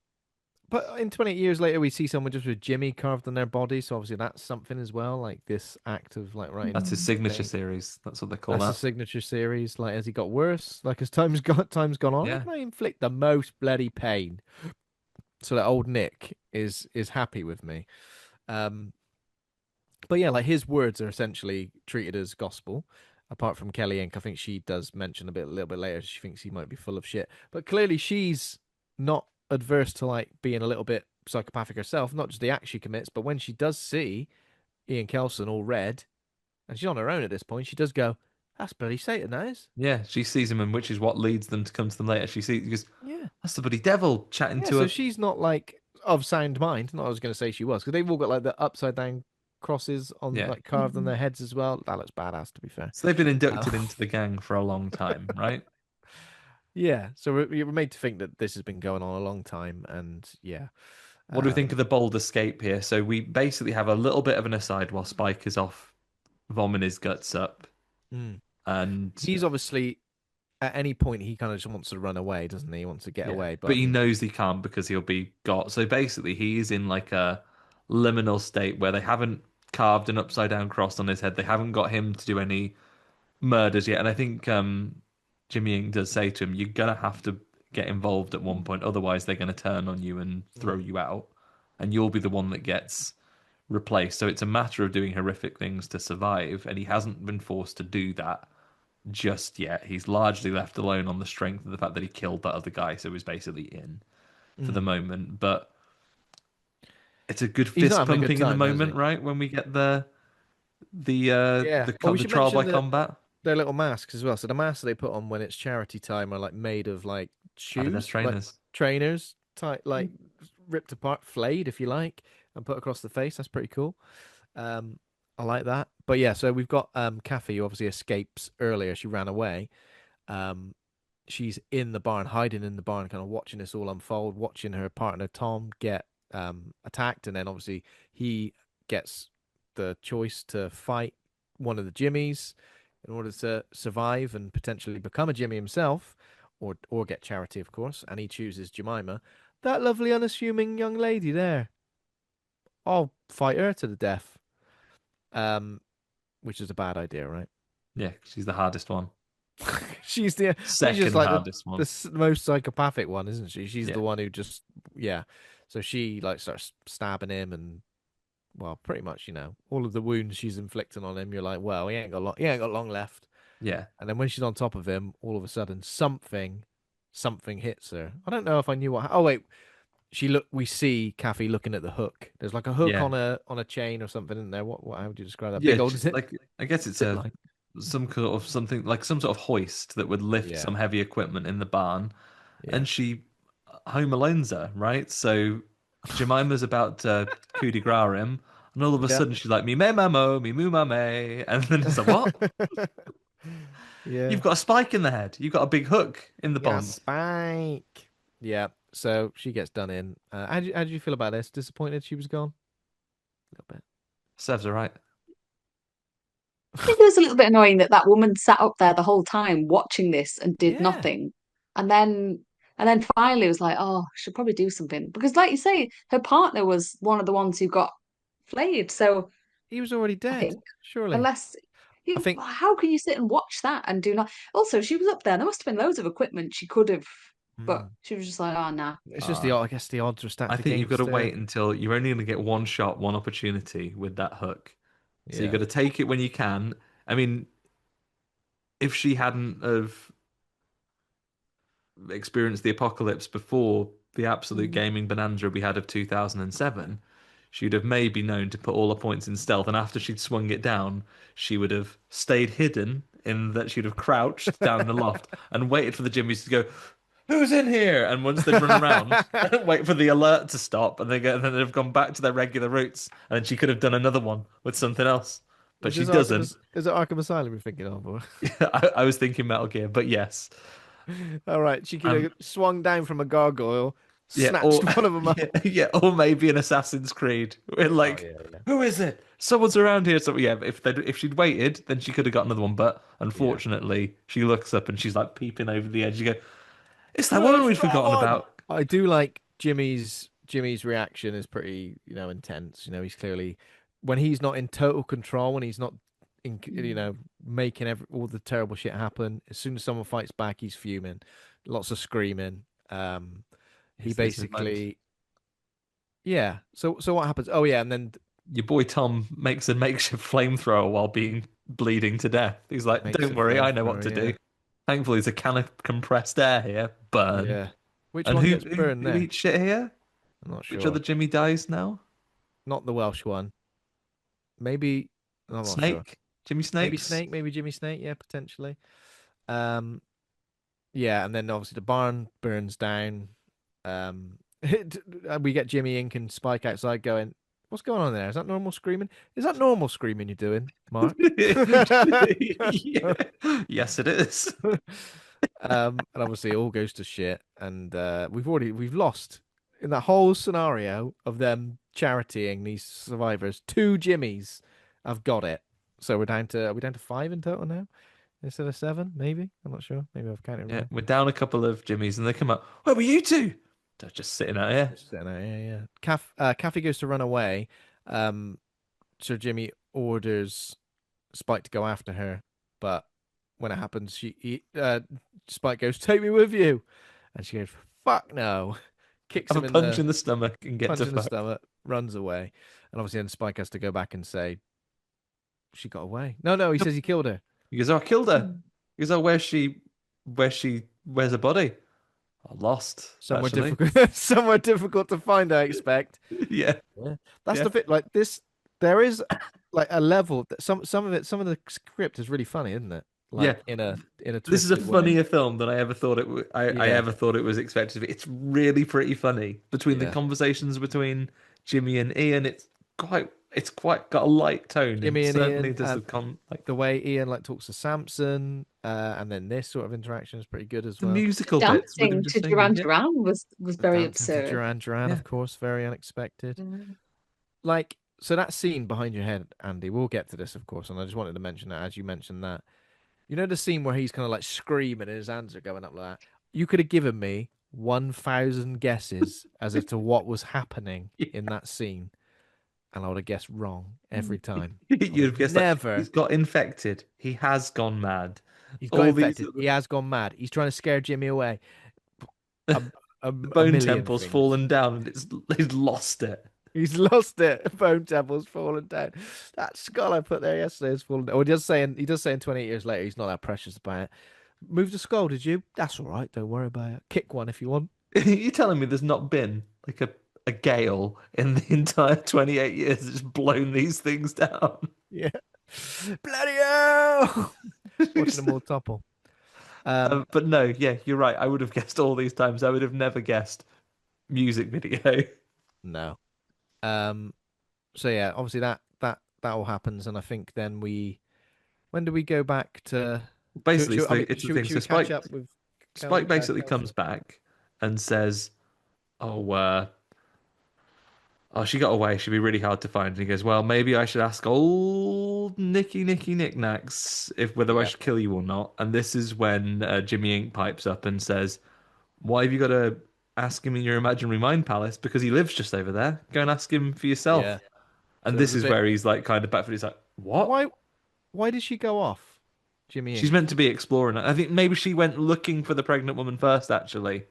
but in 20 years later, we see someone just with Jimmy carved on their body, so obviously that's something as well. Like this act of like That's his writing signature pain. series. That's what they call That's a that. signature series. Like as he got worse, like as time's gone on, how Yeah. can I inflict the most bloody pain so that old Nick is happy with me? Um, but yeah, like his words are essentially treated as gospel. Apart from Kelly Inc, I think she does mention a little bit later. She thinks he might be full of shit, but clearly she's not adverse to like being a little bit psychopathic herself. Not just the act she commits, but when she does see Ian Kelson all red, and she's on her own at this point, she does go, "That's bloody Satan, that is." Yeah, she sees him, and which is what leads them to come to them later. She goes, Yeah. that's the bloody devil chatting Yeah, to so her. she's not like of sound mind. Not I was going to say she was, because they've all got like the upside down crosses on Yeah. like carved on their heads as well. That looks badass, to be fair. So they've been inducted Uh, into the gang for a long time, right? yeah, so we're made to think that this has been going on a long time, and yeah, What do we think of um, the bold escape here? So we basically have a little bit of an aside while Spike is off vomiting his guts up. mm. And He's obviously at any point he kind of just wants to run away, doesn't he? He wants to get yeah, away, but but I he think knows he can't because he'll be got. So basically, he's in like a liminal state where they haven't carved an upside down cross on his head. They haven't got him to do any murders yet. And I think Jimmy Ing does say to him, "You're gonna have to get involved at one point, otherwise they're gonna turn on you and throw you out, and you'll be the one that gets replaced." So it's a matter of doing horrific things to survive, and he hasn't been forced to do that just yet. He's largely left alone on the strength of the fact that he killed that other guy, so he's basically in for the moment. But it's a good he's not fist having a good pumping in the time, is moment, he? right? When we get the Yeah. Well, we the should trial by mention that combat, their little masks as well. So the masks they put on when it's charity time are like made of like Adidas shoes, like trainers. trainers, tight, like ripped apart, flayed if you like, and put across the face. That's pretty cool. I like that. But yeah, so we've got Kathy who obviously escapes earlier. She ran away. Um, she's in the barn, hiding in the barn, kind of watching this all unfold, watching her partner Tom get attacked, and then obviously he gets the choice to fight one of the Jimmies in order to survive and potentially become a Jimmy himself, or get charity, of course. And he chooses Jemima, that lovely unassuming young lady there. I'll fight her to the death. Um, which is a bad idea, right? Yeah, she's the hardest one. She's the she's just Second like hardest one. the most psychopathic one, isn't she? She's Yeah. the one who just yeah. So she like starts stabbing him, and well, pretty much all of the wounds she's inflicting on him. You're like, well, he ain't got long left. Yeah. And then when she's on top of him, all of a sudden something hits her. I don't know if I knew what. Oh wait, we see Kathy looking at the hook. There's like a hook Yeah. on a chain or something in there. How would you describe that? Yeah, Big old zip like I guess it's zip line. some sort of something like some sort of hoist that would lift Yeah, some heavy equipment in the barn, yeah. and she home alones her, right? So Jemima's about to coup de grace him, and all of a Yeah. sudden she's like, "Me me mamo, me moo mame," and then it's like, "What? Yeah. You've got a spike in the head. You've got a big hook in the Yeah, pond." Spike. Yeah. So she gets done in. How did you feel about this? Disappointed she was gone? A little bit. Serves her right. I think it was a little bit annoying that that woman sat up there the whole time watching this and did Yeah. nothing. And then finally was like, oh, I should probably do something. Because like you say, her partner was one of the ones who got flayed. So He was already I dead, think surely. unless I think how can you sit and watch that and do not also she was up there. There must have been loads of equipment she could have, but mm, she was just like, oh nah. it's just Uh, I guess the odds were I stacked think you've got to against her. wait until you're only going to get one shot, one opportunity with that hook. So you've Yeah. got to take it when you can. I mean, if she hadn't have experienced the apocalypse before the absolute Mm. gaming bonanza we had of 2007, she'd have maybe known to put all her points in stealth. And after she'd swung it down, she would have stayed hidden in that she'd have crouched down in the loft and waited for the Jimmies to go, "Who's in here?" And once they'd run around, wait for the alert to stop, and then they'd have gone back to their regular routes, and she could have done another one with something else. But Is she this doesn't. is it Arkham Asylum you're thinking of? Or... I was thinking Metal Gear, but yes. All right, she could Um, have swung down from a gargoyle, Yeah, or snatched one of them yeah, up. yeah, or maybe an Assassin's Creed. We're Oh like, yeah, yeah. who is it? Someone's around here. So yeah, if she'd waited, then she could have got another one. But Yeah. unfortunately, she looks up and she's like peeping over the edge. You go, it's that woman Where's we'd that forgotten one? about. I do like Jimmy's reaction is pretty, intense. He's clearly when he's not in total control, when he's not in, making all the terrible shit happen. As soon as someone fights back, he's fuming. Lots of screaming. He This is like basically, yeah. So what happens? Oh yeah, and then your boy Tom makes a makeshift flamethrower while being bleeding to death. He's like, makes don't a worry, I know what to flamethrower. Yeah, do. Thankfully, there's a can of compressed air here. Burn. yeah. Which And one who gets who, burned who there? eats shit here? I'm not Which other sure. Jimmy dies now? Not the Welsh one. Maybe I'm not sure. Snake? Jimmy Maybe Snakes? Snake. Maybe Jimmy Snake. Yeah, potentially. Um, yeah, and then obviously the barn burns down. Um, we get Jimmy Ink and Spike outside going, "What's going on there? Is that normal screaming? Is that normal screaming you're doing, Mark?" Yeah. Yes, it is. And obviously it all goes to shit, and we've lost in that whole scenario of them charitying these survivors. Two Jimmies have got it, so are we down to five in total now instead of seven? Maybe I'm not sure. Maybe I've counted Yeah, wrong. we're down a couple of Jimmys, and they come up. Where were you two? They're just sitting out here. Just sitting there, yeah, yeah. Kathy goes to run away. Um, so Jimmy orders Spike to go after her, but when it happens, Spike goes, "Take me with you," and she goes, "Fuck no!" Kicks Have a him in punch the in the stomach and get punch to in the fuck. stomach, runs away, and obviously then Spike has to go back and say she got away. No, no, he Nope. says he killed her. He goes, "Oh, I killed her." Mm. He goes, "Oh, where's her body?" I lost, Somewhere actually. difficult, somewhere difficult to find, I expect. Yeah, Yeah, that's yeah, the bit. Like this, there is like a level that some of the script is really funny, isn't it? yeah. Like in a This is a twisted way. funnier film than I ever thought it would. I Yeah, ever thought it was expected to be. It's really pretty funny between the yeah. conversations between Jimmy and Ian. It's quite got a light tone, and Jimmy and certainly Ian, does the con like the way Ian like talks to Samson, and then this sort of interaction is pretty good as the well. musical bits with him Dancing just to singing. Duran Yeah, Duran was The very dancing to absurd. Duran Duran, yeah. of course, very unexpected. Mm. Like, so that scene behind your head, Andy, we'll get to this, of course, and I just wanted to mention that as you mentioned that. You know the scene where he's kind of like screaming and his hands are going up like that? You could have given me 1,000 guesses as to what was happening in that scene, and I would have guessed wrong every time. I would You'd have guess like never. he's got infected. He has gone mad. He's got All these infected. He has gone mad. He's trying to scare Jimmy away. A, a, the a bone million temple's things. fallen down and he's lost it. He's lost it. Bone temple's fallen down. That skull I put there yesterday is fallen down. Oh, he does say in 28 years later he's not that precious about it. Move the skull, did you? That's all right. Don't worry about it. Kick one if you want. You're telling me there's not been like a gale in the entire 28 years that's just blown these things down? Yeah. Bloody hell! Watching them all topple. But no, yeah, you're right. I would have guessed all these times. I would have never guessed music video. No. Um. So yeah, obviously that all happens, and I think then when do we go back to? Basically, I mean, it's the should we thing. should So we catch up with Spike basically Kelson? comes back and says, "Oh, oh, she got away. She'd be really hard to find." And he goes, "Well, maybe I should ask old Nicky Knickknacks if whether I Yeah. should kill you or not." And this is when Jimmy Ink pipes up and says, "Why have you got to ask him in your imaginary mind palace? Because he lives just over there. Go and ask him for Yeah. yourself." So And there was this a is bit. where he's like kind of back for he's like, "What?" Why did she go off, Jimmy She's Ink? meant to be exploring. I think maybe she went looking for the pregnant woman first, actually.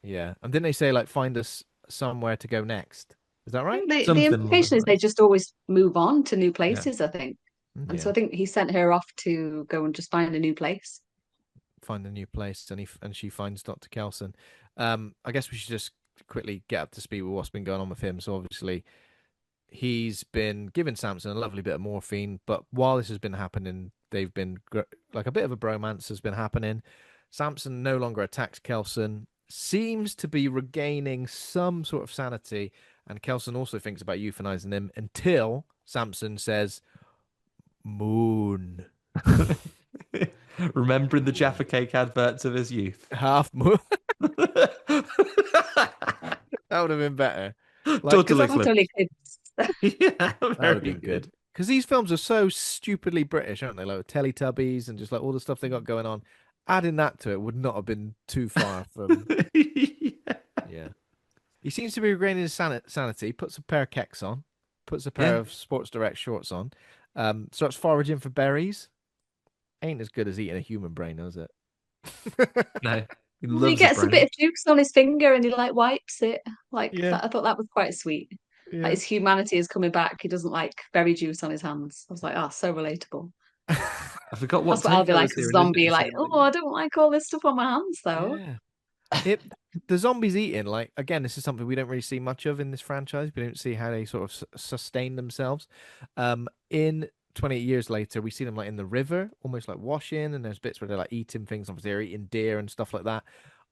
Yeah. And didn't they say like find us somewhere to go next? Is that I right? think the Something along those implication is they lines. just always move on to new Yeah. places, I think. And so Yeah. I think he sent her off to go and just find a new place. Find a new place, and she finds Dr. Kelson. I guess we should just quickly get up to speed with what's been going on with him. So obviously he's been giving Samson a lovely bit of morphine, but while this has been happening, they've been like a bit of a bromance has been happening. Samson no longer attacks Kelson, seems to be regaining some sort of sanity, and Kelson also thinks about euthanizing him until Samson says, "Moon." Remembering the Jaffa Cake adverts of his youth. Half moon. That would have been better. Like, because Totally Totally clipped. kids. Yeah, that would have very been good. good. Because these films are so stupidly British, aren't they? Like Teletubbies and just like all the stuff they got going on. Adding that to it would not have been too far from. Yeah. Yeah. He seems to be regaining his sanity. Puts a pair of kecks on. Puts a pair Yeah. of Sports Direct shorts on. Starts foraging for berries. Ain't as good as eating a human brain, is it? No, he He loves a gets a bit brain. of juice on his finger and he like wipes it. Like Yeah. that, I thought that was quite sweet. Like Yeah. his humanity is coming back. He doesn't like berry juice on his hands. I was like, oh, so relatable. I forgot what That's what I'll be Taco like was a here, and isn't zombie, he like, saying oh, I don't like all this stuff on my hands though. Yeah. It the zombies eating, like, again, this is something we don't really see much of in this franchise. We don't see how they sort of sustain themselves. In 28 years later, we see them like in the river, almost like washing, and there's bits where they're like eating things. Obviously, they're eating deer and stuff like that.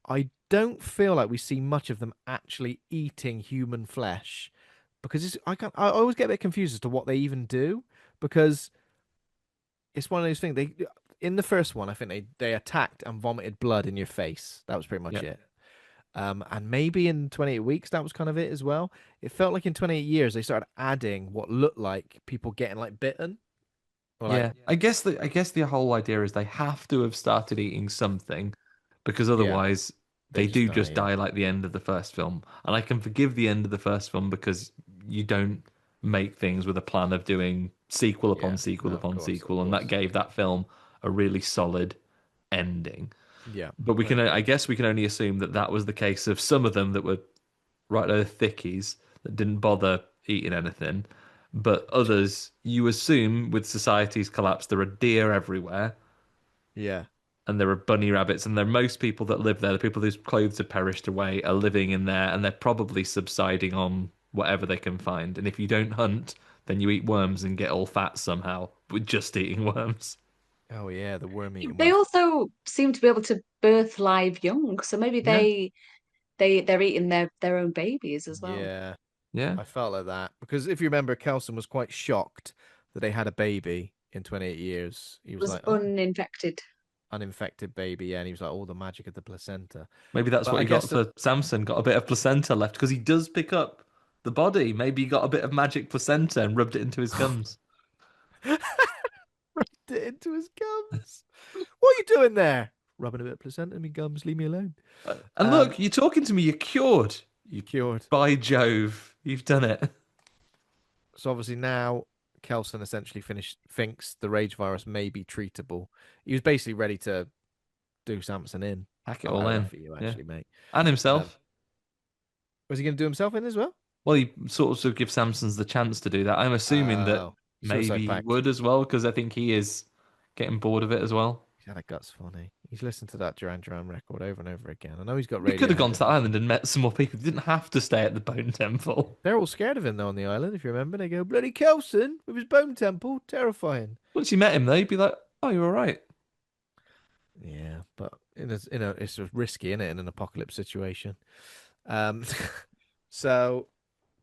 I don't feel like we see much of them actually eating human flesh because I always get a bit confused as to what they even do because it's one of those things. They in the first one, I think they attacked and vomited blood in your face. That was pretty much Yeah. it. And maybe in 28 weeks, that was kind of it as well. It felt like in 28 years, they started adding what looked like people getting like bitten or like, Yeah, I guess the whole idea is they have to have started eating something, because yeah, otherwise they they just do die. just Yeah. die like the end of the first film. And I can forgive the end of the first film because you don't make things with a plan of doing sequel upon Yeah. sequel No, of upon course, of sequel, and that course. gave that film a really solid ending. Yeah. But I I agree. guess we can only assume that that was the case of some of them that were right there thickies that didn't bother eating anything. But others, you assume with society's collapse, there are deer everywhere Yeah. and there are bunny rabbits, and there are most people that live there, the people whose clothes have perished away, are living in there, and they're probably subsiding on whatever they can find. And if you don't hunt, then you eat worms and get all fat somehow with just eating worms. Oh, yeah. The worm eating They ones. also seem to be able to birth live young, so maybe Yeah, they're eating their own babies as well. Yeah. yeah. I felt like that because if you remember, Kelson was quite shocked that they had a baby in 28 years. He It was was like, oh, uninfected. uninfected baby. Yeah. And he was like, oh, the magic of the placenta. Maybe that's But what I he got guess that for Samson, got a bit of placenta left because he does pick up the body. Maybe he got a bit of magic placenta and rubbed it into his gums. rubbed it into his gums. What are you doing there? Rubbing a bit of placenta in my gums. Leave me alone. And look, you're talking to me, you're cured. You, Cured. by Jove, you've done it. So obviously now Kelson essentially thinks the rage virus may be treatable. He was basically ready to do Samson in. Hack it Not all over in. for you, Yeah. actually, mate. And himself. Was he going to do himself in as well? Well, he sort of gives Samson's the chance to do that. I'm assuming that Oh, suicide maybe he pact. would as well, because I think he is getting bored of it as well. Yeah, that gut's funny. He's listened to that Duran Duran record over and over again. I know he's got He could have gone Radiohead to in that there. island and met some more people. He didn't have to stay at the Bone Temple. They're all scared of him though on the island. If you remember, they go bloody Kelson with his bone temple, terrifying. Once you met him, though, you'd be like, "Oh, you're all right." Yeah, but it's sort of risky, isn't it, in an apocalypse situation? Um, so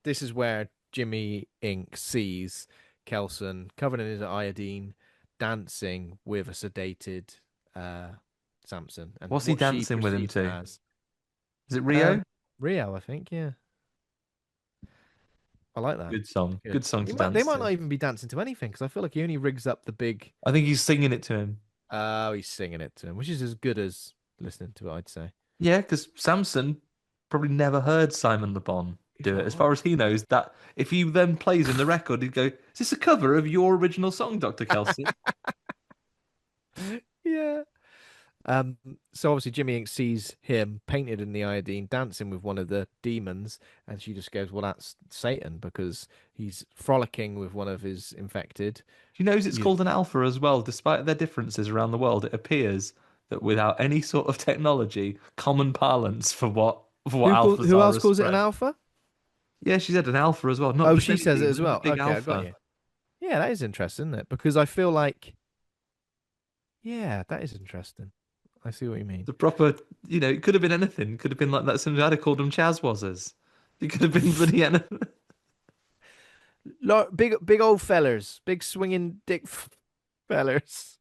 this is where Jimmy Inc. sees Kelson covered in his iodine, dancing with a sedated uh, Samson, and What's he what she dancing with him perceives to? as Is it Rio? Rio, I think. Yeah, I like that. Good song. Good. Good song He to might. They dance might to. not even be dancing to anything because I feel like he only rigs up the big. I think he's singing it to him. Oh, he's singing it to him, which is as good as listening to it, I'd say. Yeah, because Samson probably never heard Simon Le Bon He's do it. like, As what? far as he knows, that if he then plays him the record, he'd go, "Is this a cover of your original song, Dr. Kelson?" Yeah. Um, so obviously Jimmy Inc. sees him painted in the iodine dancing with one of the demons, and she just goes, "Well, that's Satan because he's frolicking with one of his infected." He knows it's You, called an alpha as well, despite their differences around the world. It appears that without any sort of technology, common parlance for what alphas who are else is calls it an spread. alpha? Yeah, she said an alpha as well, not Oh, just she any says it as demon, a well. big Okay, I got alpha. you. Yeah, that is interesting, isn't it? Because I feel like, yeah, that is interesting. I see what you mean. The proper, it could have been anything. It could have been like that. Somebody I'd have called them Chazwazzers. It could have been bloody anything. Big old fellers, big swinging dick fellers.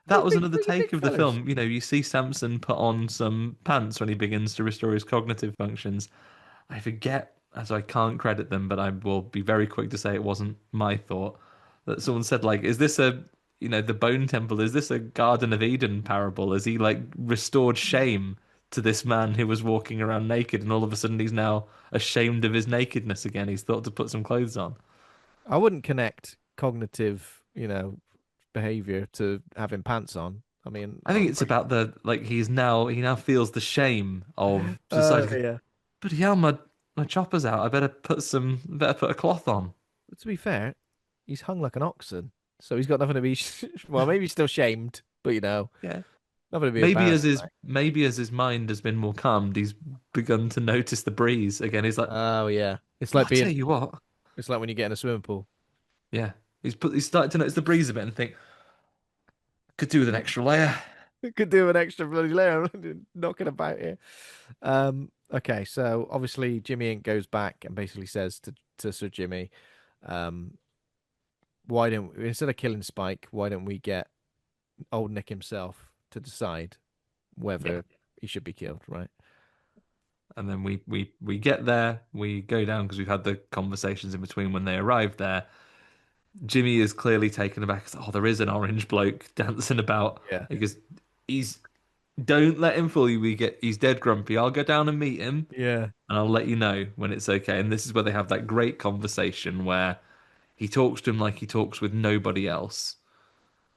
That was Big another swinging take dick of the fellers. film. You see Samson put on some pants when he begins to restore his cognitive functions. I forget, as I can't credit them, but I will be very quick to say it wasn't my thought. That someone said, like, is this the Bone Temple, is this a Garden of Eden parable? Has he, like, restored shame to this man who was walking around naked and all of a sudden he's now ashamed of his nakedness again? He's thought to put some clothes on. I wouldn't connect cognitive, behavior to having pants on. I mean, I think it's about the, like, he now feels the shame of deciding, yeah. but yeah, my chopper's out. I better put a cloth on. But to be fair, he's hung like an oxen, so he's got nothing to be. Well, maybe he's still shamed, but Yeah. nothing to be Maybe as embarrassed his by. maybe as his mind has been more calmed, he's begun to notice the breeze again. He's like, Oh yeah, it's "Oh, like I tell being. you what." It's like when you get in a swimming pool. Yeah. He's started to notice the breeze a bit and think, could do with an extra layer. Could do an extra bloody layer. I'm knocking about here. Okay, so obviously Jimmy Inc. goes back and basically says to Sir Jimmy, um, why don't instead of killing Spike, why don't we get old Nick himself to decide Yeah. whether he should be killed, right? And then we get there, we go down because we've had the conversations in between when they arrived there. Jimmy is clearly taken aback. Oh, there is an orange bloke dancing about. Yeah. Because he's don't let him fool you. He's dead grumpy. I'll go down and meet him Yeah. and I'll let you know when it's okay. And this is where they have that great conversation where he talks to him like he talks with nobody else.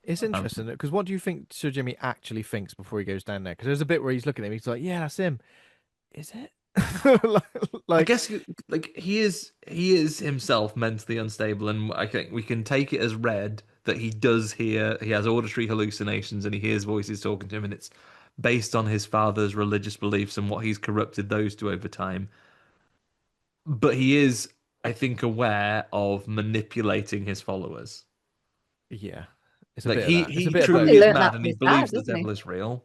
It's Um, interesting because what do you think Sir Jimmy actually thinks before he goes down there? Because there's a bit where he's looking at him, he's like, "Yeah, that's him." Is it? like, I like, guess like he is himself mentally unstable, and I think we can take it as read that he has auditory hallucinations and he hears voices talking to him, and it's based on his father's religious beliefs and what he's corrupted those to over time. But he is, I think, aware of manipulating his followers. yeah, it's a Like bit of he that. It's a he bit of truly Probably both. is learnt mad that and from he his dad, believes the doesn't he? devil is real.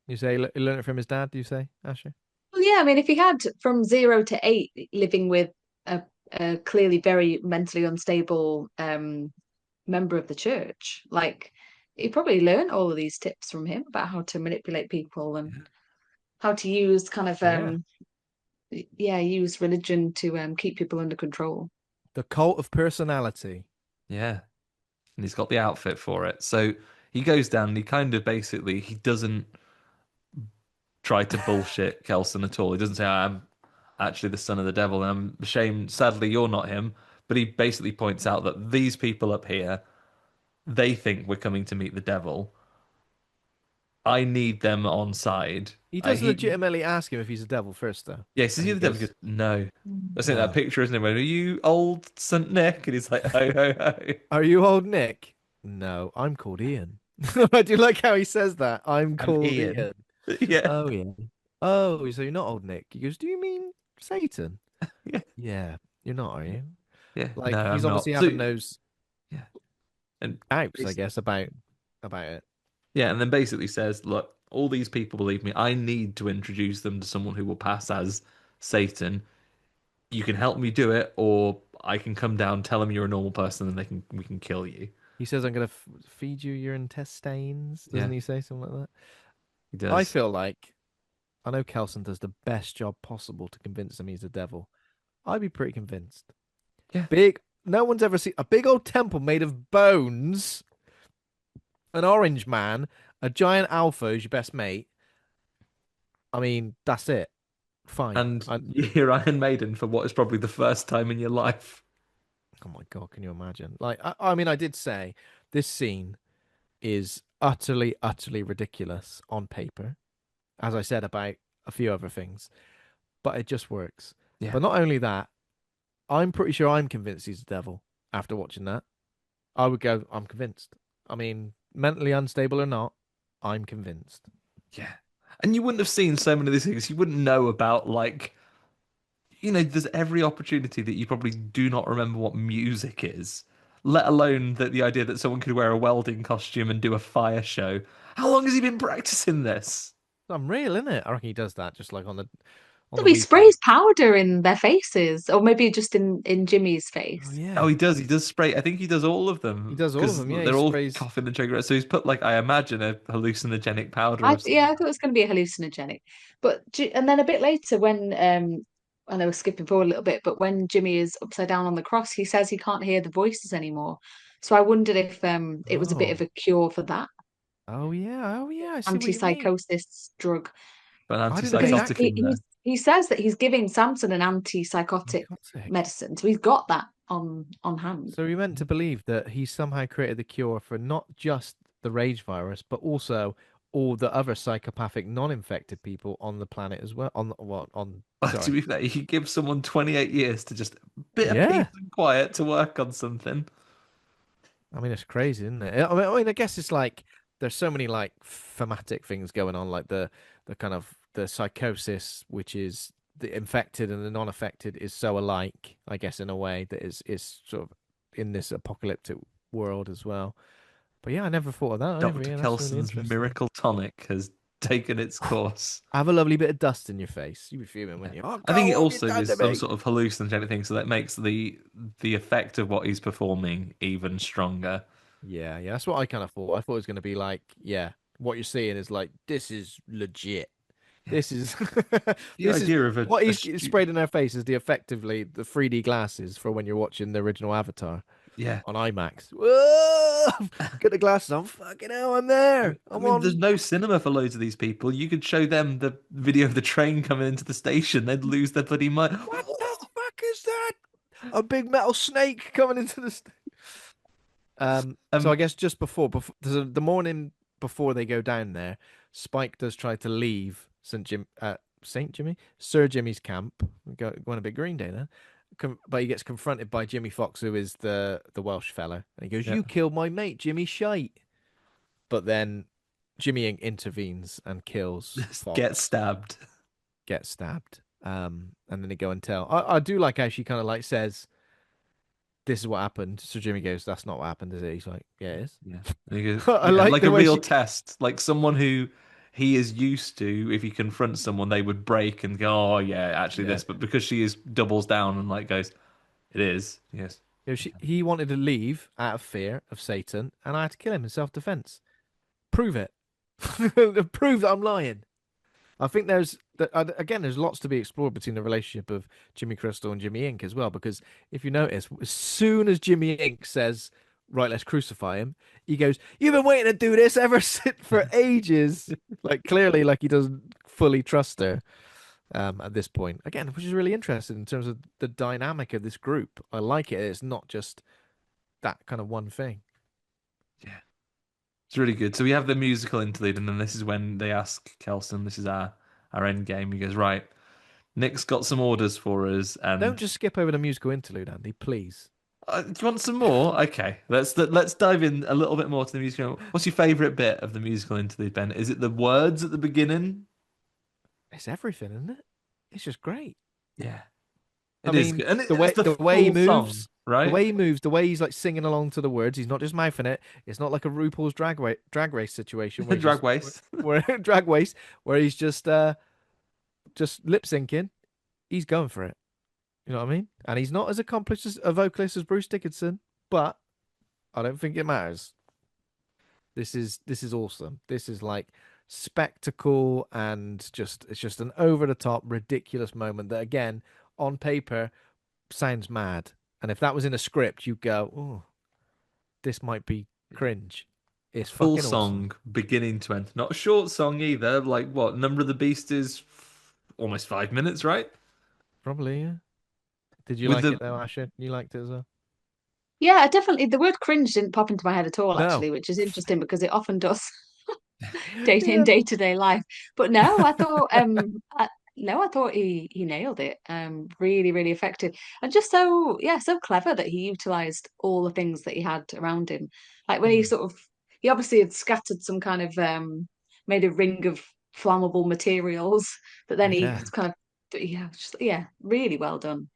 You say he learned it from his dad. Do you say, Asher? Well, yeah, I mean, if he had from 0 to 8 living with a clearly very mentally unstable member of the church, like he probably learned all of these tips from him about how to manipulate people and Yeah. how to use kind of Yeah, yeah, use religion to keep people under control. the cult of personality. Yeah. And he's got the outfit for it. So he goes down and he kind of basically he doesn't try to bullshit Kelson at all. He doesn't say I'm actually the son of the devil and I'm ashamed sadly you're not him. But he basically points out that these people up here, they think we're coming to meet the devil. I need them on side. He I does he legitimately ask him if he's a devil first, though. Yeah, so And you he the devil goes, goes, no. I think that no. picture, isn't it? When, are you old Saint Nick? And he's like, ho ho ho. Are you old Nick? No, I'm called Ian. I do like how he says that. I'm I'm called Ian. Ian. Yeah. Oh, yeah. Oh, so you're not old Nick. He goes, do you mean Satan? Yeah. Yeah, you're not, are you? Yeah. No, Like, he's I'm not. obviously So having those yeah. And doubts, I bas- guess, about it. yeah, and then basically says, look, all these people believe me. I need to introduce them to someone who will pass as Satan. You can help me do it, or I can come down, tell them you're a normal person, and we can kill you. He says, I'm going to feed you your intestines. Yeah, Doesn't he say something like that? he I does. feel like, I know Kelson does the best job possible to convince him he's the devil. I'd be pretty convinced. Yeah. No one's ever seen a big old temple made of bones, an orange man, a giant alpha who's your best mate. I mean, that's it. Fine. And you hear Iron Maiden for what is probably the first time in your life. Oh my God, can you imagine? Like, I mean, I did say this scene is utterly, utterly ridiculous on paper, as I said about a few other things, but it just works. Yeah. But not only that, I'm pretty sure I'm convinced he's the devil after watching that. I would go, I'm convinced. I mean, mentally unstable or not, I'm convinced. Yeah. And you wouldn't have seen so many of these things. You wouldn't know about, like, there's every opportunity that you probably do not remember what music is, let alone that the idea that someone could wear a welding costume and do a fire show. How long has he been practicing this? It's unreal, isn't it? I reckon he does that just like on So the he weekend. sprays powder in their faces, or maybe just in Jimmy's Oh face. Oh, yeah. he does. He does spray. I think he does all of He them does all of because them, yeah. He they're all sprays. coughing and choking. So he's put, like, I imagine, a hallucinogenic powder I of some Yeah, I kind. thought it was going to be a hallucinogenic, and then a bit later when I know we're skipping forward a little bit, but when Jimmy is upside down on the cross, he says he can't hear the voices anymore. So I wondered if it was a bit of Oh. a cure for that Oh yeah. Oh yeah. I see what you mean. antipsychosis drug. But I didn't But think that antipsychotic in there. he says that he's giving Samson an antipsychotic psychotic. medicine, so he's got that on hand. So we meant to believe that he somehow created the cure for not just the rage virus, but also all the other psychopathic non-infected people on the planet as well. On what? On To sorry. be fair, you give someone 28 years to just a bit of peace Yeah. and quiet to work on something. I mean, it's crazy, isn't it? I guess it's like there's so many like thematic things going on, like the kind of the psychosis, which is the infected and the non-affected, is so alike, I guess, in a way that is sort of in this apocalyptic world as well. But yeah, I never thought of that either. Dr. Yeah, that's really Kelson's interesting. miracle tonic has taken its course. Have a lovely bit of dust in your face. You'd be fuming, Yeah. wouldn't you? Oh I think God, it what have you also done is to some me? sort of hallucinogenic thing, so that makes the effect of what he's performing even stronger. Yeah, yeah, that's what I kind of thought. I thought it was going to be like, yeah, what you're seeing is like, this is legit. Yeah. This is The this is idea of what a he's stu sprayed in their face is effectively the 3D glasses for when you're watching the original Avatar yeah. on IMAX. Whoa! Get the glasses on. Fucking hell, I'm there. I I'm mean, there's on. no cinema for loads of these people. You could show them the video of the train coming into the station, they'd lose their bloody mind. What the fuck is that? A big metal snake coming into the. So I Um, guess just before the morning before they go down there, Spike does try to leave Saint Jimmy, Sir Jimmy's camp. Going a bit Green Day then, but he gets confronted by Jimmy Fox, who is the Welsh fella, and he goes, yeah, "You killed my mate, Jimmy Shite." But then Jimmy intervenes and kills just get Fox, stabbed. gets stabbed. And then they go and tell. I do like how she kind of like says, "This is what happened." So Jimmy goes, "That's not what happened, is it?" He's like, "Yeah, it is." Yeah. And he goes, I yeah, like like the a way real she. test, like someone who he is used to. If he confronts someone, they would break and go, "Oh yeah, actually Yeah. this." But because she is doubles down and like goes, "It is, yes." You know, he wanted to leave out of fear of Satan, and I had to kill him in self-defense. Prove it. Prove that I'm lying. I think again, there's lots to be explored between the relationship of Jimmy Crystal and Jimmy Ink as well. Because if you notice, as soon as Jimmy Ink says, "Right, let's crucify him," he goes, "You've been waiting to do this ever since for ages." Like clearly, like he doesn't fully trust her. At this point. Again, which is really interesting in terms of the dynamic of this group. I like it. It's not just that kind of one thing. Yeah. It's really good. So we have the musical interlude, and then this is when they ask Kelson, this is our end game. He goes, right, Nick's got some orders for us, Don't and just skip over the musical interlude, Andy, please. do you want some more? Okay, let's dive in a little bit more to the musical. What's your favourite bit of the musical interlude, Ben? Is it the words at the beginning? It's everything, isn't it? It's just great. Yeah, I it is mean, good, and the it's way the the way he full song, moves, the right? way he moves, the way he's like singing along to the words. He's not just mouthing it. It's not like a RuPaul's drag race situation where he's Drag just waist. where drag race where he's just lip syncing. He's going for it. You know what I mean? And he's not as accomplished as a vocalist as Bruce Dickinson, but I don't think it matters. This is awesome. This is like spectacle and just it's just an over the top ridiculous moment that again on paper sounds mad. And if that was in a script, you'd go, "Oh, this might be cringe." It's Full fucking awesome. song, beginning to end. Not a short song either. Like what? Number of the Beast is almost 5 minutes, right? Probably, yeah. Did you With like the it though, Asher? You liked it as well? Yeah, definitely. The word cringe didn't pop into my head at all, No. actually, which is interesting because it often does day in Yeah. day-to-day life. But no, I thought no, I thought he nailed it. Really, really effective. And just so yeah, so clever that he utilized all the things that he had around him. Like when Mm. he obviously had scattered some kind of made a ring of flammable materials, but then he Yeah. kind of yeah, really well done.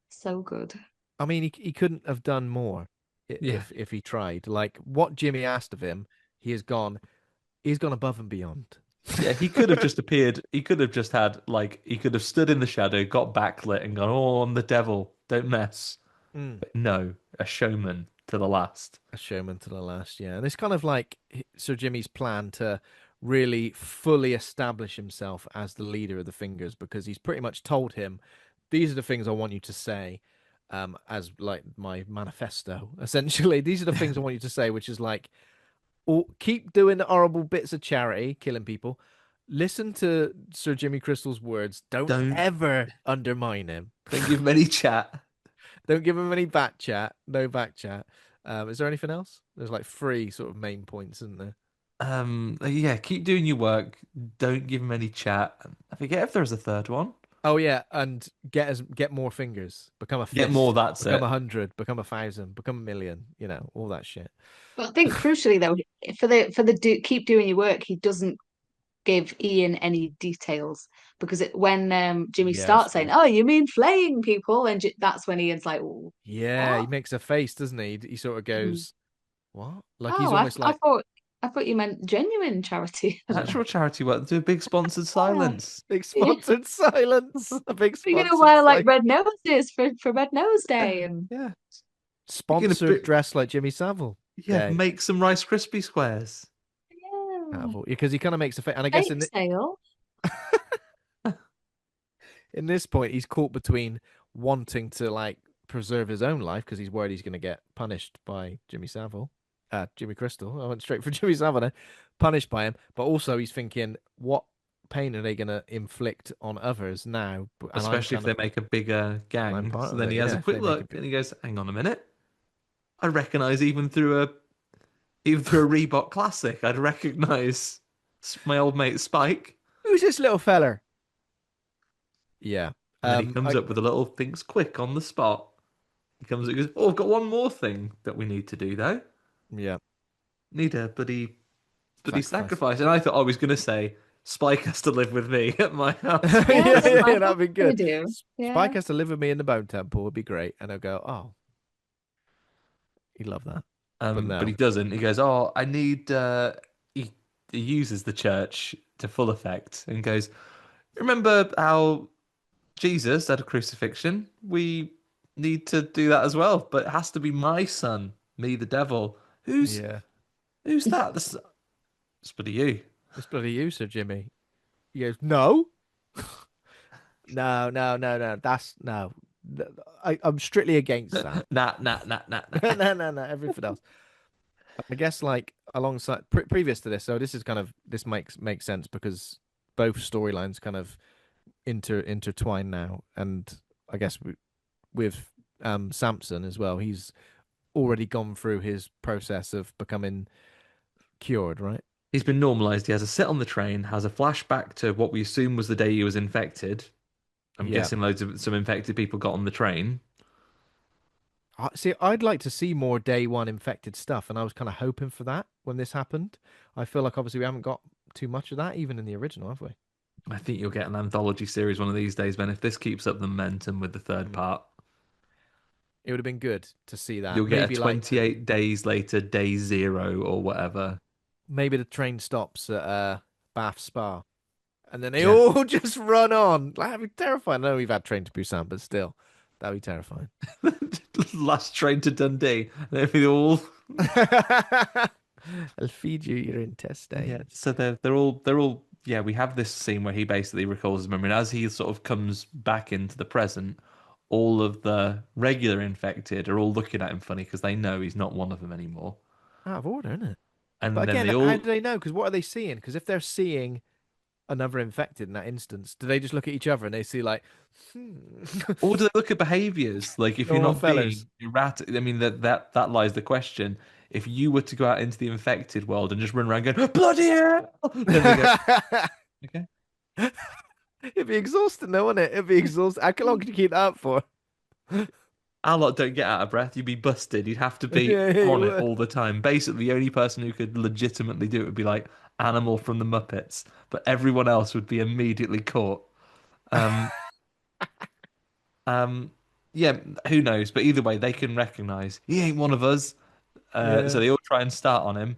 So good. I mean, he couldn't have done more yeah. if he tried. Like what Jimmy asked of him, he has gone. He's gone above and beyond. Yeah, he could have just appeared. He could have just had like he could have stood in the shadow, got backlit, and gone, "Oh, I'm the devil. Don't mess." Mm. But no, a showman to the last. A showman to the last, yeah. And it's kind of like Sir Jimmy's plan to really fully establish himself as the leader of the Fingers because he's pretty much told him, these are the things I want you to say, as like my manifesto. Essentially, these are the things I want you to say, which is like, keep doing the horrible bits of charity, killing people. Listen to Sir Jimmy Crystal's words. Don't Don't ever undermine him. don't give him any chat. Don't give him any back chat. No back chat. Is there anything else? There's like three sort of main points, isn't there? Yeah, keep doing your work. Don't give him any chat. I forget if there's a third one. Oh yeah, and get more fingers. Become a Get more. fist. That's Become it. 100. Become 1,000. Become 1,000,000. You know all that shit. But I think crucially though, for the keep doing your work, he doesn't give Ian any details because when Jimmy Yeah, that's starts saying, true. "Oh, you mean flaying people?" and that's when Ian's like, Yeah, he "What? makes a face, doesn't he? He sort of Mm. goes, "What?" Like he's Oh, almost like, I thought you meant genuine charity." I don't know. Actual charity work. Do a big sponsored Yeah. silence. big Yeah. sponsored silence. A big You're gonna sponsored wear like silence. red noses for Red Nose Day Yeah, and yeah. You're gonna Sponsored dress like Jimmy Savile yeah, Day. make some Rice Krispie squares. yeah, Because he kind of makes a face, and I guess bake sale. in this point he's caught between wanting to like preserve his own life because he's worried he's going to get punished by Jimmy Savile, Jimmy Crystal. I went straight for Jimmy Savile there. Punished by him, but also he's thinking, what pain are they going to inflict on others now? And I'm Especially if kind of, they make a bigger and I'm gang. part So of then it. he has Yeah, a if quick they make look it big. and he goes, "Hang on a minute. I recognise even through a Reebok Classic, I'd recognise my old mate Spike." Who's this little feller? Yeah. And then he comes I up with a little things quick on the spot. He comes up and goes, "Oh, I've got one more thing that we need to do though. yeah. Need a buddy Sacrifice. sacrifice." And I thought I was gonna say Spike has to live with me at my house. yeah, Yeah, that's what I yeah, thought that'd be you were good. gonna do. Spike Yeah. has to live with me in the Bone Temple. Would be great, and I'll go, oh, he'd love that. But But no. he doesn't. He goes, "Oh, I need." He he uses the church to full effect and goes, "Remember how Jesus had a crucifixion? We need to do that as well, but it has to be my son, me, the devil. Who's Yeah. who's that? That's bloody you." It's bloody you, Sir Jimmy. He goes, no, no, no, no, no. That's no. I'm strictly against that. Nah, nah, nah, nah, nah. No, no, no. Everything else. I guess like alongside previous to this, so this is kind of this makes sense because both storylines kind of intertwine now, and I guess with Samson as well, he's already gone through his process of becoming cured, right? He's been normalized. He has a sit on the train, has a flashback to what we assume was the day he was infected. I'm Yeah. guessing loads of some infected people got on the train. See, I'd like to see more day one infected stuff, and I was kind of hoping for that when this happened. I feel like obviously we haven't got too much of that, even in the original, have we? I think you'll get an anthology series one of these days, Ben, if this keeps up the momentum with the third Mm. part. It would have been good to see that. You'll get a Maybe like 28 days later, day zero or whatever. maybe the train stops at Bath Spa, and then they Yeah. all just run on. Like, that'd be terrifying. I know we've had Train to Busan, but still, that'd be terrifying. Last train to Dundee. They'll be all I'll feed you your yeah. intestines. So they're all yeah. We have this scene where he basically recalls his memory, and as he sort of comes back into the present, all of the regular infected are all looking at him funny because they know he's not one of them anymore. Out of order, isn't it? But And then again, they how all, do they know? Because what are they seeing? Because if they're seeing another infected in that instance, do they just look at each other and they see like, hmm. or do they look at behaviors? Like if you're Normal not fellas. being erratic, I mean that lies the question. If you were to go out into the infected world and just run around going bloody hell, then they go okay. It'd be exhausting, though, wouldn't it? It'd be exhausting. How long could you keep that up for? Our lot don't get out of breath. You'd be busted. You'd have to be Yeah, you on it would. all the time. Basically, the only person who could legitimately do it would be like Animal from the Muppets, but everyone else would be immediately caught. Um, um, yeah, who knows? But either way, they can recognize he ain't one of us. So Yeah. they all try and start on him.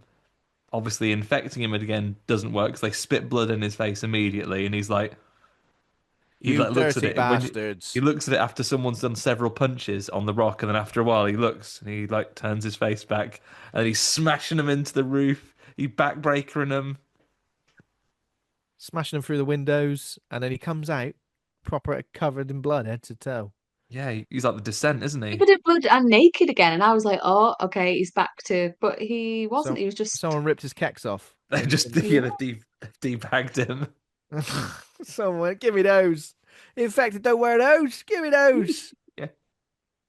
Obviously, infecting him again doesn't work because they spit blood in his face immediately, and he's like, he You like looks at dirty it when he bastards. looks at it after someone's done several punches on the rock, and then after a while he looks and he like turns his face back and he's smashing them into the roof. He backbreakering them. Smashing him through the windows, and then he comes out proper covered in blood, head to toe. Yeah, he's like the Descent, isn't he? Covered in blood and naked again, and I was like, "Oh, okay, he's back to." But he wasn't. So He was just someone ripped his kecks off They just in yeah, yeah. they debagged him. someone give me those. Infected don't wear those. Give me those. Yeah,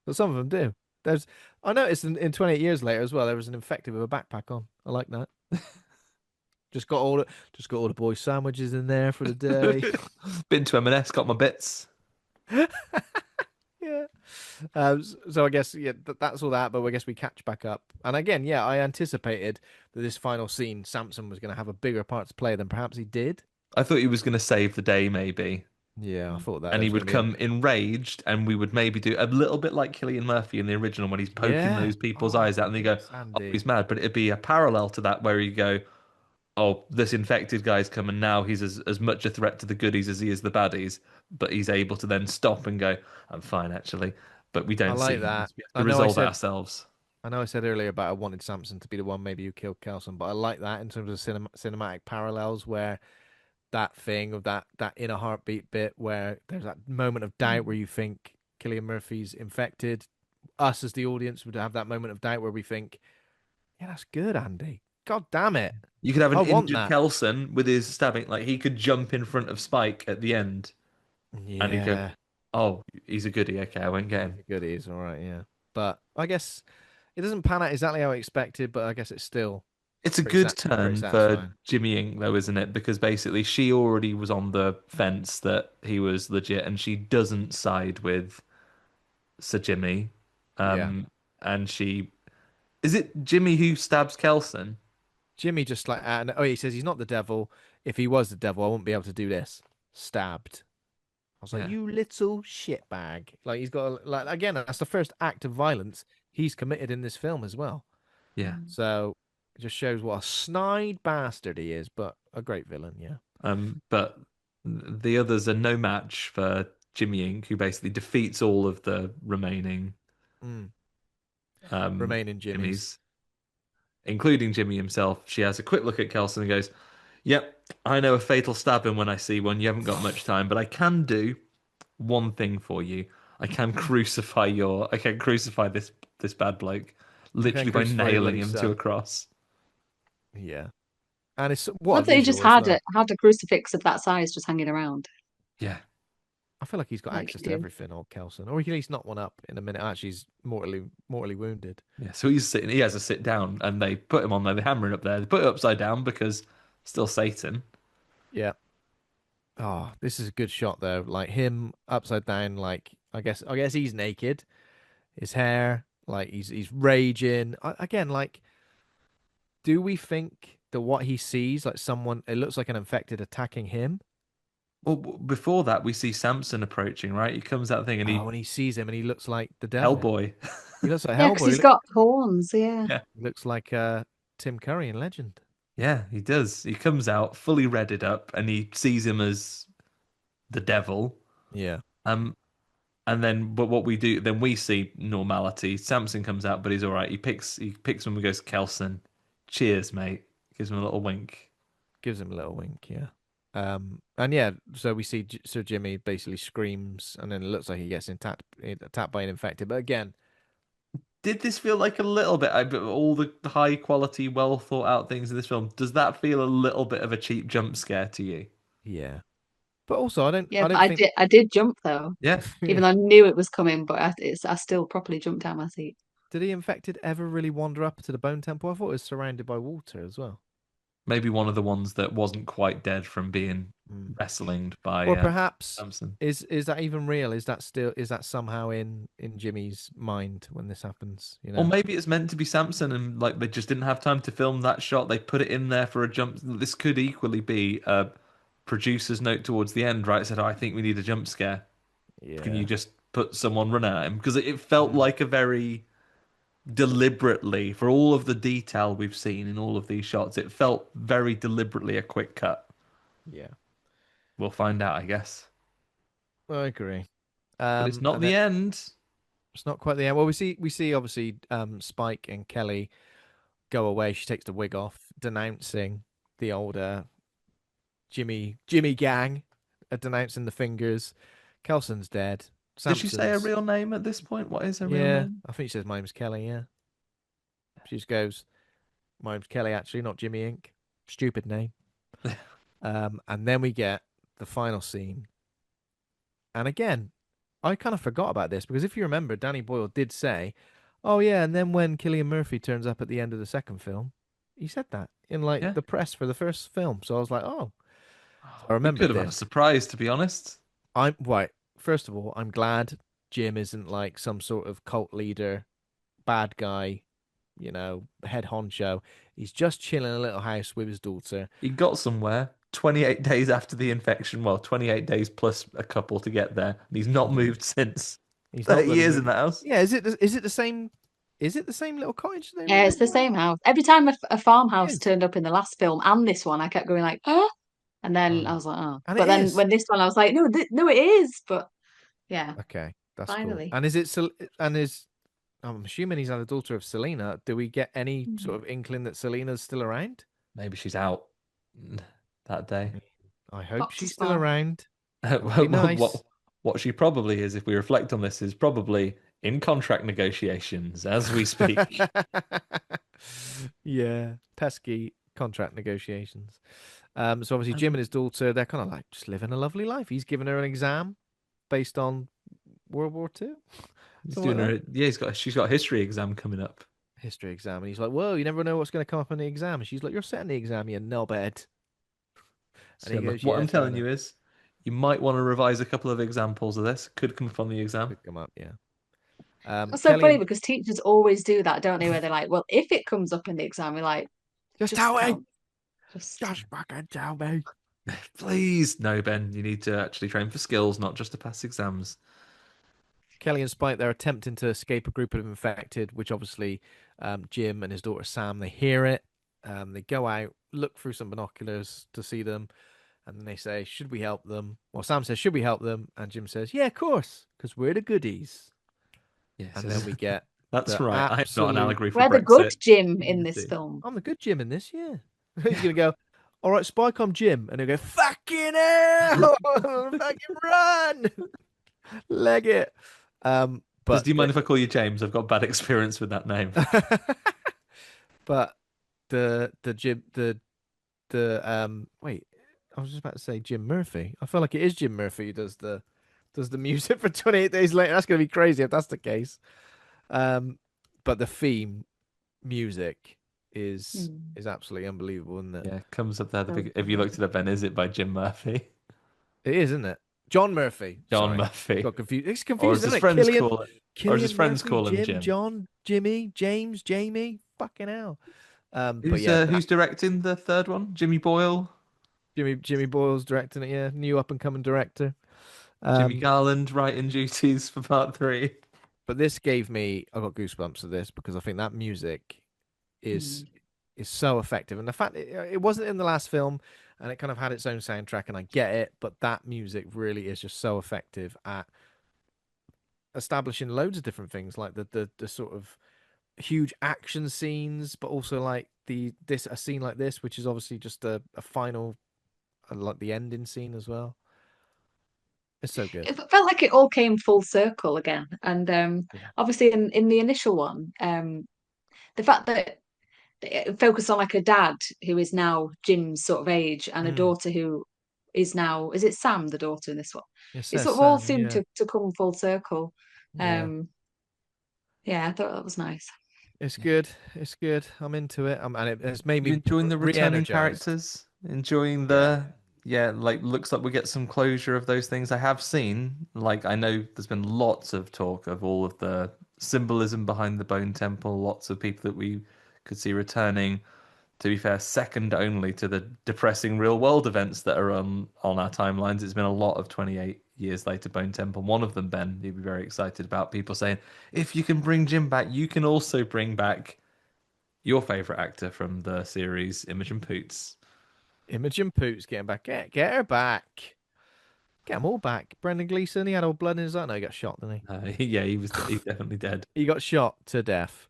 But some of them do. There's I noticed in 28 years later as well, there was an infected with a backpack on. I like that. Just got all the boys' sandwiches in there for the day. been to M&S, got my bits. Yeah. So I guess yeah, that's all that. But I guess we catch back up. And again, yeah, I anticipated that this final scene, Samson was going to have a bigger part to play than perhaps he did. I thought he was going to save the day, maybe. Yeah, I thought that And there he was going would to be come enraged, and we would maybe do a little bit like Cillian Murphy in the original when he's poking yeah. those people's Oh eyes out, and they go, yes, "Oh, Andy. he's mad." But it'd be a parallel to that where you go, "Oh, this infected guy's come, and now he's as much a threat to the goodies as he is the baddies." But he's able to then stop and go, "I'm fine, actually." But we I don't see like him. that. We have to I know I resolve it said ourselves. I know I said earlier about I wanted Samson to be the one maybe who killed Kelson, but I like that in terms of cinematic parallels where that thing of that inner heartbeat bit where there's that moment of doubt where you think Killian Murphy's infected. Us as the audience would have that moment of doubt where we think, yeah, that's good, Andy. God damn it. You could have an I want injured that. Kelson with his stabbing, like he could jump in front of Spike at the end, and he'd go, Yeah. "Oh, he's a goodie. Okay, I won't get He's him." a goodie, he's all right, yeah. But I guess it doesn't pan out exactly how I expected, but I guess it's still It's a good pretty turn for satisfying. Jimmy Ink, though, isn't it? Because basically she already was on the fence that he was legit, and she doesn't side with Sir Jimmy. Yeah. Um, and she is it Jimmy who stabs Kelson? Jimmy just like, he says he's not the devil. If he was the devil, I wouldn't be able to do this. Stabbed. I was like, Yeah, you little shitbag. Like he's got like again, that's the first act of violence he's committed in this film as well. yeah. So it just shows what a snide bastard he is, but a great villain, yeah. But the others are no match for Jimmy Ink, who basically defeats all of the remaining Mm. um Remaining Jimmys. Jimmys, including Jimmy himself. She has a quick look at Kelson and goes, "Yep, I know a fatal stabbing when I see one. You haven't got much time, but I can do one thing for you. I can crucify this bad bloke, You can't literally by crucify your nailing bloody him to a son. cross." Yeah. And it's I what love a that he just visual as well. had a crucifix of that size just hanging around. Yeah. I feel like he's got Like access you to do. everything, or Kelson, or he can at least knock one up in a minute. Actually, he's mortally wounded. Yeah, so he's sitting. He has to sit down, and they put him on there. They hammer him up there. They put it upside down because still Satan. Yeah. Oh, this is a good shot though. Like him upside down. Like I guess he's naked. His hair, like he's raging. Again, like, do we think that what he sees, like someone, it looks like an infected attacking him? Well, before that, we see Samson approaching. Right, he comes out thing, and Oh, he when he sees him and he looks like the devil. Hellboy. He looks like Yeah, because Hellboy. he's got horns. Yeah. Yeah, He looks like Tim Curry in Legend. yeah, he does. He comes out fully redded up, and he sees him as the devil. Yeah. Um, and then, but what we do, then we see normality. Samson comes out, but he's all right. He picks him and goes, Kelson, cheers, mate. Gives him a little wink. Gives him a little wink, yeah. And yeah, so we see Sir Jimmy basically screams, and then it looks like he gets attacked by an infected. But again, Did this feel like a little bit, all the high quality, well thought out things in this film, does that feel a little bit of a cheap jump scare to you? yeah. But also, I don't, Yeah, I but don't think, I did jump though, Yeah. even yeah. though I knew it was coming, but I still properly jumped out of my seat. Did the infected ever really wander up to the Bone Temple? I thought it was surrounded by water as well. Maybe one of the ones that wasn't quite dead from being Mm. wrestled by Or perhaps Samson. is that even real? Is that somehow in Jimmy's mind when this happens? You Or know? maybe it's meant to be Samson and like they just didn't have time to film that shot. They put it in there for a jump. This could equally be a producer's note towards the end, right? Said, oh, I think we need a jump scare. Can you Yeah. just put someone running at him? Because it felt Mm. like a very deliberately, for all of the detail we've seen in all of these shots, it felt very deliberately a quick cut. Yeah. We'll find out, I guess. I agree. But it's not And then the end. it's not quite the end. Well, we see obviously Spike and Kelly go away. She takes the wig off, denouncing the older Jimmy gang, denouncing the fingers. Kelson's dead. Did she say a Samson's real name at this point? What is her real yeah. name? I think she says my name's Kelly. Yeah. She just goes my name's Kelly actually, not Jimmy Inc. Stupid name. And then we get the final scene. And again, I kind of forgot about this because if you remember, Danny Boyle did say, "Oh yeah," and then when Cillian Murphy turns up at the end of the second film, he said that in like Yeah. the press for the first film. So I was like, "Oh, I We remembered could have had a this." surprise, to be honest. I'm right. First of all, I'm glad Jim isn't like some sort of cult leader, bad guy, head honcho. He's just chilling in a little house with his daughter. He got somewhere 28 days after the infection. Well, 28 days plus a couple to get there. And he's not Yeah. moved since. He's not 30 bloody years in moved. that house. Yeah, is it the same? Is it the same little cottage they Yeah, were it's in? the same house. Every time a It farmhouse is. turned up in the last film and this one, I kept going like, "Huh?" And then I Oh. was like, "Oh." And But it then is. when this one, I was like, "No, no, it is." But yeah, Okay, that's cool. finally. And is it and is I'm assuming he's had a daughter of Selena. Do we get any Mhm. sort of inkling that Selena's still around? Maybe she's out that day. I hope Popped a she's still spark. around. That would be what, nice. what what she probably is, if we reflect on this, is probably in contract negotiations as we speak. Yeah, pesky contract negotiations. So obviously Jim and Um, his daughter, they're kind of like just living a lovely life. He's given her an exam based on World War Two, he's something doing like her. that. Yeah, she's got a history exam coming up. History exam, and he's like, "Whoa, you never know what's going to come up on the exam." And she's like, "You're setting the exam, you knobhead." And So he look, goes, what "Yeah, I'm fair telling enough." you is, you might want to revise a couple of examples of this. Could come up on the exam. Could come up, yeah. That's so Kelly funny and because teachers always do that, don't they? Where they're like, "Well, if it comes up in the exam, we're like, just just tell me, tell, just." just fucking tell me. Please, no, Ben. You need to actually train for skills, not just to pass exams. Kelly and Spike, they're attempting to escape a group of infected, which obviously Jim and his daughter Sam, they hear it. They go out, look through some binoculars to see them, and then they say, "Should we help them?" Well, Sam says, "Should we help them?" And Jim says, "Yeah, of course, because we're the goodies." Yes, And then we get that's the right. I'm not an absolute. allegory for We're the good Brexit. Jim in this Unity. film. I'm the good Jim in this, yeah. He's gonna go, "All right, Spike, I'm Jim," and he'll go, "Fucking hell, fucking run, leg it." Just, But do you mind if I call you James? I've got bad experience with that name. but the Jim the wait, I was just about to say Jim Murphy. I feel like it is Jim Murphy who does the does the music for 28 Days Later. That's going to be crazy if that's the case. But the theme music is Mm. is absolutely unbelievable, isn't it? Yeah, comes up there. The So big. If you good. looked it up, Ben, is it by Jim Murphy? It is, isn't it? John Murphy. John Sorry, Murphy, got confused. It's or as confusing, his isn't it? friends call it, or as his Killian friends Murphy, call him, Jim, Jim. John, Jimmy, James, Jamie. Fucking hell. But yeah, that Who's directing the third one? Jimmy Boyle, Jimmy Boyle's directing it. Yeah, new up and coming director. Jimmy Um, Garland writing duties for part three. but this gave me, I got goosebumps of this because I think that music is Mm. is so effective, and the fact it wasn't in the last film, and it kind of had its own soundtrack, and I get it, but that music really is just so effective at establishing loads of different things, like the sort of huge action scenes, but also like a scene like this, which is obviously just a final, like the ending scene as well. It's so good. It felt like it all came full circle again. And Yeah. obviously in the initial one, the fact that it focused on like a dad who is now Jim's sort of age and a Mm. daughter who is now, is it Sam, the daughter in this one? It It says sort of all Sam. seemed Yeah. to come full circle. Yeah. Um, yeah, I thought that was nice. It's good. It's good. I'm into it. And it has made You me enjoying the returning re-energized. characters? Enjoying Yeah. the yeah, like looks like we get some closure of those things. I have seen, like I know there's been lots of talk of all of the symbolism behind the Bone Temple, lots of people that we could see returning. To be fair, second only to the depressing real world events that are on our timelines. It's been a lot of 28 years later Bone Temple. One of them, Ben, you'd be very excited about people saying, if you can bring Jim back, you can also bring back your favorite actor from the series, Imogen Poots. Imogen Poots getting back. Get her back. Get them all back. Brendan Gleeson, he had all blood in his eye. No, he got shot, didn't Yeah, he's definitely dead. he? He got shot to death.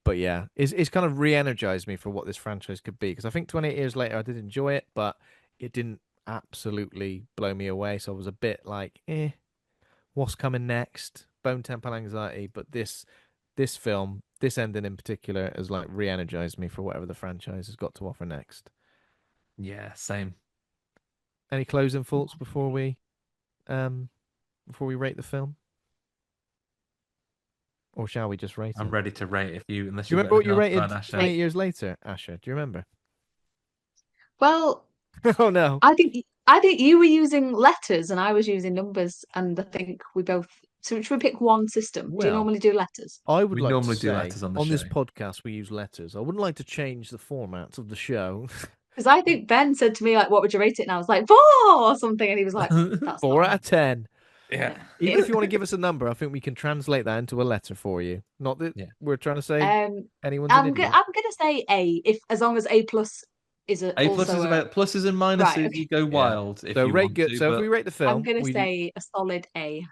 But yeah, it's kind of re-energized me for what this franchise could be. Because I think 28 years later, I did enjoy it, but it didn't absolutely blow me away. So I was a bit like, what's coming next? Bone Temple Anxiety. But this film, this ending in particular, has like re-energized me for whatever the franchise has got to offer next. Yeah, same. Any closing thoughts um before we rate the film, or shall we just rate I'm it? ready to rate if you, unless Do you you've got remember what anything you else to rated add, Asher. 28 years later, Asher? Do you remember? Well, Oh no. I think you were using letters and I was using numbers, and I think we both. So should we pick one system? Do you Well, normally do letters? I would We like to normally do say letters on the on show. this podcast we use letters. I wouldn't like to change the formats of the show. Because I think Ben said to me like, "What would you rate it?" And I was like, 4 or something, and he was like, "That's not 4 out right." of 10. Yeah. Even if you want to give us a number, I think we can translate that into a letter for you. Not that Yeah. we're trying to say Um, anyone's an idiot. I'm gonna say A, if as long as A plus is A plus also is a about pluses and right. minuses. Okay, You go Yeah. wild if So you rate want good. to, So if we but rate the I'm film, gonna we say a solid A.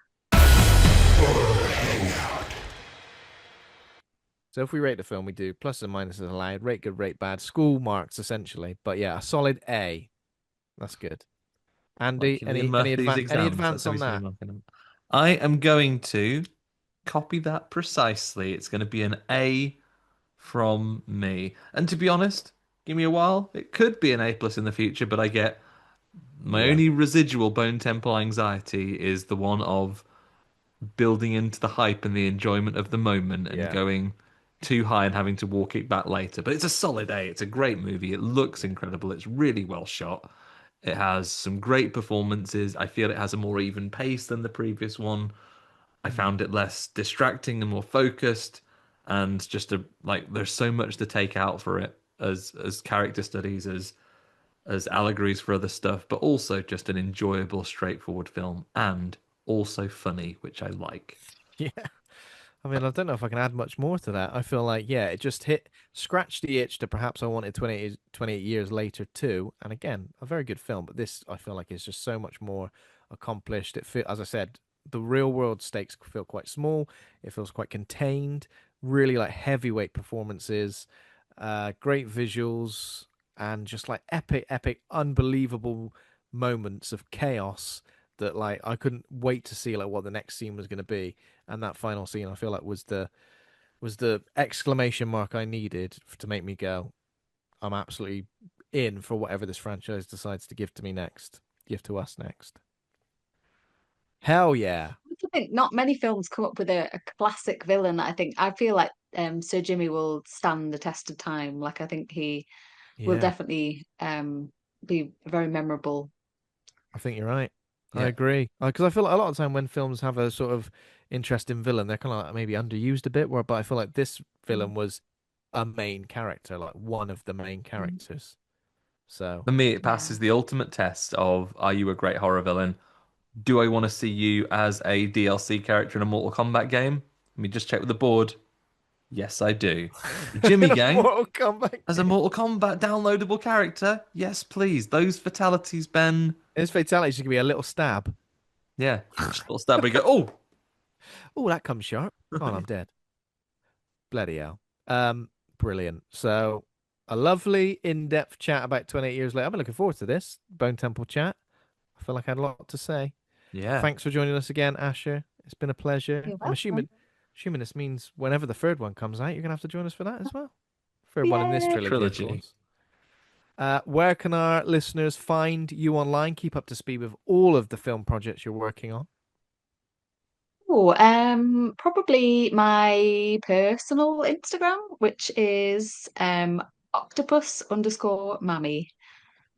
so if we rate the film, we do pluses and minuses allowed, rate good, rate bad, school marks essentially. But yeah, a solid A. That's good. like Andy, Killian any Murphy's any exams. That's advance how on he's feeling that? marking them. I am going to copy that precisely. It's going to be an A from me. And to be honest, give me a while. It could be an A plus in the future, but I get my Yeah. only residual Bone Temple anxiety is the one of building into the hype and the enjoyment of the moment and Yeah. going too high and having to walk it back later. But it's a solid A. It's a great movie. It looks incredible. It's really well shot. It has some great performances. I feel it has a more even pace than the previous one. I Mm. found it less distracting and more focused, and just a like there's so much to take out for it as character studies, as allegories for other stuff, but also just an enjoyable, straightforward film, and also funny, which I like. Yeah. I mean, I don't know if I can add much more to that. I feel like, yeah, it just scratched the itch to perhaps I wanted 28 years later too. And again, a very good film, but this I feel like is just so much more accomplished. As I said, the real world stakes feel quite small. It feels quite contained. Really like heavyweight performances, great visuals, and just like epic, unbelievable moments of chaos that like I couldn't wait to see like what the next scene was going to be, and that final scene I feel like was the exclamation mark I needed to make me go, I'm absolutely in for whatever this franchise decides to give to me next, give to us next. Hell yeah. I think not many films come up with a classic villain that I feel like Sir Jimmy will stand the test of time. Like I think he will Yeah, definitely be very memorable. I think you're right. I Yeah. agree. Because I feel like a lot of time when films have a sort of interesting villain, they're kind of like maybe underused a bit. Where, but I feel like this Mm. villain was a main character, like one of the main Mm. characters. So For me, it Yeah. passes the ultimate test of are you a great horror villain? Do I want to see you as a DLC character in a Mortal Kombat game? Let me just check with the board. Yes, I do. The Jimmy in a Gang Mortal Kombat as a game, Mortal Kombat downloadable character? Yes, please. Those fatalities, Ben. his fatality should be a little stab. Yeah. Just a little stab where you go, oh! Oh, that comes sharp. Oh, and I'm dead. Bloody hell. Brilliant. So a lovely in-depth chat about 28 years later. I've been looking forward to this Bone Temple chat. I feel like I had a lot to say. Yeah. Thanks for joining us again, Asher. It's been a pleasure. You're I'm welcome. assuming this means whenever the third one comes out, you're gonna have to join us for that as well. Third one in this Yay. trilogy, of Trilogy. course. Where can our listeners find you online? Keep up to speed with all of the film projects you're working on. Oh, probably my personal Instagram, which is octopus_mammy.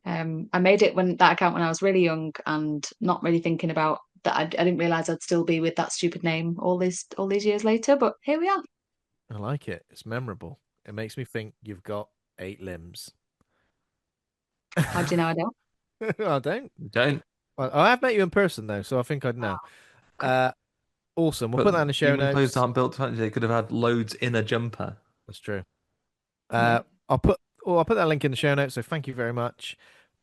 I made it when that account when I was really young and not really thinking about that. I didn't realize I'd still be with that stupid name all these years later. But here we are. I like it. It's memorable. It makes me think you've got 8 limbs. How do you know I don't? I don't. Don't. Well, I have met you in person though, so I think I'd know. Okay. Awesome. We'll put But that in the show human clothes notes. aren't built to They could have had loads in a jumper. That's true. Yeah. I'll put that link in the show notes. So thank you very much,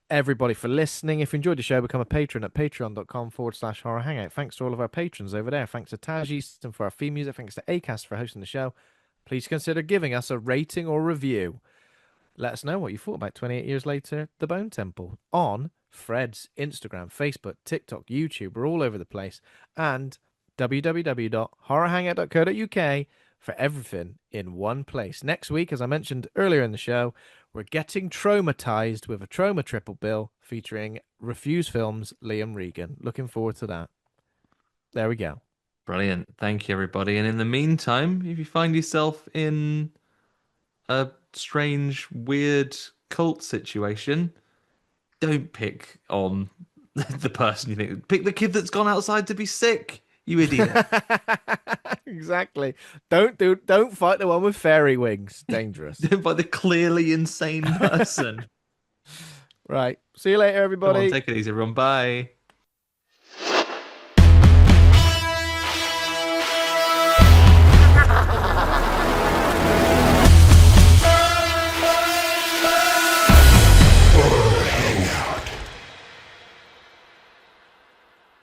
everybody, for listening. If you enjoyed the show, become a patron at patreon.com/horror hangout. Thanks to all of our patrons over there. Thanks to Taj Easton for our theme music. Thanks to Acast for hosting the show. Please consider giving us a rating or review. Let us know what you thought about 28 years later, The Bone Temple on Fred's Instagram, Facebook, TikTok, YouTube. We're all over the place. And www.horrorhangout.co.uk for everything in one place. Next week, as I mentioned earlier in the show, we're getting traumatized with a trauma triple bill featuring Refuse Films' Liam Regan. Looking forward to that. There we go. Brilliant. Thank you, everybody. And in the meantime, if you find yourself in a strange, weird cult situation, don't pick on the person you think. Pick the kid that's gone outside to be sick, you idiot. Exactly. Don't fight the one with fairy wings. Dangerous. Don't buy the clearly insane person. Right. See you later, Come on, everybody. take it easy, everyone. Bye.